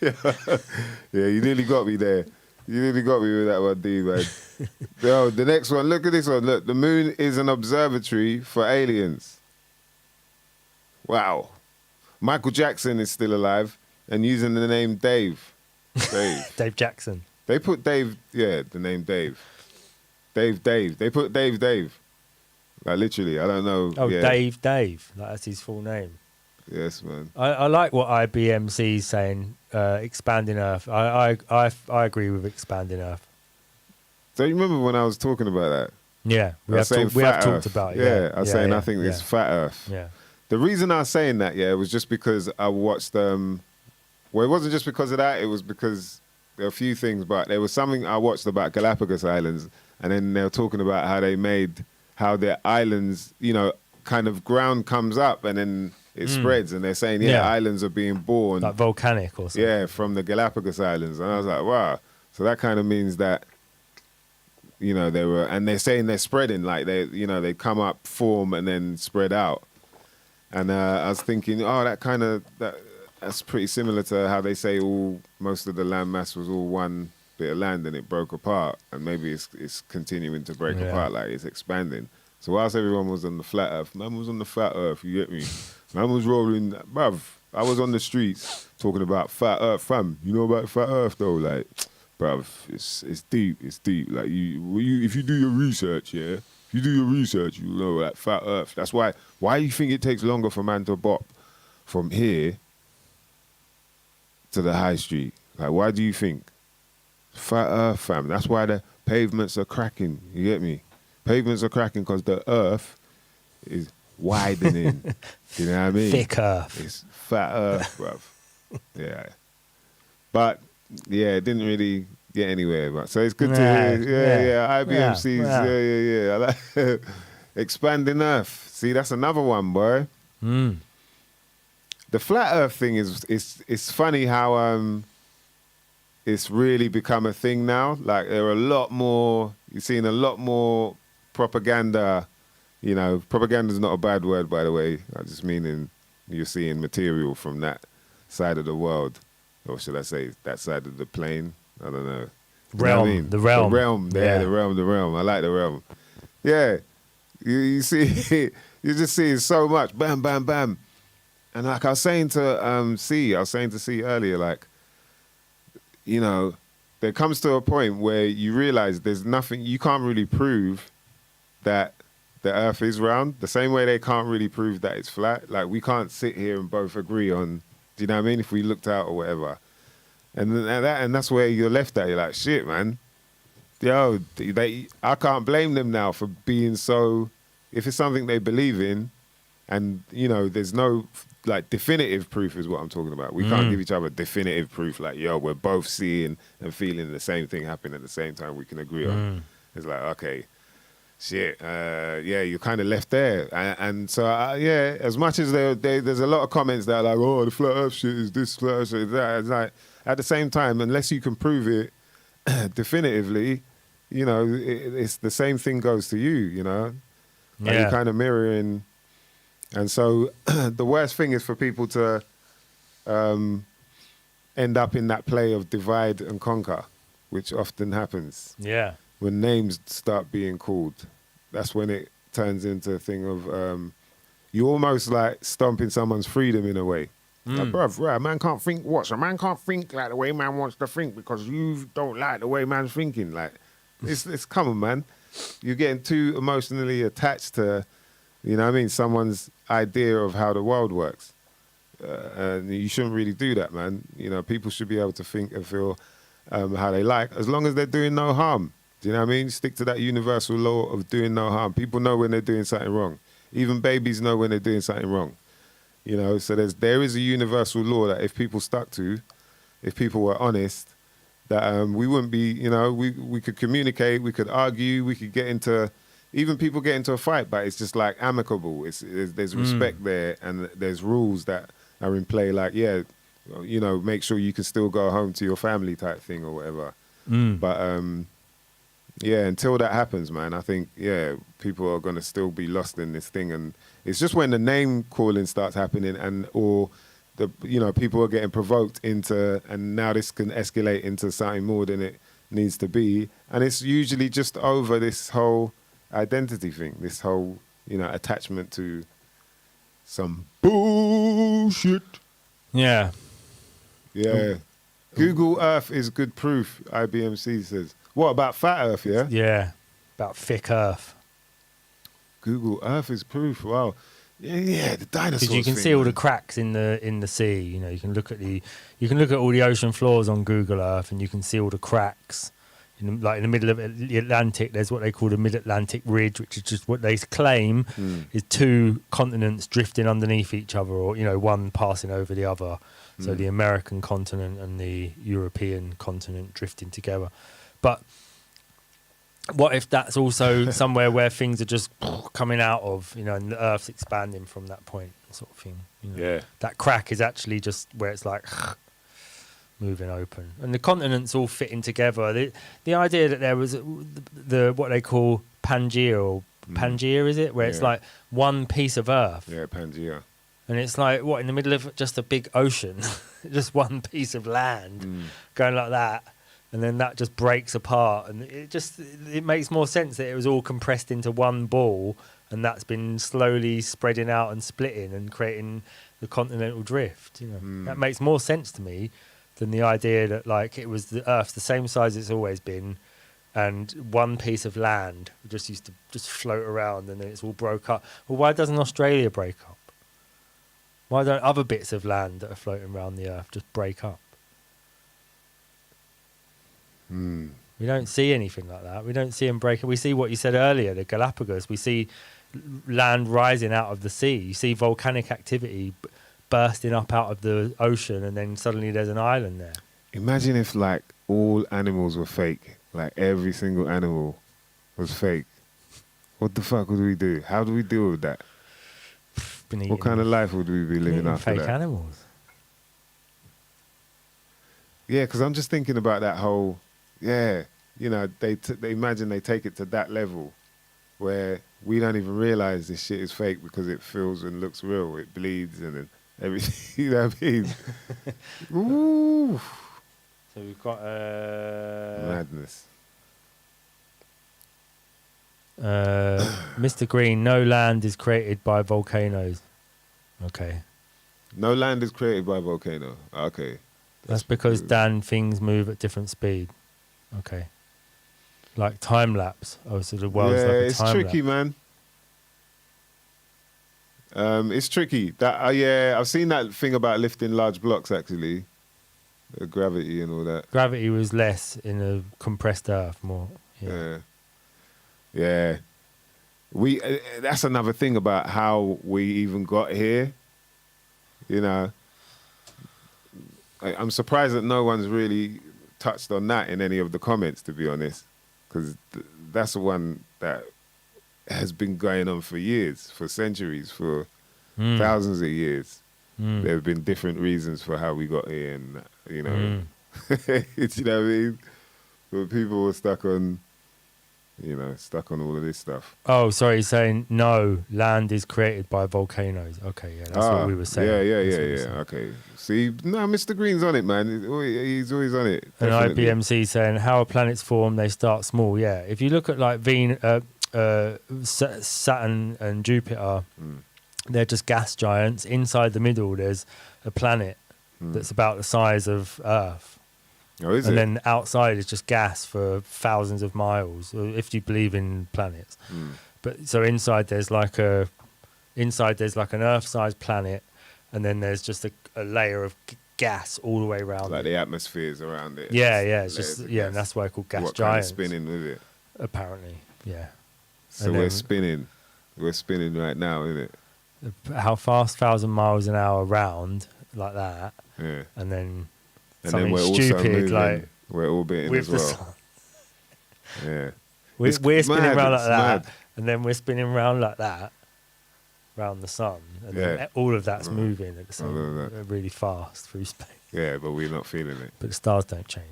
Yeah, you nearly got me there. You nearly got me with that one, D, man. Yo, the next one, look at this one. Look, the moon is an observatory for aliens. Wow. Michael Jackson is still alive and using the name Dave. Dave Jackson. They put Dave, the name Dave. Dave. They put Dave. Like, literally, I don't know. Oh, yeah. Dave. Like, that's his full name. Yes, man. I like what IBMC is saying, expanding Earth. I agree with expanding Earth. So you remember when I was talking about that? Yeah, we have talked about it. Yeah, I was saying I think it's flat Earth. Yeah. The reason I was saying that, was just because I watched, well, it wasn't just because of that, it was because there were a few things, but there was something I watched about Galapagos Islands, and then they were talking about how their islands, kind of ground comes up and then it spreads, and they're saying, islands are being born. Like volcanic or something. Yeah, from the Galapagos Islands. And I was like, wow. So that kind of means that, they're saying they're spreading, like they come up, form, and then spread out. And I was thinking, that's pretty similar to how they say most of the land mass was all one bit of land and it broke apart, and maybe it's continuing to break apart, like it's expanding. So whilst everyone was on the flat Earth, man was on the flat Earth. You get me? Man was rolling, bruv. I was on the streets talking about flat Earth, fam. You know about flat Earth though, like, bruv, it's deep. It's deep. Like if you do your research, you know, like flat Earth. That's why you think it takes longer for man to bop from here to the high street? Like, why do you think? Flat Earth, fam. That's why the pavements are cracking. You get me? Pavements are cracking because the Earth is widening. You know what I mean? Thick Earth. It's flat Earth, bruv. Yeah. But, it didn't really get anywhere. But, so it's good to hear. IBMC's, I like expanding Earth. See, that's another one, boy. The flat Earth thing it's funny how it's really become a thing now. Like, there are you're seeing a lot more propaganda. Propaganda's not a bad word, by the way. I just mean you're seeing material from that side of the world. Or should I say that side of the plane? I don't know. The realm. The realm. Yeah, the realm. I like the realm. Yeah. You see, you're just seeing so much. Bam, bam, bam. And like I was saying to C earlier, like, there comes to a point where you realize there's nothing, you can't really prove that the Earth is round, the same way they can't really prove that it's flat. Like, we can't sit here and both agree on, do you know what I mean, if we looked out or whatever. And that's where you're left at. You're like, shit, man. Yo, I can't blame them now for being so, if it's something they believe in, and, there's no, like, definitive proof is what I'm talking about. We can't give each other definitive proof, like, yo, we're both seeing and feeling the same thing happen at the same time we can agree on. It's like, okay, shit, you're kind of left there. And so, as much as there's a lot of comments that are like, oh, the flat Earth shit is this, flat Earth shit is that. It's like, at the same time, unless you can prove it definitively, it's the same thing goes to you, Like, you're kind of mirroring. And so the worst thing is for people to end up in that play of divide and conquer, which often happens. Yeah. When names start being called, that's when it turns into a thing of you almost like stomping someone's freedom in a way. Like, bruv, right, a man can't think what? A man can't think like the way man wants to think because you don't like the way man's thinking. Like, it's common, man. You're getting too emotionally attached to, someone's idea of how the world works. And you shouldn't really do that, man. People should be able to think and feel how they like, as long as they're doing no harm. Do you know what I mean? Stick to that universal law of doing no harm. People know when they're doing something wrong. Even babies know when they're doing something wrong. So there is a universal law that if people stuck to, if people were honest, that we wouldn't be, we could communicate, we could argue, we could get into, even people get into a fight, but it's just like amicable. There's respect there, and there's rules that are in play, like, make sure you can still go home to your family type thing or whatever. But until that happens, man, I think, people are going to still be lost in this thing. And it's just when the name calling starts happening or people are getting provoked into, and now this can escalate into something more than it needs to be. And it's usually just over this whole identity thing, this whole, attachment to some bullshit. Yeah. Yeah. Google Earth is good proof, IBMC says. What about fat Earth, yeah? Yeah. About thick Earth. Google Earth is proof. Wow. Yeah, the dinosaurs. Because you can see all the cracks in the sea. You can look at all the ocean floors on Google Earth, and you can see all the cracks. In the middle of the Atlantic, there's what they call the Mid-Atlantic Ridge, which is just what they claim is two continents drifting underneath each other, or one passing over the other. So the American continent and the European continent drifting together. But what if that's also somewhere where things are just coming out of, and the Earth's expanding from that point, sort of thing. Yeah. That crack is actually just where it's like moving open, and the continents all fitting together. The idea that there was the what they call Pangea, or Pangea, is it? Where it's like one piece of Earth. Yeah, Pangea. And it's like, what, in the middle of just a big ocean, just one piece of land going like that. And then that just breaks apart. And it makes more sense that it was all compressed into one ball, and that's been slowly spreading out and splitting and creating the continental drift. That makes more sense to me than the idea that, like, it was the Earth's the same size it's always been, and one piece of land just used to just float around, and then it's all broke up. Well, why doesn't Australia break up? Why don't other bits of land that are floating around the Earth just break up? We don't see anything like that. We don't see them break up. We see what you said earlier, the Galapagos. We see land rising out of the sea. You see volcanic activity bursting up out of the ocean, and then suddenly there's an island there. Imagine if, like, all animals were fake. Like, every single animal was fake. What the fuck would we do? How do we deal with that? What kind of life would we be living after fake that? Animals. Yeah, because I'm just thinking about that whole, they imagine they take it to that level where we don't even realize this shit is fake because it feels and looks real. It bleeds and then everything, you know what I mean? Ooh. So we've got... Madness. Mr. Green, no land is created by volcanoes. Okay. No land is created by volcano. Okay. That's because, Dan, things move at different speed. Okay. Like time lapse. Oh, so the world's like a it's time tricky, lapse. man. It's tricky. That I've seen that thing about lifting large blocks, actually. The gravity and all that. Gravity was less in a compressed Earth, more. Yeah. We that's another thing about how we even got here. I'm surprised that no one's really touched on that in any of the comments, to be honest, because that's the one that has been going on for years, for centuries, for thousands of years. There have been different reasons for how we got here, and you know what I mean. But people were stuck on all of this stuff. Oh, sorry, he's saying no, land is created by volcanoes. Okay, yeah, that's what we were saying. Yeah. Okay. See, no, Mr. Green's on it, man. He's always on it. And Definitely. IBMC saying how are planets formed? They start small. Yeah, if you look at like Saturn and Jupiter, they're just gas giants. Inside the middle, there's a planet that's about the size of Earth. Oh, is and it? then outside is just gas for thousands of miles, if you believe in planets. But so inside there's like an Earth-sized planet, and then there's just a layer of gas all the way around. Like the atmospheres around it. Yeah, it's just and that's why it's called gas what giants. Kind of spinning with it? Apparently, yeah. So we're spinning. We're spinning right now, isn't it? How fast? 1,000 miles an hour round like that. Yeah. And then. And something then we're stupid also moving, like we're orbiting with as the well. sun. Yeah. We're spinning mad, around like it's that, mad. and then we're spinning around like that, around the sun, and then all of that's moving at the same, really fast through space. Yeah, but we're not feeling it. But the stars don't change.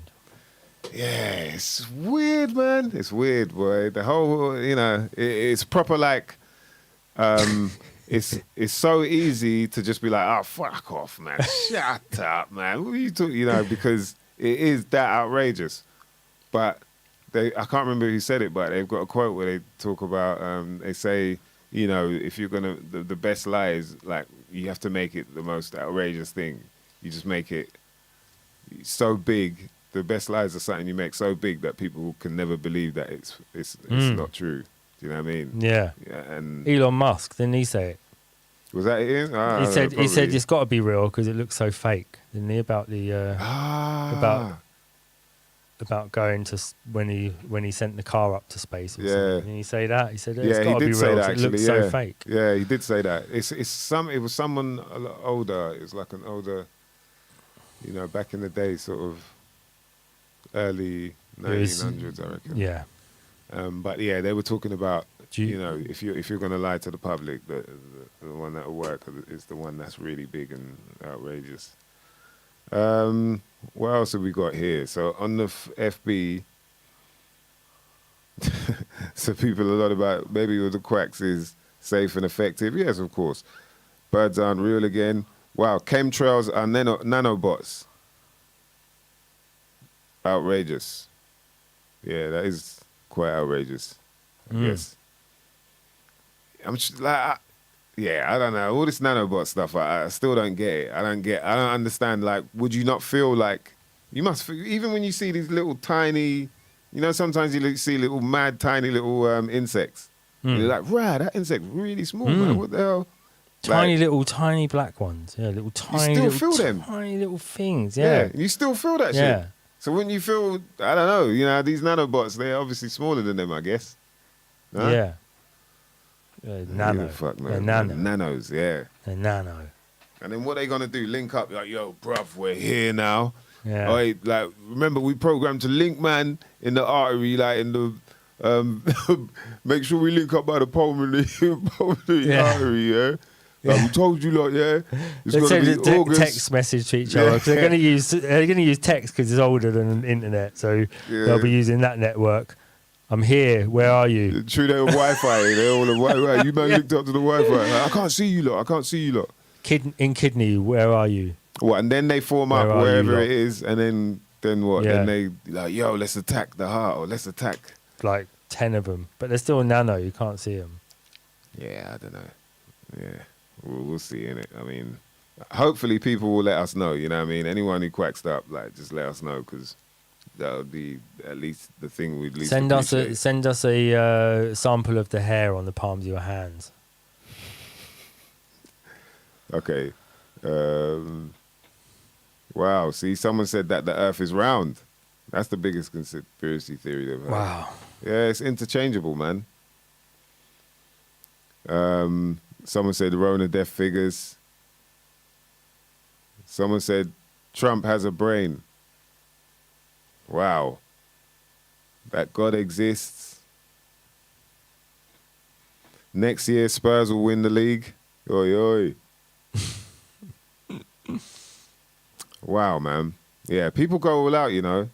Yeah, it's weird, man. It's weird, boy. The whole, it's proper like, it's so easy to just be like, oh, fuck off, man. Shut up, man. What are you talking? You know, because it is that outrageous. But I can't remember who said it, but they've got a quote where they talk about, they say, you know, if you're going to, the best lie is like, you have to make it the most outrageous thing. You just make it so big. The best lies are something you make so big that people can never believe that it's not true. Do you know what I mean? Yeah. And Elon Musk, didn't he say it? Was that it? He said it's got to be real because it looks so fake. Didn't he? About the about going to when he sent the car up to space. Or something. Didn't he say that? He said it's got to be real. It looks so fake. Yeah, he did say that. It was someone a lot older. It was like an older, you know, back in the day, sort of early 1900s, I reckon. Yeah. But yeah, they were talking about, you know, if you're going to lie to the public, the one that will work is the one that's really big and outrageous. What else have we got here? So on the FB, so people a lot about maybe all the quacks is safe and effective. Yes, of course. Birds aren't real again. Wow, chemtrails are nanobots. Outrageous. Yeah, that is quite outrageous, I guess. I'm just like, I don't know. All this nanobot stuff, I still don't get it. I don't understand. Like, would you not feel like you must? Even when you see these little tiny, you know, sometimes you see little mad tiny little insects. You're like, right, that insect's really small, man. What the hell? Tiny black ones. Yeah, little tiny. You still feel them. Tiny little things. Yeah. You still feel that shit. So when you feel, I don't know, you know, these nanobots, they're obviously smaller than them, I guess. Huh? Yeah. Nano. Fuck, They're man. nano. Nanos, yeah. They're nano. And then what they gonna do? Link up, like, yo, bruv, we're here now. Yeah. Oh, hey, like, remember we programmed to link, man, in the artery, like in the, make sure we link up by the pulmonary artery, yeah? Like we told you, like, yeah. It's Let's gonna send be a August. text message to each other because they're going to use text because it's older than the internet, so they'll be using that network. I'm here. Where are you? True, they're Wi-Fi. They're all on Wi-Fi. You man linked up to the Wi-Fi. Like, I can't see you lot. I can't see you lot. In kidney, where are you? What? And then they form up wherever it is, and then what? Yeah. Then they like, yo, let's attack the heart, or let's attack. Like 10 of them, but they're still nano. You can't see them. Yeah, I don't know. Yeah, we'll see, innit? I mean, hopefully people will let us know. You know what I mean? Anyone who quacks up, like, just let us know because that would be at least the thing we'd least appreciate. Send us a sample of the hair on the palms of your hands. Okay. Wow. See, someone said that the Earth is round. That's the biggest conspiracy theory they've heard. Wow. Yeah, it's interchangeable, man. Someone said Rona death figures. Someone said Trump has a brain. Wow. That God exists. Next year, Spurs will win the league. Oi, oi. Wow, man. Yeah, people go all out, you know.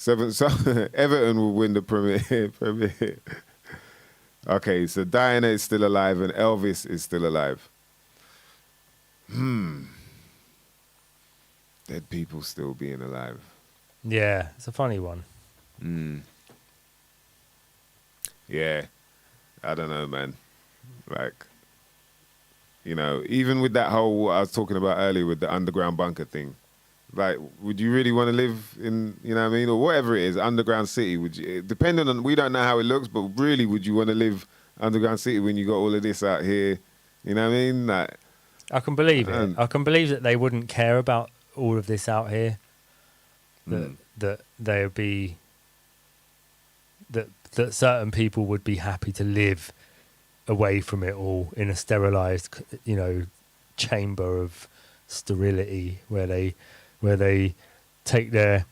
Everton will win the Premier. Okay, so Diana is still alive and Elvis is still alive. Dead people still being alive. Yeah, it's a funny one. Yeah, I don't know, man. Like, you know, even with that whole, what I was talking about earlier with the underground bunker thing, like, would you really want to live in, you know what I mean, or whatever it is, underground city? Would you, depending on, we don't know how it looks, but really, would you want to live underground city when you got all of this out here? You know what I mean? Like, I can believe it. I can believe that they wouldn't care about all of this out here. That they would be, that certain people would be happy to live away from it all in a sterilized, you know, chamber of sterility where they take their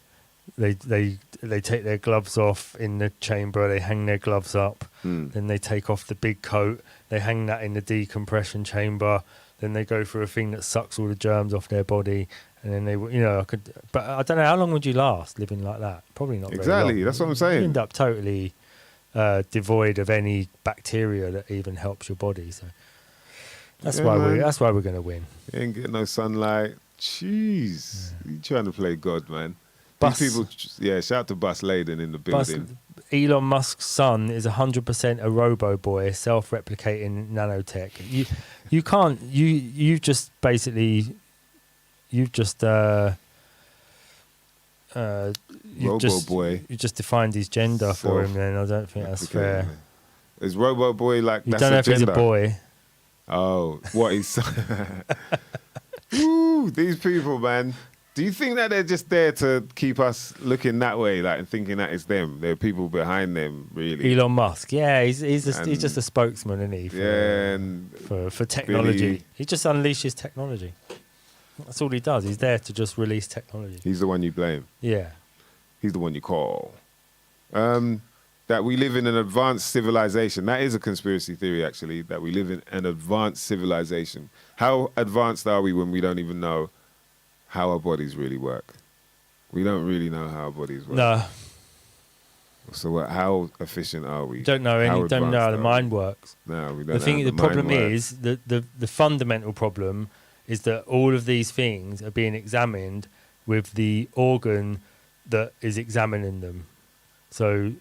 take their gloves off in the chamber, they hang their gloves up, then they take off the big coat, they hang that in the decompression chamber, then they go for a thing that sucks all the germs off their body, and then they, you know, but I don't know, how long would you last living like that? Probably not very long. That's what I'm saying. You end up totally devoid of any bacteria that even helps your body. So That's Yeah, why man. that's why we're gonna win. You ain't getting no sunlight. Jeez. You trying to play God, man. Bus- These people, shout out to Bus Laden in the Bus, building. Elon Musk's son is 100% a robo boy, self-replicating nanotech. You can't. You've just basically. You've just. Robo boy. You just defined his gender for him. Then I don't think that's fair. Is Robo Boy like You that's don't know a if he's a gender? boy. Oh, what is? Ooh, these people, man. Do you think that they're just there to keep us looking that way, like and thinking that it's them? There are people behind them, really. Elon Musk, yeah, he's just a spokesman, isn't he? For technology. Billy. He just unleashes technology. That's all he does. He's there to just release technology. He's the one you blame. Yeah. He's the one you call. That we live in an advanced civilization. That is a conspiracy theory, actually, that we live in an advanced civilization. How advanced are we when we don't even know how our bodies really work? We don't really know how our bodies work. No. So how efficient are we? Don't know don't know how the mind works. No, we don't The problem is the fundamental problem is that all of these things are being examined with the organ that is examining them. So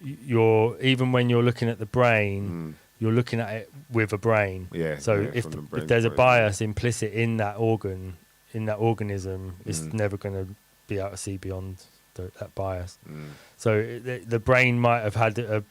even when you're looking at the brain, you're looking at it with a brain. Yeah. So yeah, if there's a bias implicit in that organ, in that organism, it's never going to be able to see beyond that bias. So the brain might have had a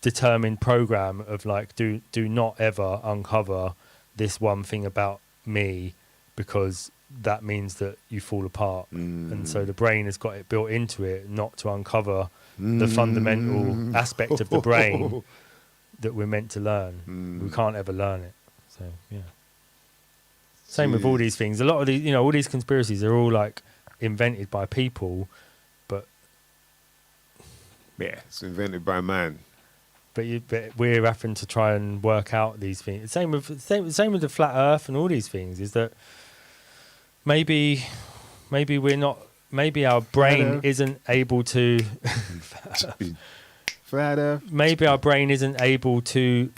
predetermined program of like, do not ever uncover this one thing about me, because that means that you fall apart. And so the brain has got it built into it not to uncover the fundamental aspect of the brain that we're meant to learn. We can't ever learn it. So yeah. Same with all these things. A lot of these, all these conspiracies are all like invented by people, but yeah, it's invented by man. But we're having to try and work out these things. Same with the flat Earth and all these things. Is that maybe we're not. Maybe our brain isn't able to. Flat Earth. Maybe our brain isn't able to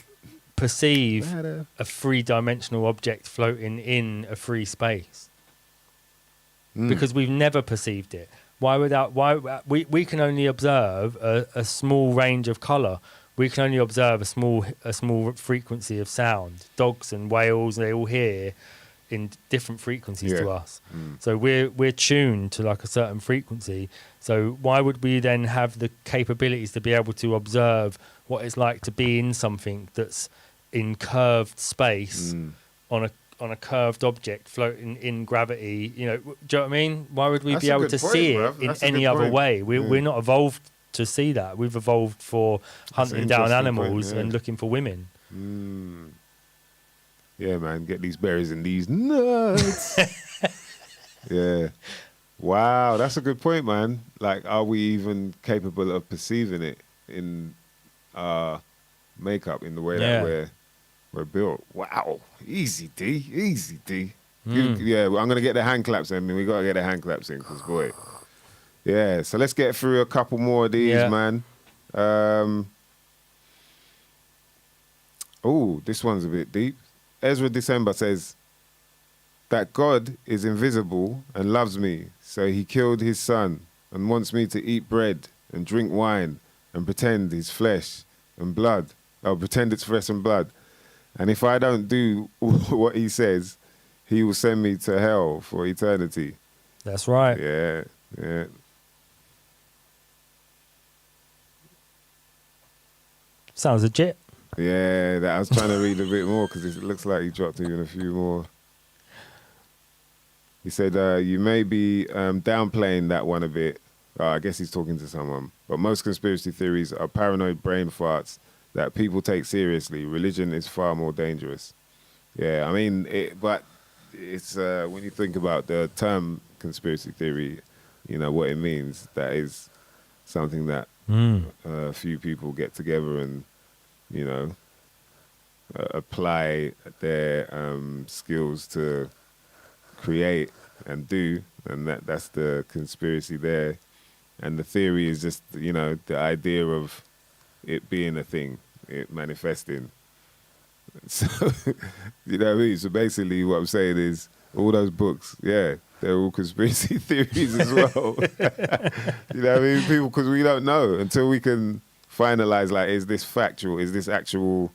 perceive a three-dimensional object floating in a free space because we've never perceived it. Why we can only observe a small range of color. We can only observe a small frequency of sound. Dogs and whales, they all hear in different frequencies to us. So we're tuned to like a certain frequency. So why would we then have the capabilities to be able to observe what it's like to be in something that's in curved space on a curved object floating in gravity? Do you know what I mean? Why would we be able to see it in any other way? We're not evolved to see that. We've evolved for hunting down animals and looking for women. Yeah, man, get these berries and these nuts. Yeah. Wow, that's a good point, man. Like, are we even capable of perceiving it in makeup, in the way that we're built? Wow. Easy, D. Easy, D. Yeah, well, I'm going to get the hand claps in. We got to get the hand claps in, because, boy. Yeah, so let's get through a couple more of these, man. Oh, this one's a bit deep. Ezra December says that God is invisible and loves me, so he killed his son and wants me to eat bread and drink wine and pretend his flesh and blood. Or pretend it's flesh and blood. And if I don't do what he says, he will send me to hell for eternity. That's right. Yeah, yeah. Sounds legit. Yeah, I was trying to read a bit more because it looks like he dropped even a few more. He said, you may be downplaying that one a bit. I guess he's talking to someone. But most conspiracy theories are paranoid brain farts that people take seriously. Religion is far more dangerous. Yeah, I mean, but it's when you think about the term conspiracy theory, what it means. That is something that a few people get together and, apply their skills to create and do, and that's the conspiracy there. And the theory is just, the idea of it being a thing, it manifesting. So, you know what I mean? So basically what I'm saying is all those books, yeah, they're all conspiracy theories as well. You know what I mean? People, because we don't know until we can finalize, like, is this factual? Is this actual?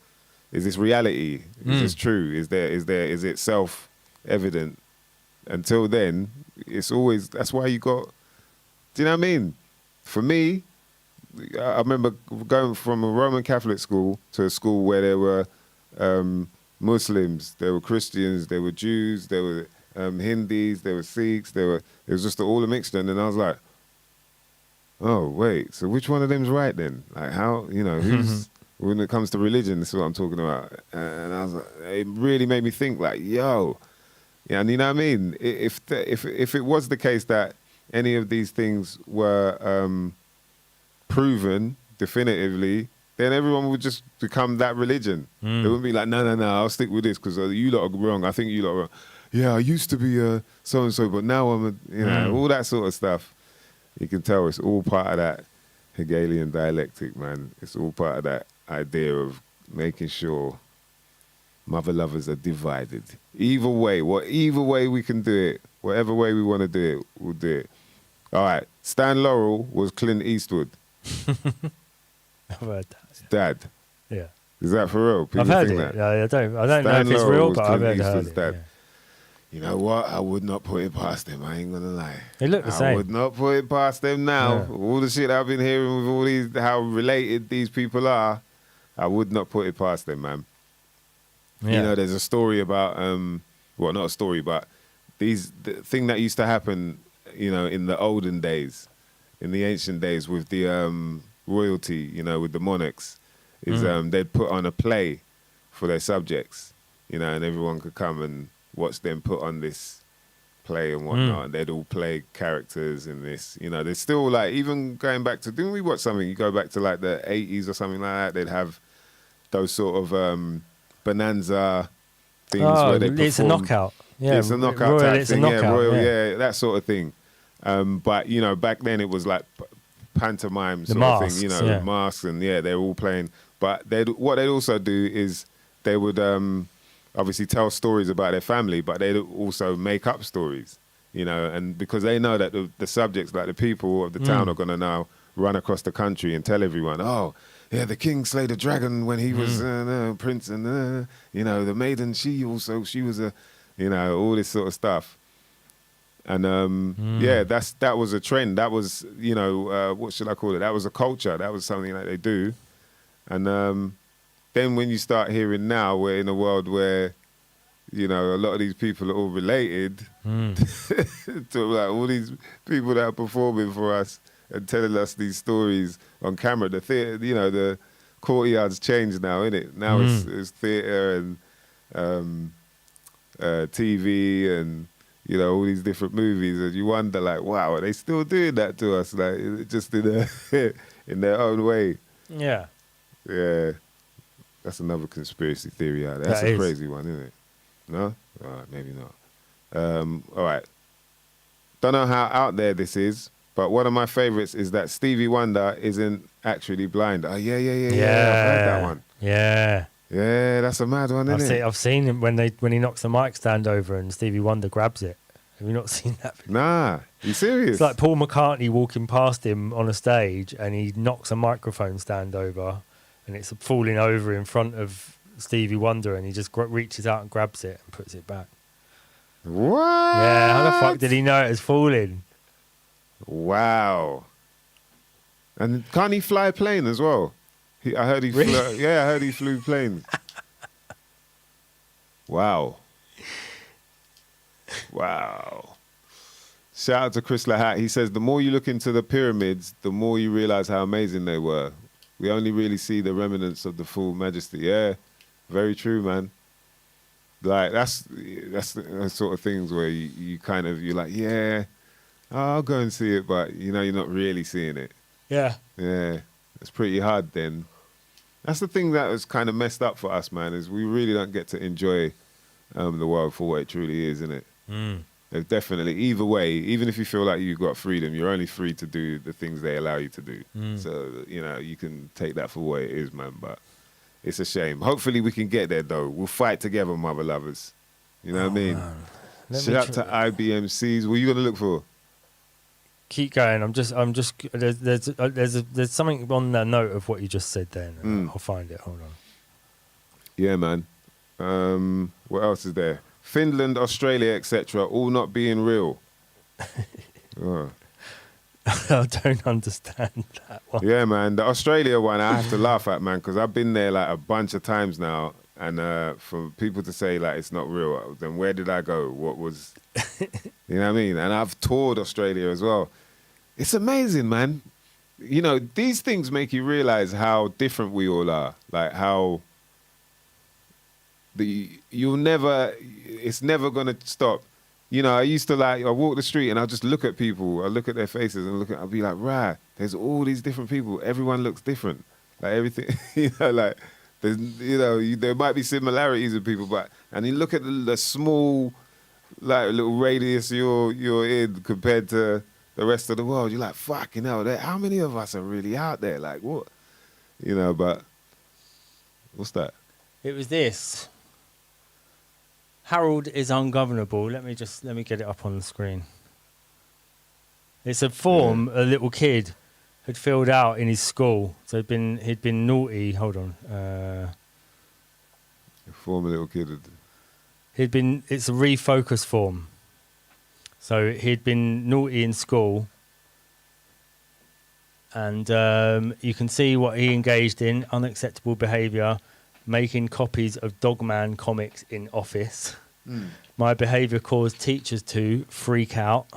Is this reality? Is this true? Is it self-evident? Until then, it's always, that's why you got, do you know what I mean? For me, I remember going from a Roman Catholic school to a school where there were Muslims, there were Christians, there were Jews, there were Hindis, there were Sikhs, it was just all a mixture. And then I was like, oh, wait, so which one of them's right then? Like, how, you know, who's, when it comes to religion, this is what I'm talking about. And I was like, it really made me think, like, yo, yeah, and you know what I mean? If it was the case that any of these things were proven definitively, then everyone would just become that religion. They wouldn't be like, no, I'll stick with this because you lot are wrong. I think you lot are wrong. Yeah, I used to be a so-and-so, but now I'm a, you know, all that sort of stuff. You can tell it's all part of that Hegelian dialectic, man. It's all part of that idea of making sure mother lovers are divided. Either way we can do it, whatever way we want to do it, we'll do it. All right, Stan Laurel was Clint Eastwood. I've heard that. His dad. Yeah. Is that for real? People I've heard think it. that? I don't know Stan if it's Laurel real, was but I've Clint heard Eastwood's it. dad. Yeah. You know what? I would not put it past them. I ain't gonna lie. They look the same. I would not put it past them now. Yeah. All the shit I've been hearing with all these, how related these people are, I would not put it past them, man. Yeah. You know, there's a story about, well, not a story, but the thing that used to happen, you know, in the olden days, in the ancient days with the royalty, you know, with the monarchs, is they'd put on a play for their subjects, you know, and everyone could come and watch them put on this play and whatnot. And they'd all play characters in this, you know. There's still, like, even going back to, didn't we watch something? You go back to like the 80s or something like that, they'd have those sort of bonanza things where they perform. It's a knockout. Yeah, it's a knockout royal, type it's thing. a knockout, yeah, royal, yeah. that sort of thing. But, you know, back then it was like pantomime The sort masks, of thing, you know, yeah. masks, and yeah, they're all playing. But what they'd also do is they would obviously tell stories about their family, but they'd also make up stories, you know, and because they know that the subjects, like the people of the town, are going to now run across the country and tell everyone, oh, yeah, the king slayed a dragon when he was prince, and, you know, the maiden, she was a, you know, all this sort of stuff. And, yeah, that was a trend. That was, you know, what should I call it? That was a culture. That was something that they do. And then when you start hearing now, we're in a world where, you know, a lot of these people are all related to, like, all these people that are performing for us and telling us these stories on camera. The theatre, you know, the courtyard's changed now, innit? Now it's theatre and TV and, you know, all these different movies, and you wonder, like, wow, are they still doing that to us? Like, just in their own way. Yeah. Yeah. That's another conspiracy theory out there. That's a crazy one, isn't it? No? All right, maybe not. All right. Don't know how out there this is, but one of my favorites is that Stevie Wonder isn't actually blind. Oh, yeah. I've heard that one. Yeah. Yeah, that's a mad one, isn't it? I've seen him when he knocks the mic stand over and Stevie Wonder grabs it. Have you not seen that video? Nah, you serious? It's like Paul McCartney walking past him on a stage and he knocks a microphone stand over and it's falling over in front of Stevie Wonder and he just reaches out and grabs it and puts it back. What? Yeah, how the fuck did he know it was falling? Wow. And can't he fly a plane as well? I heard he Really? flew. Yeah, I heard he flew planes. Wow. Shout out to Chris Lahat. He says, the more you look into the pyramids, the more you realize how amazing they were. We only really see the remnants of the full majesty. Yeah, very true, man. Like, that's the sort of things where you kind of, you're like, yeah, I'll go and see it, but, you know, you're not really seeing it. Yeah. Yeah, it's pretty hard then. That's the thing that was kind of messed up for us, man, is we really don't get to enjoy the world for what it truly is, isn't it? There's definitely, either way, even if you feel like you've got freedom, you're only free to do the things they allow you to do. So, you know, you can take that for what it is, man, but it's a shame. Hopefully we can get there though. We'll fight together, mother lovers. You know what I mean? Shout out to IBMCs. What are you gonna look for? Keep going. There's something on the note of what you just said then. I'll find it. Hold on. Yeah, man. What else is there? Finland, Australia, etc. All not being real. Oh. I don't understand that one. Yeah, man. The Australia one, I have to laugh at, man, because I've been there like a bunch of times now, and for people to say like it's not real, then where did I go? What was, you know what I mean? And I've toured Australia as well. It's amazing, man. You know, these things make you realize how different we all are. Like how it's never gonna stop. You know, I used to I walk the street and I'll just look at people. I look at their faces and I'll be like, right, there's all these different people. Everyone looks different. Like everything, you know, like there's, you know, there might be similarities in people, and you look at the small, like little radius you're in compared to the rest of the world. You're like, fucking hell, how many of us are really out there? Like what? You know, but what's that? It was this. Harold is ungovernable. Let me get it up on the screen. It's a form a little kid had filled out in his school. So he'd been naughty. Hold on. A form a little kid It's a refocus form. So he'd been naughty in school. And you can see what he engaged in: unacceptable behaviour, making copies of Dogman comics in office. My behaviour caused teachers to freak out.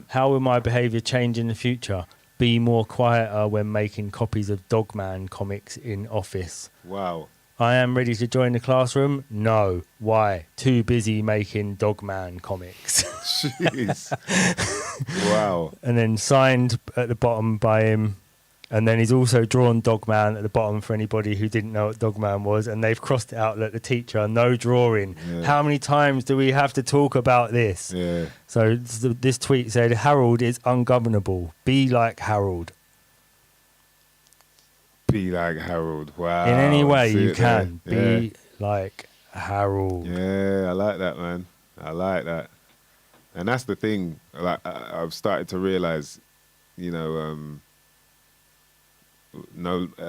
How will my behaviour change in the future? Be more quieter when making copies of Dogman comics in office. Wow. I am ready to join the classroom. No. Why? Too busy making Dogman comics. Jeez. Wow. And then signed at the bottom by him. And then he's also drawn Dogman at the bottom for anybody who didn't know what Dogman was. And they've crossed it out, the teacher, no drawing. Yeah. How many times do we have to talk about this? Yeah. So this tweet said, Harold is ungovernable. Be like Harold. Be like Harold. Wow. In any way you can. Be like Harold. Yeah, I like that, man. I like that. And that's the thing. Like I've started to realize, you know,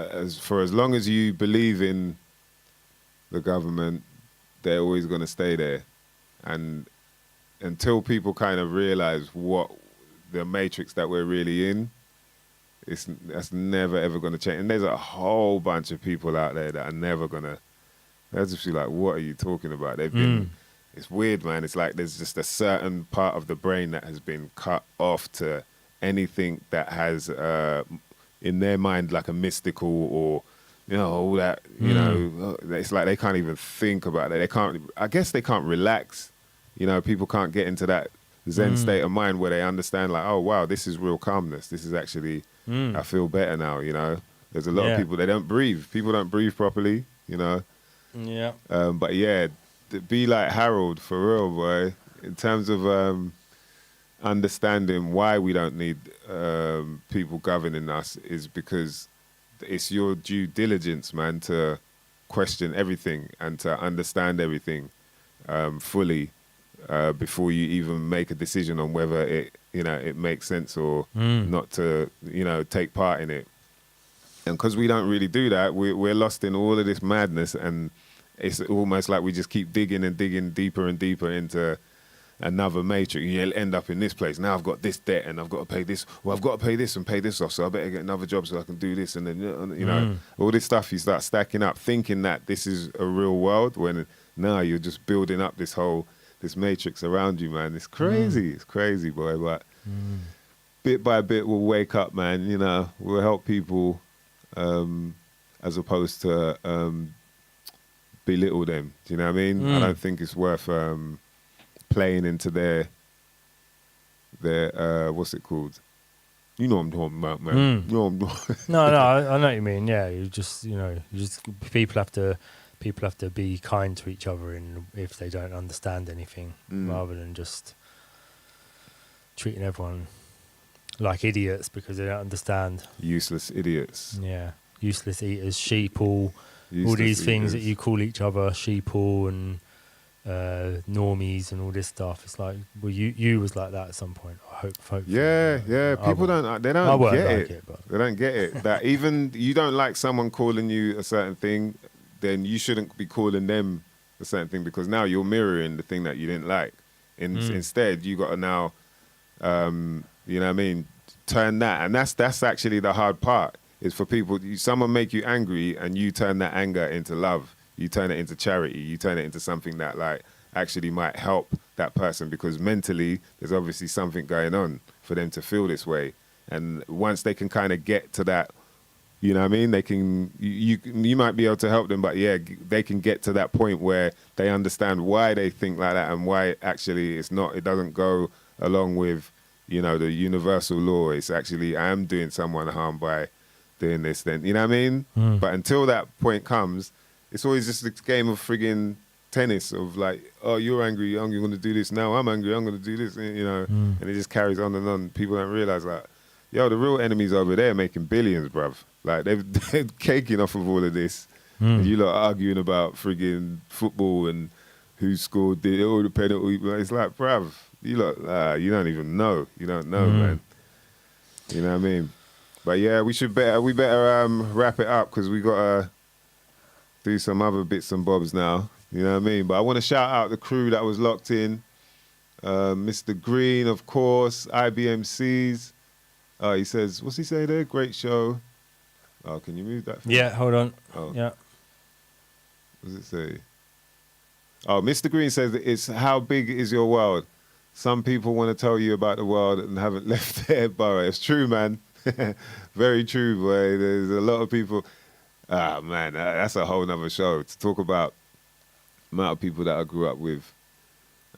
as long as you believe in the government, they're always going to stay there. And until people kind of realize what the matrix that we're really in, that's never ever going to change. And there's a whole bunch of people out there that are never going to, they'll just be like, what are you talking about? They've been, it's weird, man. It's like there's just a certain part of the brain that has been cut off to anything that has, in their mind, like a mystical or, you know, all that, you know, it's like they can't even think about it. I guess they can't relax. You know, people can't get into that Zen state of mind where they understand like, oh, wow, this is real calmness. This is actually, I feel better now, you know. There's a lot of people, they don't breathe. People don't breathe properly, you know. Yeah. But yeah, be like Harold, for real, boy. In terms of understanding why we don't need people governing us is because it's your due diligence, man, to question everything and to understand everything fully before you even make a decision on whether it makes sense or not to, take part in it. And because we don't really do that, we're lost in all of this madness, and it's almost like we just keep digging and digging deeper and deeper into another matrix. You end up in this place. Now I've got this debt and I've got to pay this. Well, I've got to pay this and pay this off, so I better get another job so I can do this. And then, all this stuff you start stacking up, thinking that this is a real world, when now you're just building up this matrix around you, man. It's crazy. It's crazy, boy. But bit by bit, we'll wake up, man. We'll help people as opposed to belittle them. Do you know what I mean? I don't think it's worth playing into their what's it called? You know what I'm talking about, man. You know what I'm talking. No, I know what you mean. Yeah, people have to be kind to each other, if they don't understand anything, rather than just treating everyone like idiots because they don't understand. Useless idiots. Yeah, useless eaters, sheeple, Used all to these see things this. that you call each other sheeple and normies and all this stuff. It's like, well, you was like that at some point. I hope. Yeah, yeah. People they I don't weren't get like it. but They don't get it. That even you don't like someone calling you a certain thing, then you shouldn't be calling them a certain thing because now you're mirroring the thing that you didn't like. Instead, you got to now, you know what I mean, turn that. And that's actually the hard part is for people. Someone make you angry and you turn that anger into love. You turn it into charity. You turn it into something that like actually might help that person because mentally there's obviously something going on for them to feel this way. And once they can kind of get to that, you know what I mean? They can, you might be able to help them, but yeah, they can get to that point where they understand why they think like that and why actually it doesn't go along with, you know, the universal law. It's actually, I am doing someone harm by doing this then, you know what I mean? But until that point comes, it's always just a game of friggin' tennis of like, oh, you're angry, I'm going to do this. Now I'm angry, I'm going to do this, you know, and it just carries on and on. People don't realize that, yo, the real enemies over there making billions, bruv. Like they're caking off of all of this. And you lot arguing about friggin' football and who scored the penalty. It's like, bruv, you lot, you don't even know. You don't know, man. You know what I mean? But yeah, we better wrap it up because we got to do some other bits and bobs now. You know what I mean? But I want to shout out the crew that was locked in. Mr. Green, of course, IBMCs. He says, what's he say there? Great show. Oh, can you move that? Yeah, hold on. Oh. Yeah. What does it say? Oh, Mr. Green says it's how big is your world? Some people want to tell you about the world and haven't left their borough. It's true, man. Very true, boy. There's a lot of people. Ah, man, that's a whole nother show to talk about the amount of people that I grew up with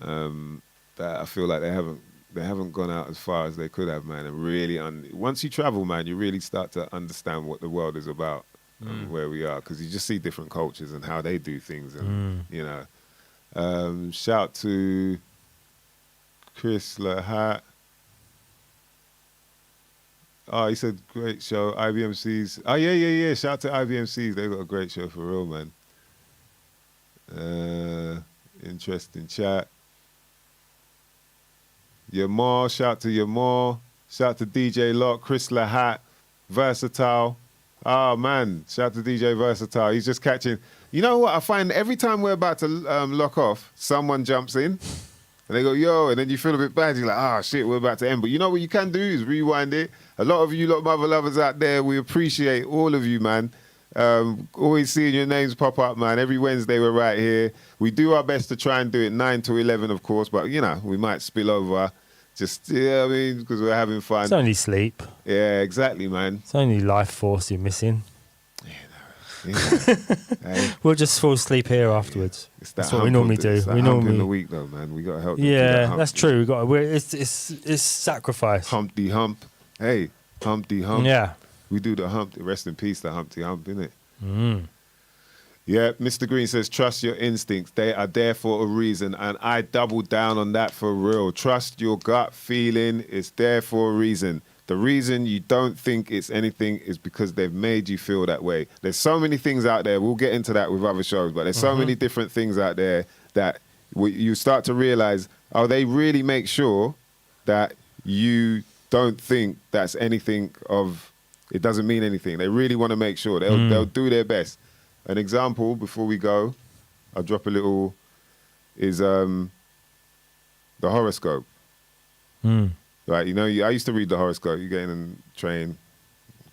that I feel like they haven't gone out as far as they could have, man. And really, once you travel, man, you really start to understand what the world is about and where we are because you just see different cultures and how they do things. And, you know, shout to Chris Lahat. Oh, he said, great show. IBMCs. Oh, yeah. Shout to IBMCs. They got a great show for real, man. Interesting chat. Yamar, shout to Yamar. Shout to DJ Lock, Chris Lahat, Versatile. Oh, man. Shout to DJ Versatile. He's just catching. You know what? I find every time we're about to lock off, someone jumps in. And they go, yo, and then you feel a bit bad. You're like, ah, shit, we're about to end. But you know what you can do is rewind it. A lot of you lot mother lovers out there, we appreciate all of you, man. Always seeing your names pop up, man. Every Wednesday we're right here. We do our best to try and do it 9 to 11, of course. But, you know, we might spill over. Just, yeah, I mean, because we're having fun. It's only sleep. Yeah, exactly, man. It's only life force you're missing. Hey, We'll just fall asleep here afterwards. that's what we normally do. It's that We hump in normally. the week, though, man. We got to help them do Yeah, that hump. that's true. We got. It's sacrifice. Humpty Hump. Hey, Humpty Hump. Yeah. We do the hump. Rest in peace, the Humpty Hump, innit? Yeah, Mr. Green says, trust your instincts. They are there for a reason. And I double down on that for real. Trust your gut feeling. It's there for a reason. The reason you don't think it's anything is because they've made you feel that way. There's so many things out there. We'll get into that with other shows, but there's so many different things out there that you start to realize, oh, they really make sure that you don't think that's anything of, it doesn't mean anything. They really want to make sure. They'll do their best. An example, before we go, I'll drop a little, is the horoscope. Right, you know, I used to read the horoscope. You get in and train,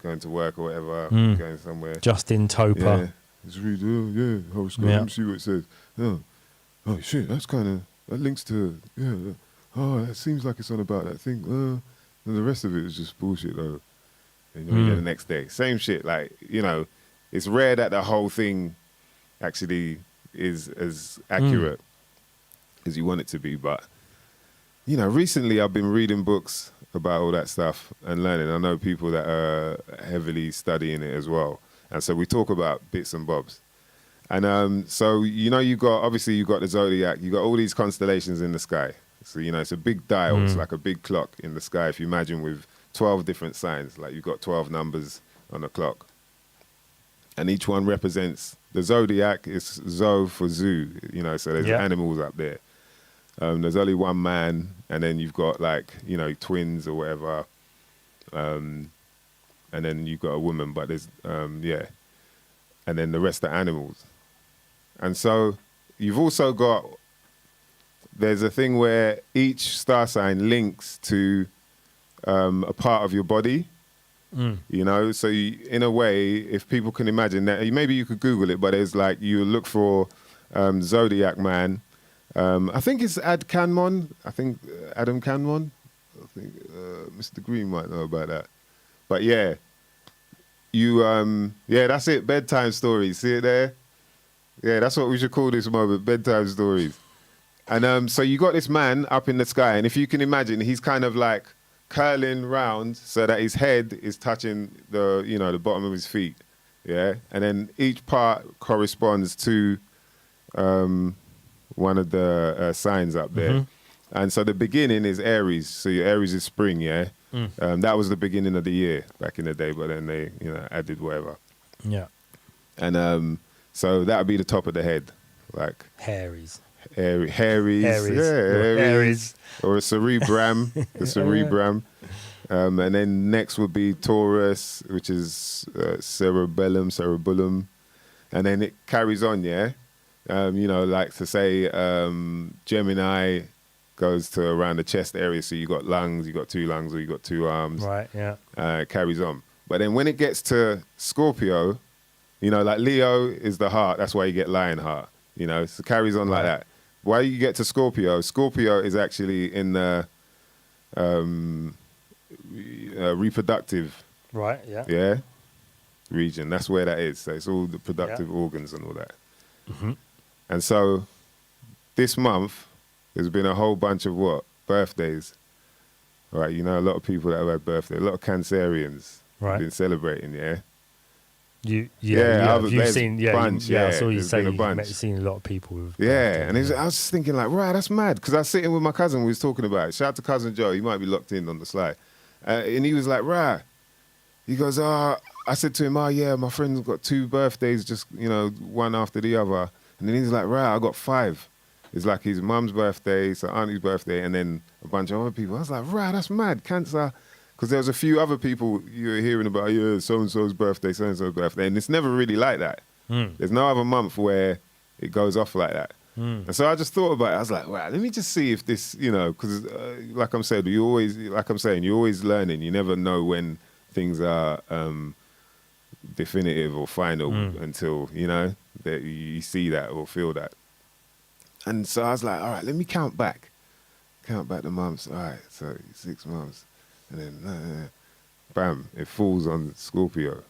going to work or whatever, going somewhere. Justin Toper. Yeah, just read, horoscope. Let me see what it says. Oh shit, that links to, that seems like it's on about that thing. And the rest of it is just bullshit, though. And you get the next day. Same shit, like, you know, it's rare that the whole thing actually is as accurate as you want it to be, but you know, recently I've been reading books about all that stuff and learning. I know people that are heavily studying it as well. And so we talk about bits and bobs. And so, you know, you got the Zodiac, you got all these constellations in the sky. So, you know, it's a big dial. It's like a big clock in the sky. If you imagine with 12 different signs, like you've got 12 numbers on the clock. And each one represents the zodiac is zo for zoo, you know, so there's animals up there. There's only one man, and then you've got like, you know, twins or whatever. And then you've got a woman, but there's, and then the rest are animals. And so you've also got, there's a thing where each star sign links to a part of your body. You know, so you, in a way, if people can imagine that, maybe you could Google it, but it's like you look for Zodiac Man. I think it's Adam Canmon. I think Mr. Green might know about that. But yeah, you, that's it. Bedtime stories. See it there? Yeah, that's what we should call this moment. Bedtime stories. And so you got this man up in the sky, and if you can imagine, he's kind of like curling round so that his head is touching the, you know, the bottom of his feet, yeah? And then each part corresponds to one of the signs up there. And so the beginning is Aries, so your Aries is spring, yeah? That was the beginning of the year back in the day, but then they, you know, added whatever. Yeah. And so that would be the top of the head, like... Harry's. Aries. Or a cerebrum, the cerebrum. And then next would be Taurus, which is cerebellum. And then it carries on, yeah? You know, like to say Gemini goes to around the chest area, so you got lungs, you got 2 lungs, or you got 2 arms. Right, yeah. It carries on. But then when it gets to Scorpio, you know, like Leo is the heart, that's why you get lion heart, you know, so it carries on like that. Why you get to Scorpio? Scorpio is actually in the reproductive, region. That's where that is. So it's all the productive organs and all that. And so this month there's been a whole bunch of birthdays. Right, you know, a lot of people that have had birthdays, a lot of Cancerians have been celebrating. You've seen, bunch, I saw you say you've seen a lot of people with and I was just thinking like, right, that's mad, because I was sitting with my cousin, we was talking about it. Shout out to cousin Joe, he might be locked in on the slide, and he was like, right, he goes, I said to him, my friend's got 2 birthdays, just, you know, one after the other, and then he's like, right, I got 5. It's like his mum's birthday, so auntie's birthday, and then a bunch of other people. I was like, right, that's mad, Cancer. Because there was a few other people you were hearing about, so-and-so's birthday, so-and-so's birthday. And it's never really like that. There's no other month where it goes off like that. And so I just thought about it. I was like, wow, let me just see if this, you know, because like I'm saying, you're always learning. You never know when things are definitive or final until, you know, that you see that or feel that. And so I was like, all right, let me count back the months. All right, so 6 months. And then, bam, it falls on Scorpio.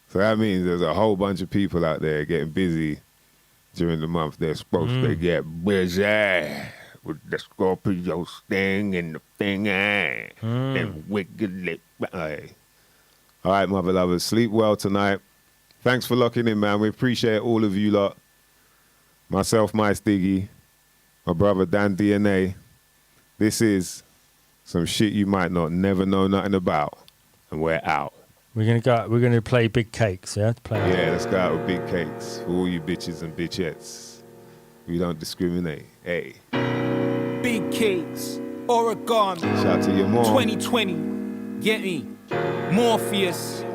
So that means there's a whole bunch of people out there getting busy during the month. They're supposed to get busy with the Scorpio sting and the thing, and wickedly. All right, mother lovers, sleep well tonight. Thanks for locking in, man. We appreciate all of you lot. Myself, MysDiggi, my brother Dan DNA. This is some shit you might not never know nothing about, and we're out. We're gonna play Big Cakes, yeah? Let's go out with Big Cakes for all you bitches and bitchettes. We don't discriminate. Hey. Big Cakes, Origami. Shout out to your mom. 2020, get me. Morpheus,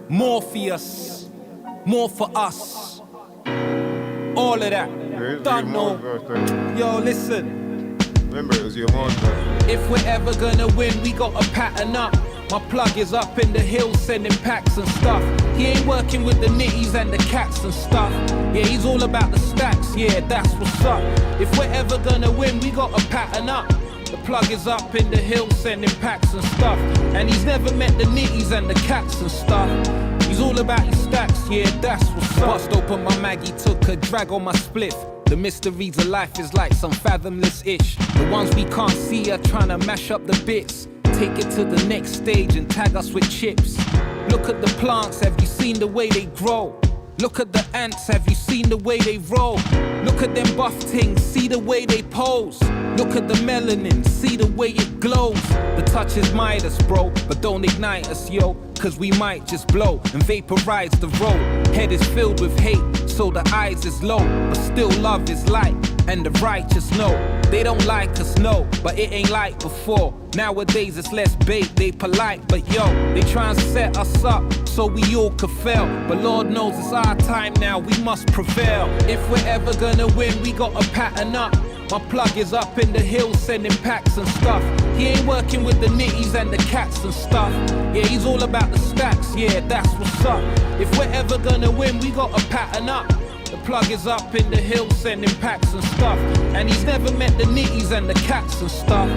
more for us. All of that. Don't know. Yo, listen. Remember, it was your mom's birthday. If we're ever gonna win, we gotta pattern up. My plug is up in the hills sending packs and stuff. He ain't working with the nitties and the cats and stuff. Yeah, he's all about the stacks, yeah, that's what's up. If we're ever gonna win, we gotta pattern up. The plug is up in the hills sending packs and stuff. And he's never met the nitties and the cats and stuff. He's all about his stacks, yeah, that's what's up. Bust open my Maggie, took a drag on my spliff. The mysteries of life is like some fathomless ish. The ones we can't see are trying to mash up the bits. Take it to the next stage and tag us with chips. Look at the plants, have you seen the way they grow? Look at the ants, have you seen the way they roll? Look at them buff things, see the way they pose. Look at the melanin, see the way it glows. The touch is Midas, bro, but don't ignite us, yo. cause we might just blow and vaporize the road. Head is filled with hate, so the eyes is low, but still love is light, and the righteous know. They don't like us, no, but it ain't like before. Nowadays it's less bait, they polite, but yo, they try and set us up so we all could fail. But Lord knows it's our time now, we must prevail. If we're ever gonna win, we gotta pattern up. My plug is up in the hills sending packs and stuff. He ain't working with the nitties and the cats and stuff. Yeah, he's all about the stacks, yeah, that's what's up. If we're ever gonna win, we gotta pattern up. The plug is up in the hills sending packs and stuff. And he's never met the nitties and the cats and stuff.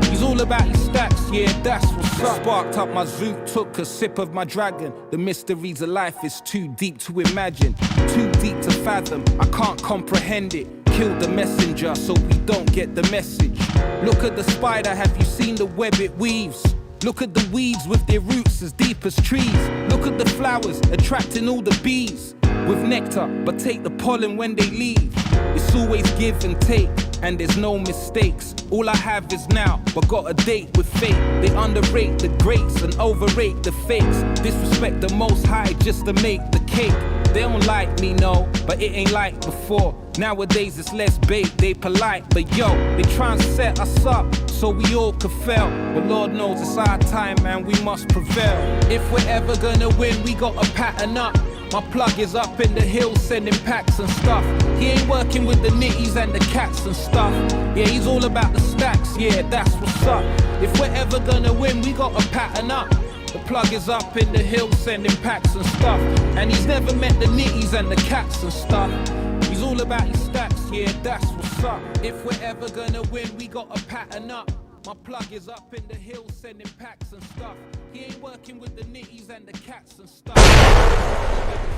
He's all about his stacks, yeah, that's what's up. Sparked up my zoot, took a sip of my dragon. The mysteries of life is too deep to imagine, too deep to fathom, I can't comprehend it. Kill the messenger so we don't get the message. Look at the spider, have you seen the web it weaves? Look at the weeds with their roots as deep as trees. Look at the flowers attracting all the bees with nectar, but take the pollen when they leave. It's always give and take, and there's no mistakes. All I have is now, but got a date with fate. They underrate the greats and overrate the fakes. Disrespect the most high just to make the cake. They don't like me, no, but it ain't like before. Nowadays it's less bait, they polite, but yo, they try and set us up so we all could fail. But Lord knows it's our time, man, we must prevail. If we're ever gonna win, we gotta pattern up. My plug is up in the hills sending packs and stuff. He ain't working with the nitties and the cats and stuff. Yeah, he's all about the stacks, yeah, that's what's up. If we're ever gonna win, we gotta pattern up. The plug is up in the hills sending packs and stuff. And he's never met the nitties and the cats and stuff. He's all about his stacks, yeah, that's what's up. If we're ever gonna win, we gotta pattern up. My plug is up in the hills sending packs and stuff. He ain't working with the nitties and the cats and stuff.